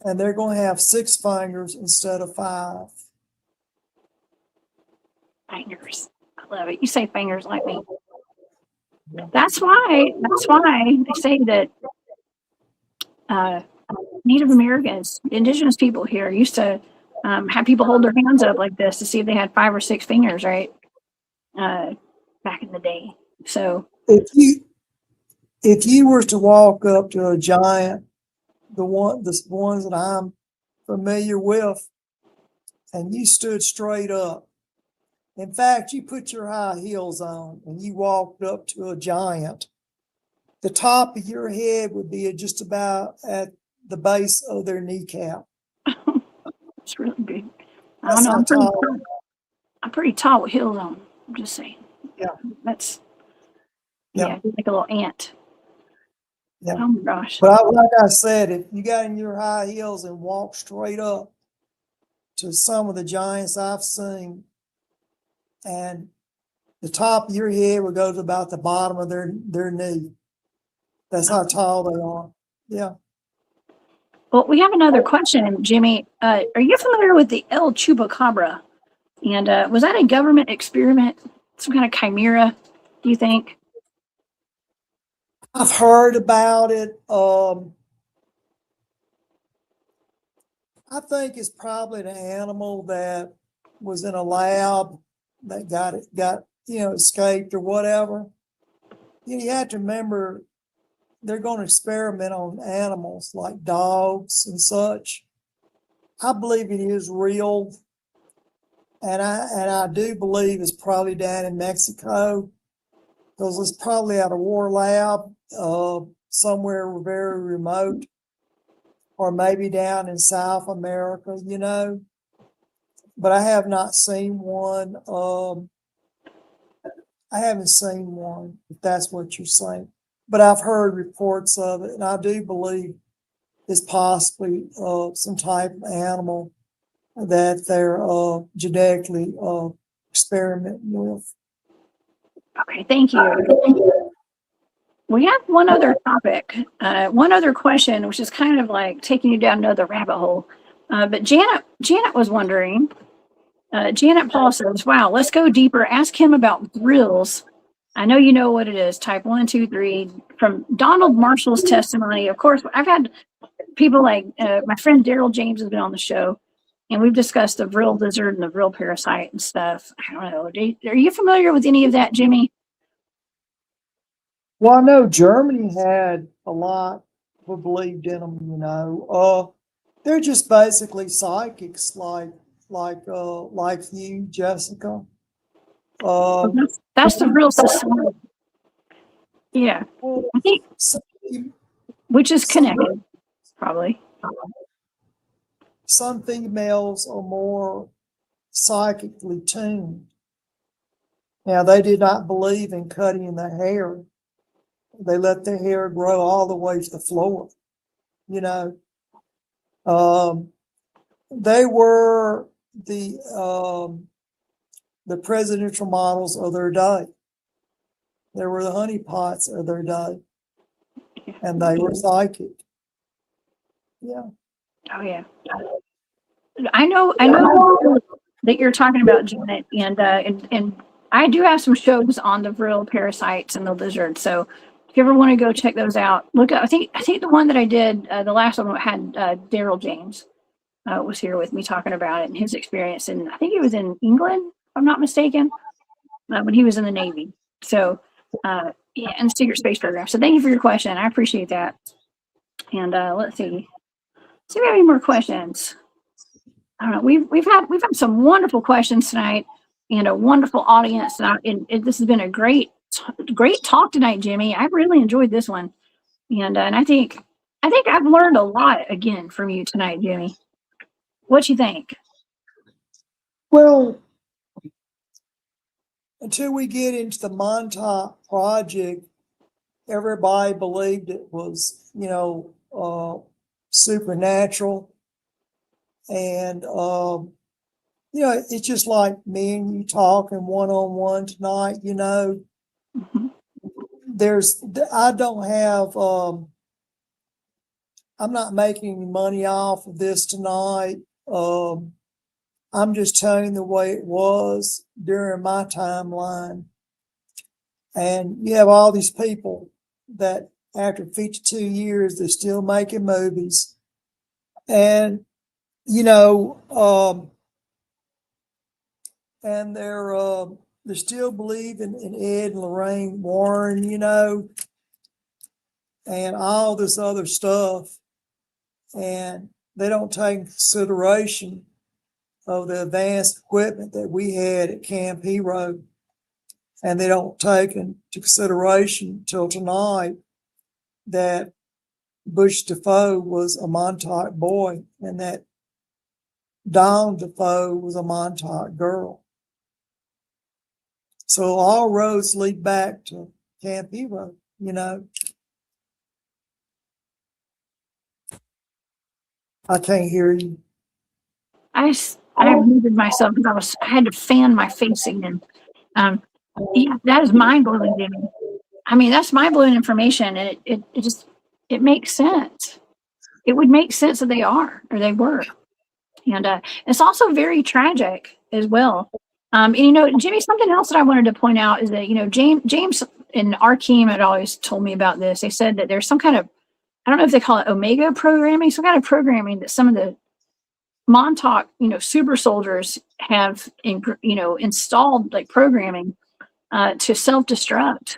Speaker 2: And they're going to have 6 fingers instead of 5.
Speaker 1: Fingers. I love it. You say fingers like me. That's why they say that Native Americans, indigenous people here, used to have people hold their hands up like this to see if they had 5 or 6 fingers, right? Back in the day. So
Speaker 2: if you were to walk up to a giant, the ones that I'm familiar with, and you stood straight up. In fact, you put your high heels on and you walked up to a giant, the top of your head would be just about at the base of their kneecap.
Speaker 1: It's really big. I
Speaker 2: That's
Speaker 1: don't know.
Speaker 2: how tall.
Speaker 1: I'm pretty tall with heels on. I'm just saying.
Speaker 2: Yeah.
Speaker 1: That's like a little ant.
Speaker 2: Yeah.
Speaker 1: Oh my gosh.
Speaker 2: But like I said, if you got in your high heels and walked straight up to some of the giants I've seen, and the top of your head would go to about the bottom of their knee. That's how tall they are. Yeah.
Speaker 1: Well, we have another question, Jimmy. Are you familiar with the El Chupacabra? And was that a government experiment? Some kind of chimera, do you think?
Speaker 2: I've heard about it. I think it's probably an animal that was in a lab that got escaped or whatever. You have to remember they're going to experiment on animals like dogs and such. I believe it is real, and I do believe it's probably down in Mexico, because it's probably at a war lab somewhere very remote, or maybe down in South America, But I have not seen one. I haven't seen one, if that's what you're saying. But I've heard reports of it, and I do believe it's possibly some type of animal that they're genetically experimenting with.
Speaker 1: Okay, thank you. We have one other topic, one other question, which is kind of like taking you down another rabbit hole. But Janet was wondering, Janet Paul says, wow, let's go deeper. Ask him about grills. I know you know what it is. Type 1, 2, 3. From Donald Marshall's testimony, of course, I've had people like my friend Daryl James has been on the show, and we've discussed the vril lizard and the vril parasite and stuff. I don't know. Are you familiar with any of that, Jimmy?
Speaker 2: Well, I know Germany had a lot who believed in them. They're just basically psychics, like you, Jessica.
Speaker 1: That's the real society. Yeah, I think, which is connected, probably.
Speaker 2: Some females are more psychically tuned. Now, they did not believe in cutting their hair. They let their hair grow all the way to the floor. They were the presidential models of their day. They were the honeypots of their day, and they were psychic. Yeah.
Speaker 1: Oh yeah. I know that you're talking about, Janet, and I do have some shows on the vril parasites and the lizard. So if you ever want to go check those out, look up. I think the one that I did, the last one had Daryl James was here with me talking about it and his experience, and I think he was in England, if I'm not mistaken, when he was in the Navy. So yeah, and the Secret Space Program. So thank you for your question. I appreciate that. And let's see. See if we have any more questions. I don't know. We've had some wonderful questions tonight, and a wonderful audience. And this has been a great talk tonight, Jimmy. I really enjoyed this one, and I think I've learned a lot again from you tonight, Jimmy. What you think?
Speaker 2: Well, until we get into the Montauk project, everybody believed it was, supernatural. And, it's just like me and you talking one-on-one tonight,
Speaker 1: Mm-hmm.
Speaker 2: I don't have, I'm not making any money off of this tonight. I'm just telling the way it was during my timeline. And you have all these people that after 52 years, they're still making movies. And, and they're still believing in Ed and Lorraine Warren, and all this other stuff. And they don't take into consideration of the advanced equipment that we had at Camp Hero. And they don't take into consideration till tonight that Butch DeFeo was a Montauk boy and that Dawn DeFeo was a Montauk girl. So all roads lead back to Camp Hero, I can't hear you.
Speaker 1: I muted myself because I had to fan my face again. Yeah, that is mind blowing, Jimmy. I mean, that's mind blowing information, and it makes sense. It would make sense that they were, and it's also very tragic as well. And Jimmy, something else that I wanted to point out is that James and our team had always told me about this. They said that there's some kind of, I don't know if they call it Omega programming, some kind of programming that some of the Montauk, super soldiers have, installed like programming to self-destruct,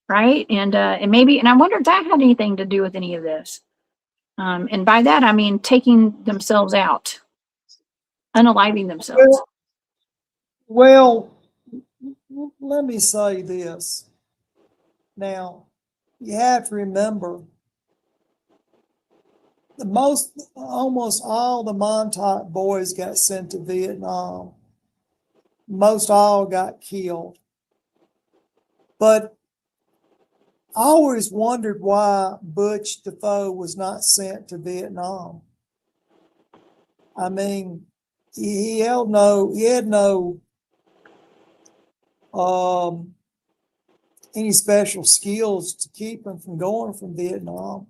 Speaker 1: right? And maybe, and I wonder if that had anything to do with any of this. And by that, I mean taking themselves out, unaliving themselves.
Speaker 2: Well, let me say this. Now, you have to remember almost all the Montauk boys got sent to Vietnam. Most all got killed. But I always wondered why Butch DeFeo was not sent to Vietnam. I mean, he had no any special skills to keep him from going from Vietnam.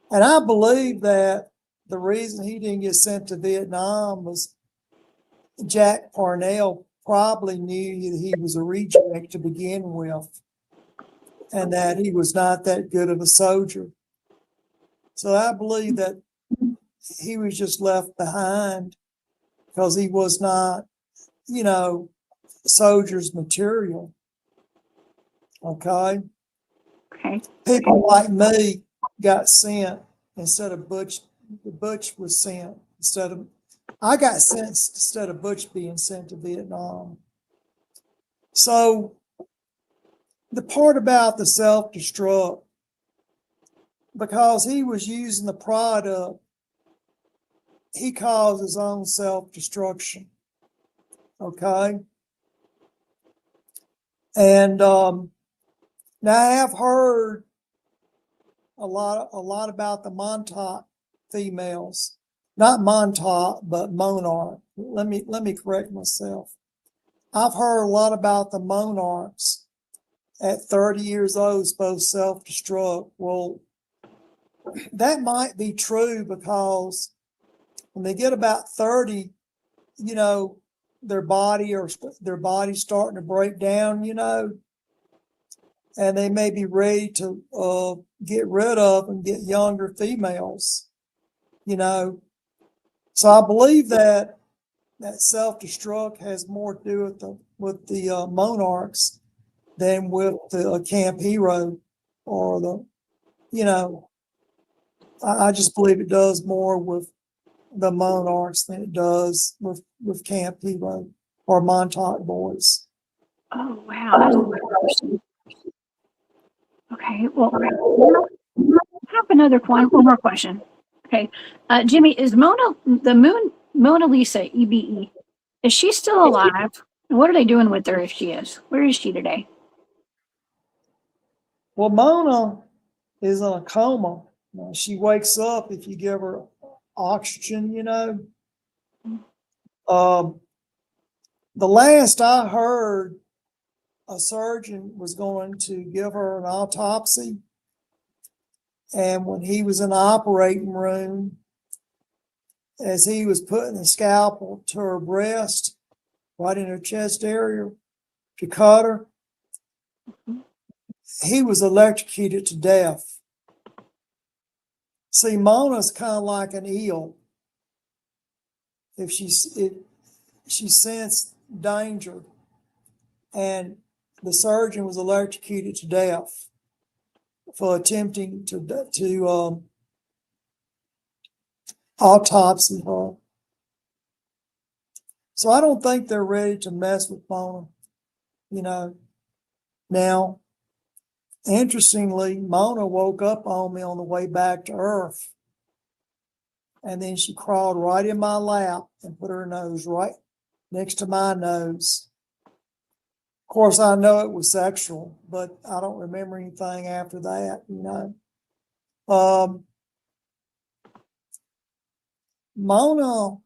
Speaker 2: And I believe that the reason he didn't get sent to Vietnam was Jack Parnell probably knew that he was a reject to begin with, and that he was not that good of a soldier. So I believe that he was just left behind because he was not, soldier's material. Okay.
Speaker 1: Okay.
Speaker 2: People like me got sent instead of Butch. Butch was sent I got sent instead of Butch being sent to Vietnam. So the part about the self-destruct, because he was using the product, he caused his own self-destruction. Okay. And now I have heard a lot about the Montauk females, not Montauk, but Monarch. Let me correct myself. I've heard a lot about the Monarchs at 30 years old, supposed self-destruct. Well, that might be true because when they get about 30, their body's starting to break down, and they may be ready to get rid of and get younger females, So I believe that self-destruct has more to do with the Monarchs than with the Camp Hero or I just believe it does more with the Monarchs than it does with Camp Hero or Montauk boys.
Speaker 1: Oh, wow. That's interesting. Okay. Well, I have one more question. Okay. Jimmy, is Mona Lisa, EBE, is she still alive? What are they doing with her if she is? Where is she today?
Speaker 2: Well, Mona is in a coma. She wakes up if you give her oxygen, The last I heard, a surgeon was going to give her an autopsy. And when he was in the operating room, as he was putting the scalpel to her breast, right in her chest area, to cut her, he was electrocuted to death. See, Mona's kind of like an eel. If she sensed danger, and the surgeon was electrocuted to death for attempting to autopsy her. So I don't think they're ready to mess with Mona, Now, interestingly, Mona woke up on me on the way back to Earth. And then she crawled right in my lap and put her nose right next to my nose. Of course, I know it was sexual, but I don't remember anything after that, Mona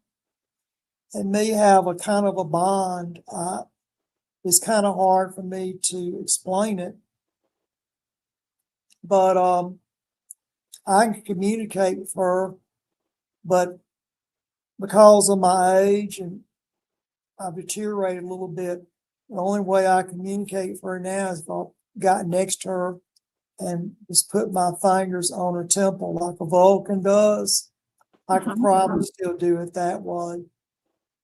Speaker 2: and me have a kind of a bond. It's kind of hard for me to explain it, but I can communicate with her, but because of my age and I've deteriorated a little bit, the only way I communicate with her now is if I got next to her and just put my fingers on her temple like a Vulcan does. I could probably still do it that way,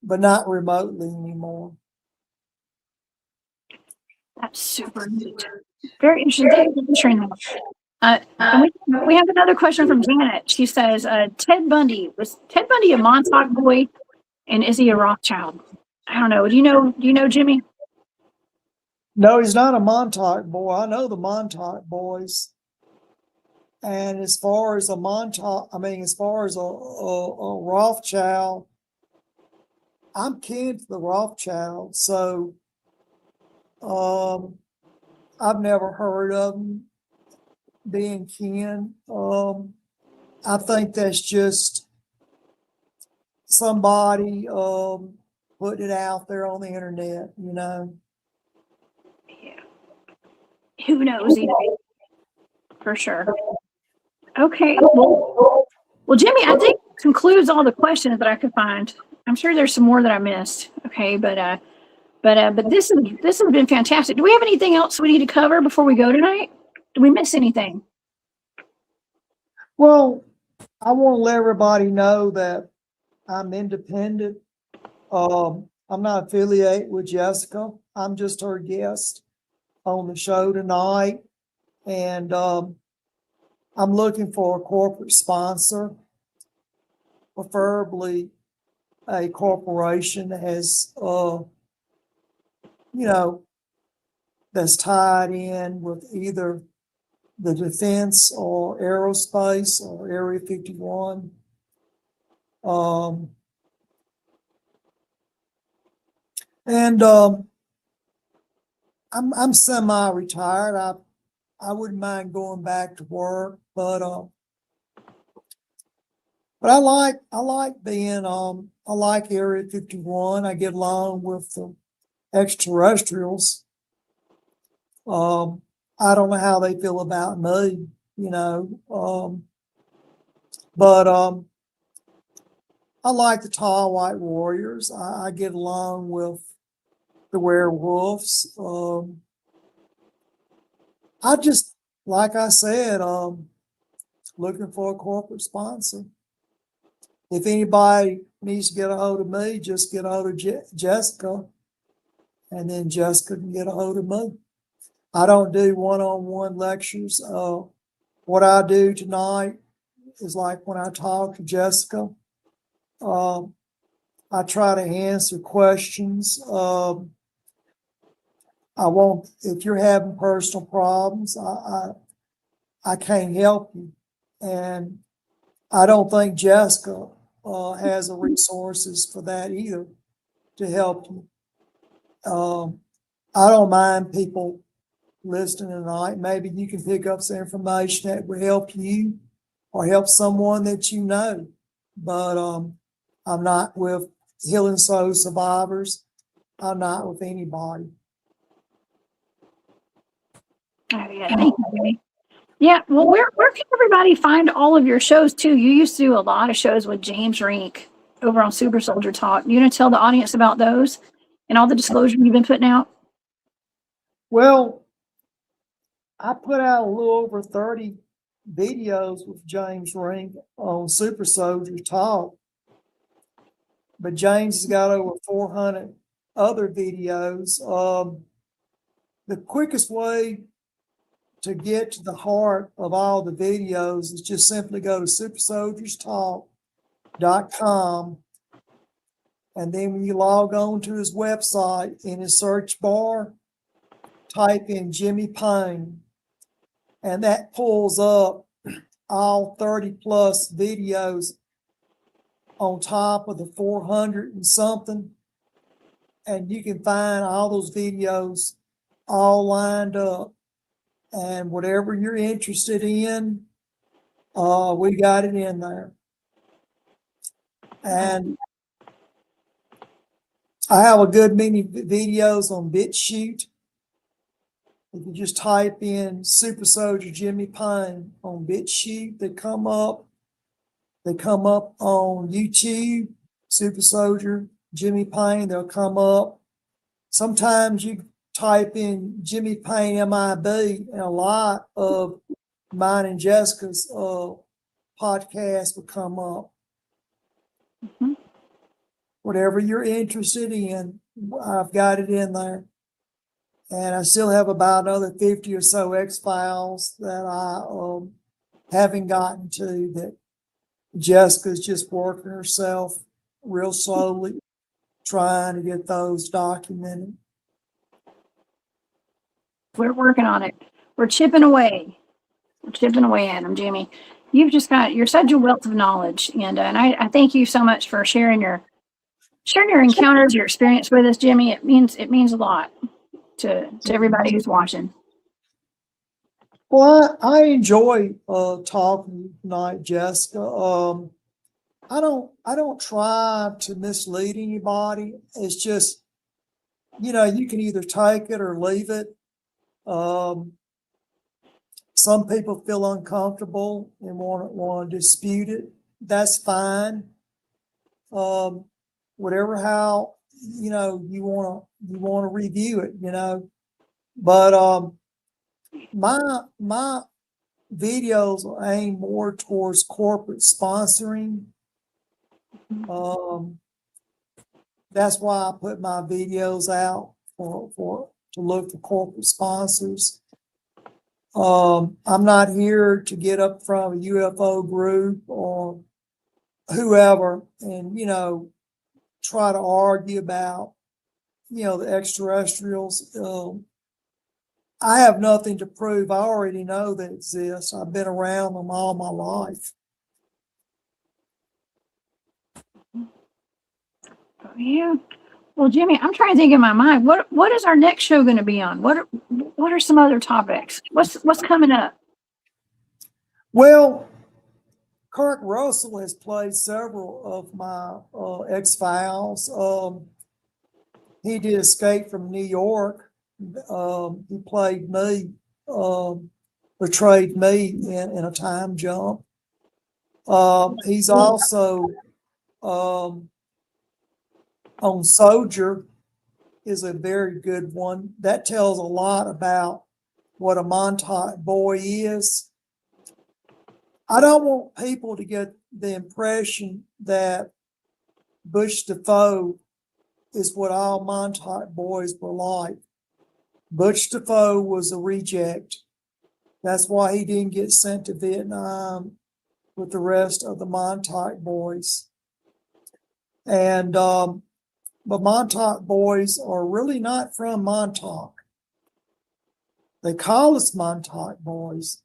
Speaker 2: but not remotely anymore.
Speaker 1: That's super neat. Very interesting. Thank you for sharing that. And we have another question from Janet. She says, Ted Bundy, was Ted Bundy a Montauk boy, and is he a Rothschild? I don't know. Do you know Jimmy?
Speaker 2: No, he's not a Montauk boy. I know the Montauk boys. And as far as a Rothschild, I'm kin to the Rothschild, so I've never heard of them being kin. I think that's just somebody putting it out there on the internet,
Speaker 1: Yeah. Who knows? For sure. Okay. Well, Jimmy, I think that concludes all the questions that I could find. I'm sure there's some more that I missed. Okay, but this has been fantastic. Do we have anything else we need to cover before we go tonight? Did we miss anything?
Speaker 2: Well, I want to let everybody know that I'm independent. I'm not affiliated with Jessica. I'm just her guest on the show tonight. And I'm looking for a corporate sponsor, preferably a corporation that has, that's tied in with either the defense or aerospace or Area 51. I'm semi-retired. I wouldn't mind going back to work, but I like being I like Area 51. I get along with the extraterrestrials. I don't know how they feel about me, but I like the tall white warriors. I get along with the werewolves. I just, like I said, looking for a corporate sponsor. If anybody needs to get a hold of me, just get a hold of Jessica, and then Jessica can get a hold of me. I don't do one-on-one lectures. What I do tonight is like when I talk to Jessica, I try to answer questions. If you're having personal problems, I can't help you. And I don't think Jessica has the resources for that either to help you. I don't mind people listening tonight. Maybe you can pick up some information that will help you or help someone that you know. But I'm not with Healing Soul Survivors. I'm not with anybody.
Speaker 1: Oh, yeah. Thank you, Jimmy. Yeah. Well, where can everybody find all of your shows too? You used to do a lot of shows with James Rink over on Super Soldier Talk. You want to tell the audience about those and all the disclosure you've been putting out?
Speaker 2: Well, I put out a little over 30 videos with James Rink on Super Soldier Talk, but James has got over 400 other videos. The quickest way to get to the heart of all the videos is just simply go to supersoldierstalk.com, and then when you log on to his website, in his search bar, type in Jimmy Paine, and that pulls up all 30 plus videos on top of the 400 and something, and you can find all those videos all lined up. And whatever you're interested in, we got it in there. And I have a good many videos on BitChute. If you just type in Super Soldier Jimmy Paine on BitChute, they come up. They come up on YouTube, Super Soldier Jimmy Paine, they'll come up. Sometimes you type in Jimmy Paine MIB, and a lot of mine and Jessica's podcasts will come up. whatever you're interested in, I've got it in there. And I still have about another 50 or so X-Files that I haven't gotten to, that Jessica's just working herself real slowly, trying to get those documented.
Speaker 1: We're working on it. We're chipping away. We're chipping away at them, Jimmy. You're such a wealth of knowledge, and I thank you so much for sharing your encounters, your experience with us, Jimmy. It means a lot to everybody who's watching.
Speaker 2: Well, I enjoy talking tonight, Jessica. I don't try to mislead anybody. It's just, you can either take it or leave it. Some people feel uncomfortable and want to dispute it. That's fine. Whatever how you want to review it, But my videos are aimed more towards corporate sponsoring. That's why I put my videos out to look for corporate sponsors. I'm not here to get up from a UFO group or whoever and, try to argue about, the extraterrestrials. I have nothing to prove. I already know they exist. I've been around them all my life.
Speaker 1: Yeah. Well, Jimmy, I'm trying to think in my mind. What is our next show going to be on? What are some other topics? What's coming up?
Speaker 2: Well, Kurt Russell has played several of my X-Files. He did Escape from New York. He played me, portrayed me in a time jump. He's also on Soldier is a very good one. That tells a lot about what a Montauk boy is. I don't want people to get the impression that Butch DeFeo is what all Montauk boys were like. Butch DeFeo was a reject. That's why he didn't get sent to Vietnam with the rest of the Montauk boys. And but Montauk boys are really not from Montauk. They call us Montauk boys,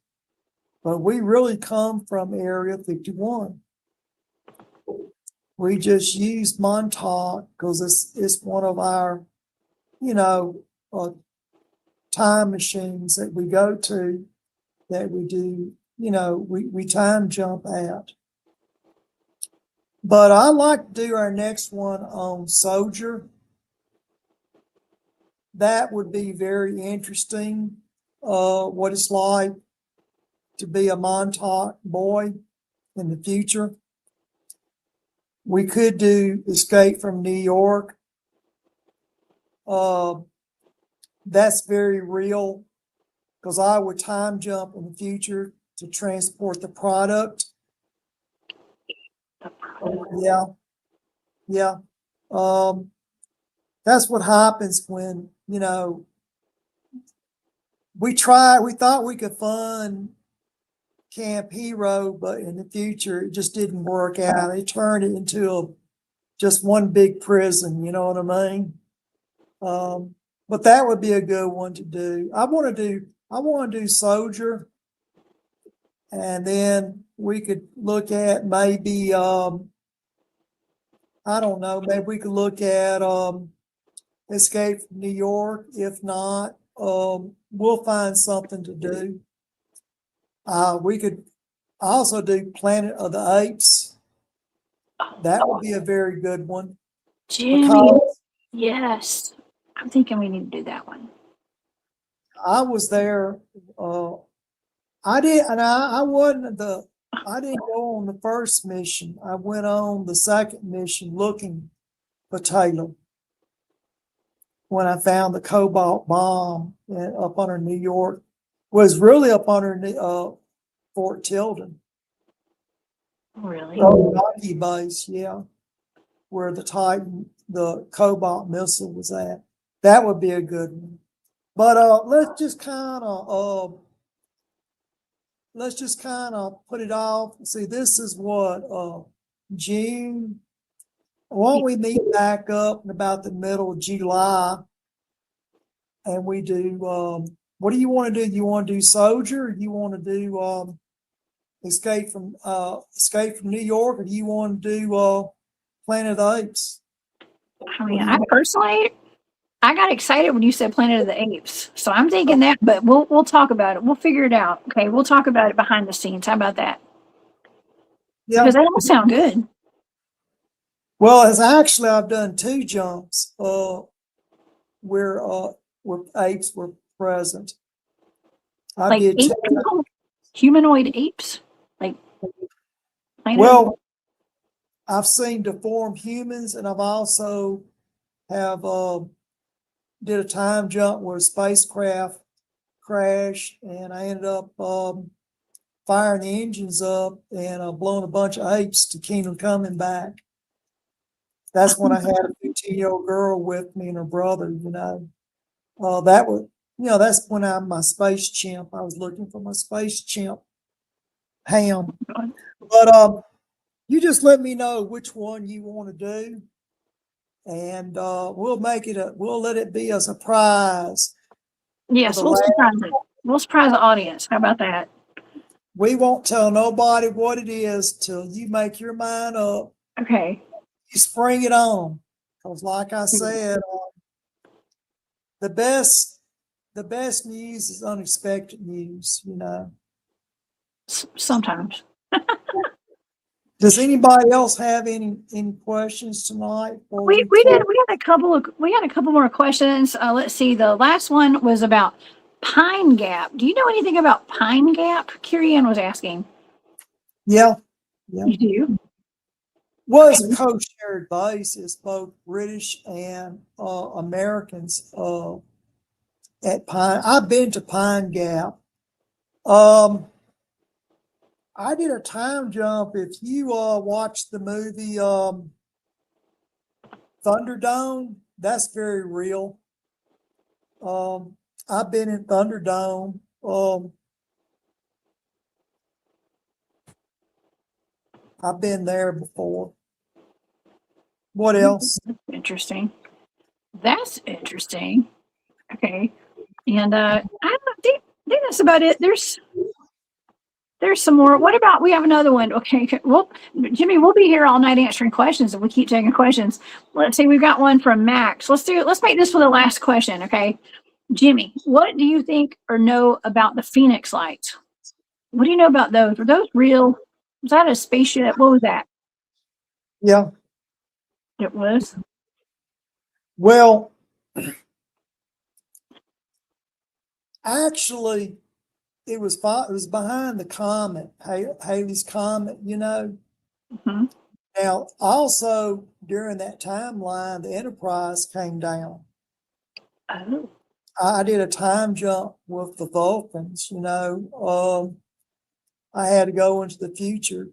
Speaker 2: but we really come from Area 51. We just used Montauk because it's one of our, time machines that we go to, that we do, we time jump at. But I'd like to do our next one on Soldier. That would be very interesting, what it's like to be a Montauk boy in the future. We could do Escape from New York. That's very real because I would time jump in the future to transport the product. Yeah. That's what happens when, we thought we could fund Camp Hero, but in the future, it just didn't work out. They turned it into just one big prison, you know what I mean? But that would be a good one to do. I want to do Soldier, and then we could look at maybe, I don't know, maybe we could look at Escape from New York. If not, we'll find something to do. We could also do Planet of the Apes. That would be a very good one.
Speaker 1: Jimmy, yes. I'm thinking we need to do that one.
Speaker 2: I was there. I didn't go on the first mission. I went on the second mission looking for Taylor when I found the cobalt bomb up under New York. Was really up under Fort Tilden.
Speaker 1: Really?
Speaker 2: Rocky base, yeah. where the Titan, the Cobalt missile was at. That would be a good one. But let's just kind of put it off. See, this is what June. Why don't we meet back up in about the middle of July, and we do what do you want to do? You want to do Soldier, or you want to do Escape from New York, or do you want to do Planet of the Apes?
Speaker 1: I mean, I got excited when you said Planet of the Apes, so I'm thinking that. But we'll talk about it. We'll figure it out. Okay, we'll talk about it behind the scenes. How about that?
Speaker 2: Yeah.
Speaker 1: Because that don't sound good.
Speaker 2: Well, as actually I've done 2 jumps where apes were present. I
Speaker 1: Like
Speaker 2: did
Speaker 1: ape people? Humanoid apes? Like
Speaker 2: well, I've seen deformed humans, and I've also have did a time jump where a spacecraft crashed, and I ended up firing the engines up and blowing a bunch of apes to keep them coming back. That's when I had a 15-year-old girl with me and her brother, that was, that's when I'm my space chimp. I was looking for my space chimp ham. But you just let me know which one you want to do, and we'll let it be a surprise.
Speaker 1: Yes, we'll surprise it. We'll surprise the audience. How about that?
Speaker 2: We won't tell nobody what it is till you make your mind up.
Speaker 1: Okay.
Speaker 2: You spring it on, because like I said, the best news is unexpected news.
Speaker 1: Sometimes.
Speaker 2: Does anybody else have any questions tonight?
Speaker 1: We had a couple more questions. Let's see. The last one was about Pine Gap. Do you know anything about Pine Gap? Kirian was asking.
Speaker 2: Yeah.
Speaker 1: You do?
Speaker 2: Well, it's a co-shared base. It's both British and Americans at Pine. I've been to Pine Gap. I did a time jump. If you watch the movie Thunderdome, that's very real. I've been in Thunderdome. I've been there before. What else?
Speaker 1: Interesting. That's interesting. Okay. And I think that's about it. There's some more. What about, we have another one. Okay. Well, Jimmy, we'll be here all night answering questions, and we keep taking questions. Let's see. We've got one from Max. Let's make this for the last question. Okay. Jimmy, what do you think or know about the Phoenix lights? What do you know about those? Were those real? Was that a spaceship? What was that?
Speaker 2: Yeah.
Speaker 1: It was.
Speaker 2: Well, actually, it was behind the comet, Halley's Comet,
Speaker 1: Mm-hmm.
Speaker 2: Now, also during that timeline, the Enterprise came down.
Speaker 1: Oh.
Speaker 2: I did a time jump with the Vulcans, I had to go into the future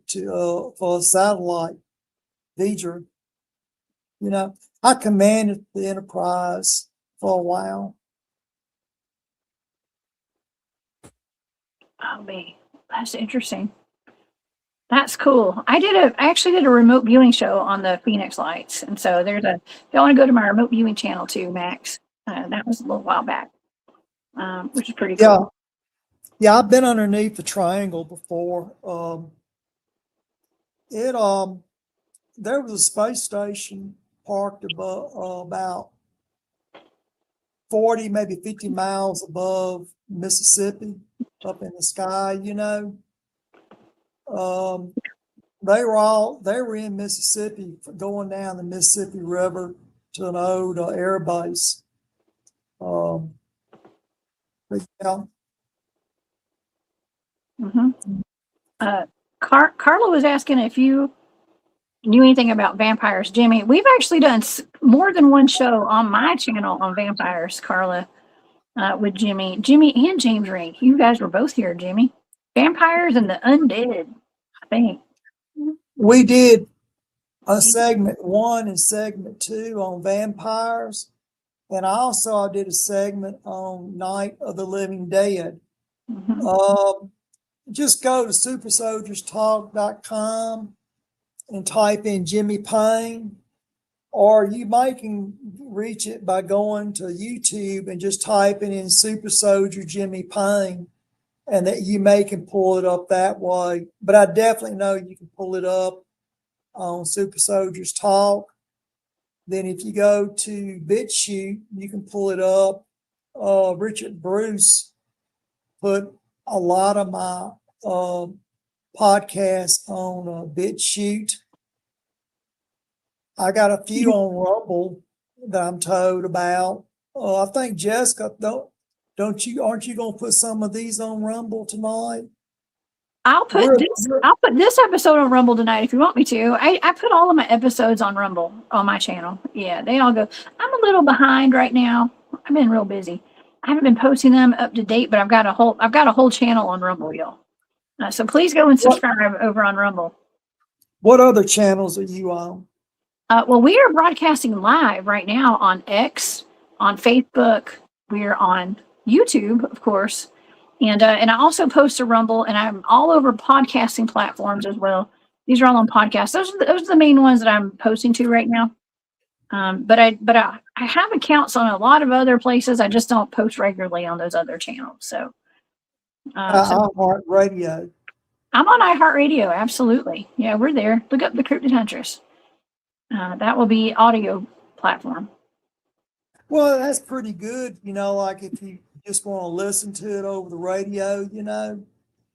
Speaker 2: for a satellite, Vidra. I commanded the Enterprise for a while.
Speaker 1: Oh, me. That's interesting. That's cool. I actually did a remote viewing show on the Phoenix lights. And so if you want to go to my remote viewing channel too, Max, that was a little while back, which is pretty cool.
Speaker 2: Yeah, I've been underneath the triangle before. There was a space station parked about 40, maybe 50 miles above Mississippi, up in the sky, They were in Mississippi, going down the Mississippi River to an old air base. Yeah.
Speaker 1: Mm-hmm. Carla was asking if you knew anything about vampires. Jimmy, we've actually done more than one show on my channel on vampires, Carla, with Jimmy and James Ring. You guys were both here, Jimmy. Vampires and the undead, I think.
Speaker 2: We did a segment 1 and segment 2 on vampires. And also I did a segment on Night of the Living Dead. Just go to supersoldierstalk.com and type in Jimmy Paine, or you can reach it by going to YouTube and just typing in Super Soldier Jimmy Paine, and that you can pull it up that way. But I definitely know you can pull it up on Super Soldiers Talk. Then if you go to BitChute, you can pull it up. Richard Bruce put a lot of my podcasts on BitChute. I got a few on Rumble that I'm told about. I think Jessica, aren't you going to put some of these on Rumble tonight?
Speaker 1: I'll put this episode on Rumble tonight if you want me to. I put all of my episodes on Rumble on my channel. Yeah, they all go. I'm a little behind right now. I've been real busy. I haven't been posting them up to date, but I've got a whole channel on Rumble, y'all. So please go and subscribe over on Rumble.
Speaker 2: What other channels are you on?
Speaker 1: Well, we are broadcasting live right now on X, on Facebook. We're on YouTube, of course. And I also post to Rumble, and I'm all over podcasting platforms as well. These are all on podcasts. Those are the main ones that I'm posting to right now. But I have accounts on a lot of other places. I just don't post regularly on those other channels. So
Speaker 2: iHeartRadio.
Speaker 1: I'm on iHeartRadio. Absolutely. Yeah, we're there. Look up the Cryptid Huntress. That will be audio platform.
Speaker 2: Well, that's pretty good. Like if you just want to listen to it over the radio,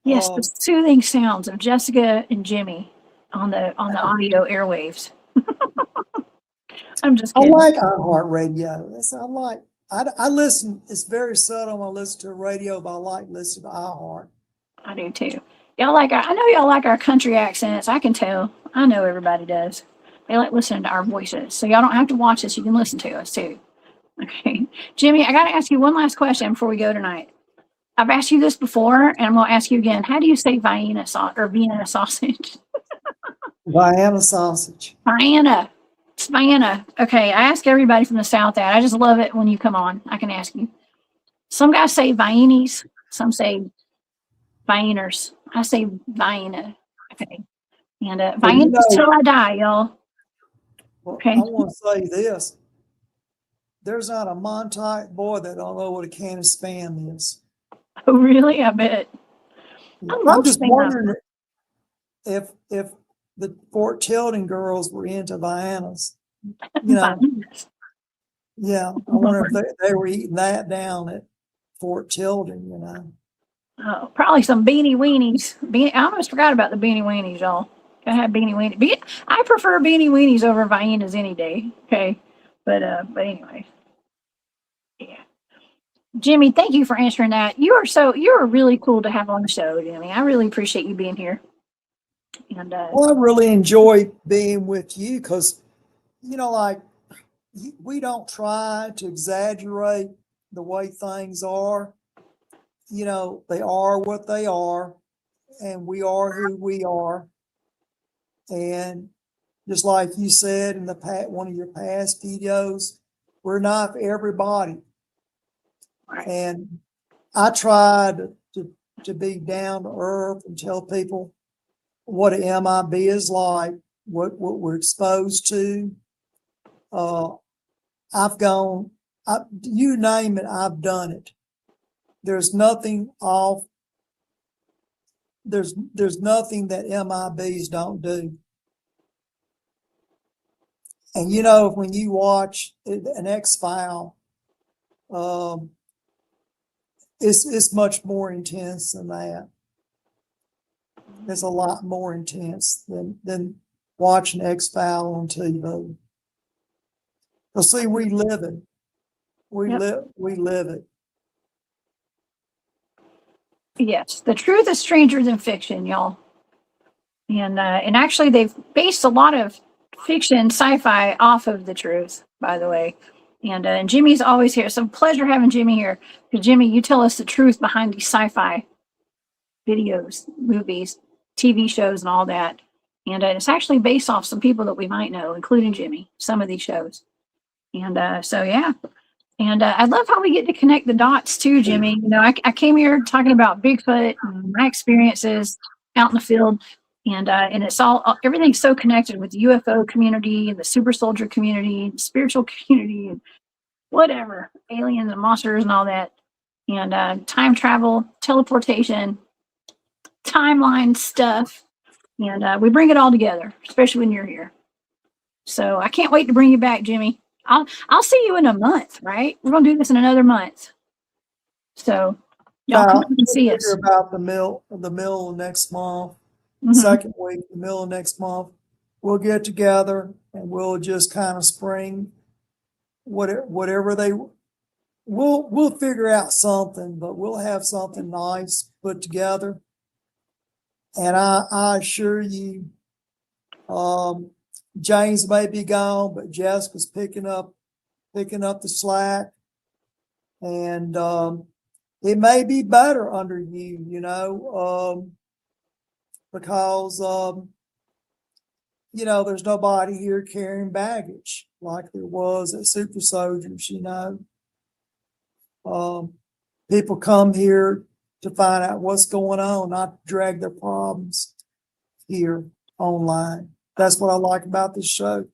Speaker 1: Yes, the soothing sounds of Jessica and Jimmy on the audio airwaves. I'm just kidding.
Speaker 2: I like iHeartRadio. I listen. It's very seldom I listen to radio, but I like listening to iHeart.
Speaker 1: I do too. I know y'all like our country accents. I can tell. I know everybody does. They like listening to our voices. So y'all don't have to watch us. You can listen to us too. Okay. Jimmy, I got to ask you one last question before we go tonight. I've asked you this before, and I'm going to ask you again. How do you say Vienna sausage?
Speaker 2: Vienna sausage.
Speaker 1: Vienna. It's Vienna. Okay. I ask everybody from the South that. I just love it when you come on. I can ask you. Some guys say Viennies. Some say Vienners. I say Vienna. Okay. And Vienna till I die, y'all.
Speaker 2: Okay. I want to say this. There's not a Montauk boy that don't know what a can of Spam is.
Speaker 1: Oh, really? I bet.
Speaker 2: I'm just wondering if the Fort Tilden girls were into Viennas. Yeah, I wonder if they were eating that down at Fort Tilden,
Speaker 1: Oh, probably some beanie weenies. I almost forgot about the beanie weenies, y'all. I have beanie weenies. I prefer beanie weenies over Viennas any day. Okay. But anyway. Yeah. Jimmy, thank you for answering that. You're really cool to have on the show, Jimmy. I really appreciate you being here. And
Speaker 2: well, I really enjoy being with you because, we don't try to exaggerate the way things are. They are what they are, and we are who we are. And just like you said in one of your past videos, we're not for everybody.
Speaker 1: Right.
Speaker 2: And I try to be down to earth and tell people what an MIB is like, what we're exposed to. You name it, I've done it. There's nothing off. There's nothing that MIBs don't do. And when you watch an X-File, it's much more intense than that. It's a lot more intense than watching X-File on TV. Well, see, we live it. We live it.
Speaker 1: Yes, the truth is stranger than fiction, y'all. And actually, they've based a lot of fiction, sci-fi off of the truth, by the way. And Jimmy's always here. So pleasure having Jimmy here. Because Jimmy, you tell us the truth behind these sci-fi videos, movies, TV shows, and all that. And it's actually based off some people that we might know, including Jimmy, some of these shows. And so, yeah. And I love how we get to connect the dots too, Jimmy. You know, I came here talking about Bigfoot and my experiences out in the field. And it's all, everything's so connected with the UFO community and the super soldier community, and spiritual community, and whatever, aliens and monsters and all that. And time travel, teleportation, timeline stuff. And we bring it all together, especially when you're here. So I can't wait to bring you back, Jimmy. I'll see you in a month, right? We're gonna do this in another month. So y'all come and see us.
Speaker 2: About the middle of next month, second week, the middle of next month, we'll get together and we'll just kind of spring whatever we'll figure out something, but we'll have something nice put together. And I assure you, James may be gone, but Jessica's picking up the slack, and it may be better under you, because there's nobody here carrying baggage like there was at Super Soldiers. People come here to find out what's going on, not to drag their problems here online. That's what I like about this show.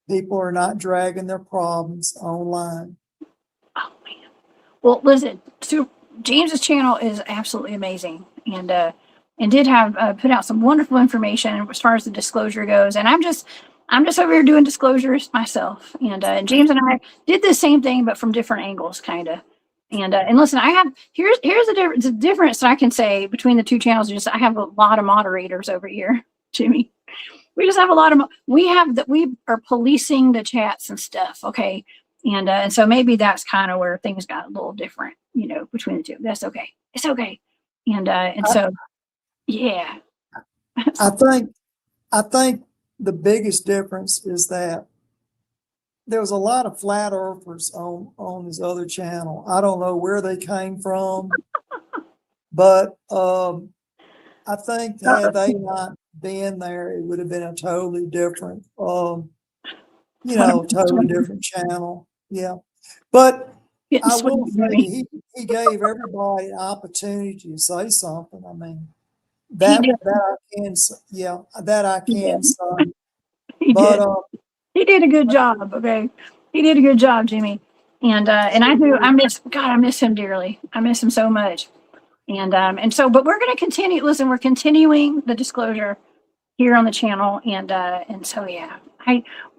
Speaker 2: People are not dragging their problems online.
Speaker 1: Oh man. Well, listen, so James's channel is absolutely amazing, and did have put out some wonderful information as far as the disclosure goes. And I'm just over here doing disclosures myself. And James and I did the same thing, but from different angles, kind of. And listen, here's the difference that I can say between the two channels. Just I have a lot of moderators over here, Jimmy. We just have a lot of we are policing the chats and stuff, okay? And so maybe that's kind of where things got a little different, between the two. That's okay. It's okay. And so yeah.
Speaker 2: I think the biggest difference is that there was a lot of flat earthers on his other channel. I don't know where they came from, but I think had they not been there, it would have been a totally different, totally different channel. Yeah. But I will say he gave everybody an opportunity to say something. I mean, that I can say. But
Speaker 1: he did a good job. Okay. He did a good job, Jimmy. And I miss him dearly. I miss him so much. And so, but we're going to continue. Listen, we're continuing the disclosure here on the channel. And so, yeah,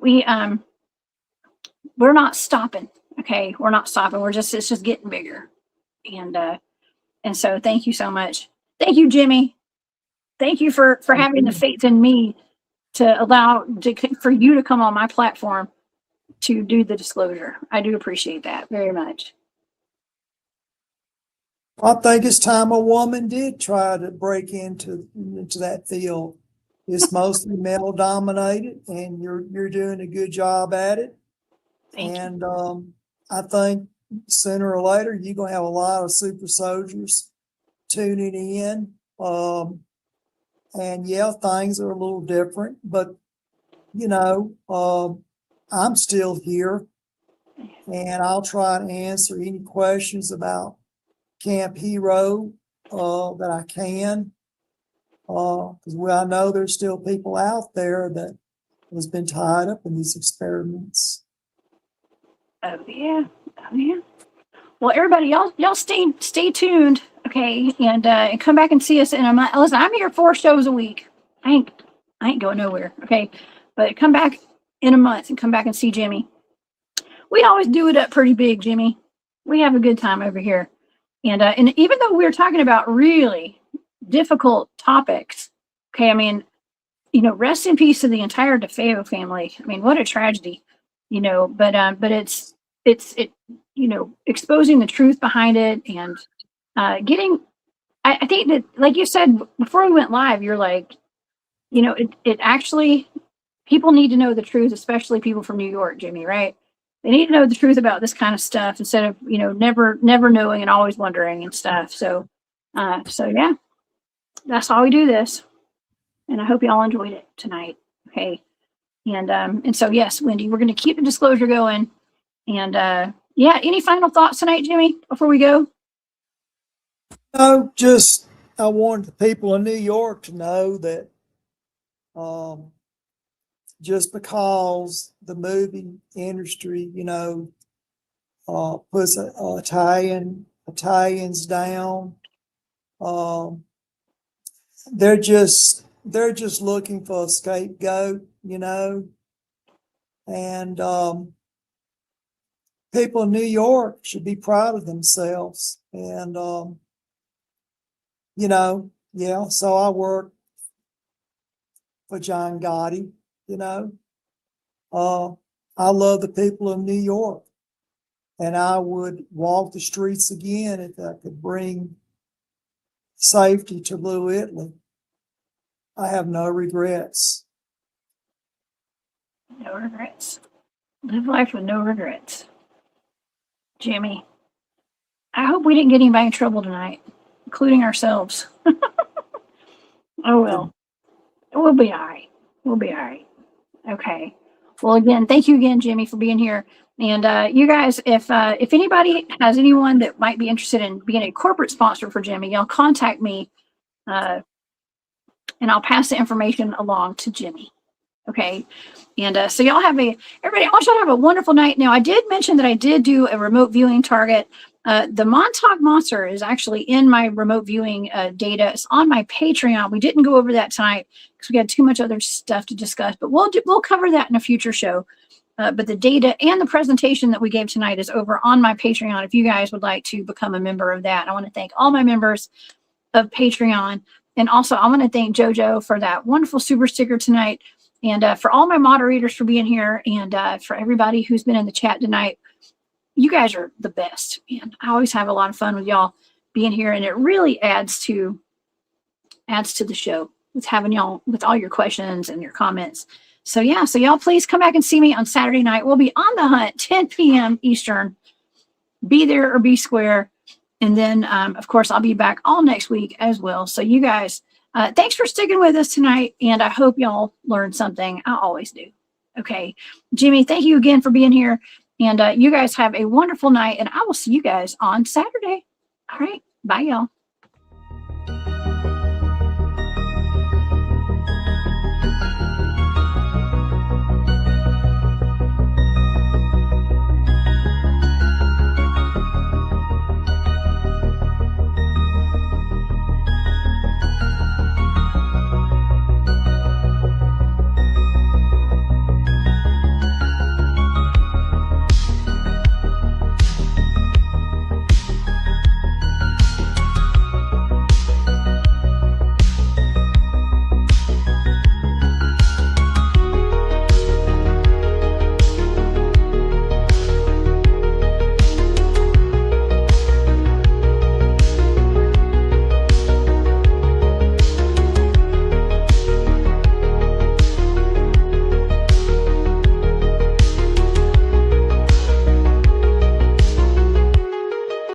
Speaker 1: we're not stopping. Okay. We're not stopping. It's just getting bigger. And so thank you so much. Thank you, Jimmy. Thank you for having the faith in me to allow for you to come on my platform to do the disclosure. I do appreciate that very much.
Speaker 2: I think it's time a woman did try to break into that field. It's mostly male dominated, and you're doing a good job at it.
Speaker 1: Thank
Speaker 2: you. I think sooner or later you're gonna have a lot of super soldiers tuning in. And yeah, things are a little different, but I'm still here, and I'll try to answer any questions about Camp Hero that I can, because I know there's still people out there that has been tied up in these experiments.
Speaker 1: Oh yeah. Well, everybody, y'all stay tuned, okay, and come back and see us in a month. Listen, I'm here 4 shows a week. I ain't going nowhere, okay. But come back in a month and come back and see Jimmy. We always do it up pretty big, Jimmy. We have a good time over here, and even though we're talking about really difficult topics, okay. I mean, rest in peace to the entire DeFeo family. I mean, what a tragedy, But it's exposing the truth behind it and getting. I think that, like you said before we went live, you're like, it actually, people need to know the truth, especially people from New York, Jimmy, right? They need to know the truth about this kind of stuff instead of, never knowing and always wondering and stuff. So yeah, that's how we do this. And I hope y'all enjoyed it tonight. Okay. And so, yes, Wendy, we're going to keep the disclosure going. And yeah, any final thoughts tonight, Jimmy, before we go?
Speaker 2: No, just I wanted the people in New York to know that just because the movie industry, puts Italians down, they're just looking for a scapegoat, and people in New York should be proud of themselves. And yeah, so I work for John Gotti, I love the people of New York, and I would walk the streets again if I could bring safety to Little Italy. I have no regrets.
Speaker 1: No regrets. Live life with no regrets. Jimmy, I hope we didn't get anybody in trouble tonight, including ourselves. Oh, well. We'll be all right. We'll be all right. Okay. Well, again, thank you again, Jimmy, for being here. And you guys, if anybody has anyone that might be interested in being a corporate sponsor for Jimmy, y'all contact me, and I'll pass the information along to Jimmy. Okay. And so y'all everybody, I want y'all to have a wonderful night. Now, I did mention that I did do a remote viewing target. The Montauk Monster is actually in my remote viewing data. It's on my Patreon. We didn't go over that tonight because we had too much other stuff to discuss, but we'll cover that in a future show. But the data and the presentation that we gave tonight is over on my Patreon if you guys would like to become a member of that. I want to thank all my members of Patreon. And also, I want to thank JoJo for that wonderful super sticker tonight. And for all my moderators for being here, and for everybody who's been in the chat tonight. You guys are the best, man. I always have a lot of fun with y'all being here, and it really adds to the show with having y'all with all your questions and your comments. So yeah, so y'all please come back and see me on Saturday night. We'll be on the hunt, 10 p.m. Eastern. Be there or be square. And then, of course, I'll be back all next week as well. So you guys, thanks for sticking with us tonight, and I hope y'all learned something. I always do. Okay, Jimmy, thank you again for being here. And you guys have a wonderful night, and I will see you guys on Saturday. All right. Bye, y'all.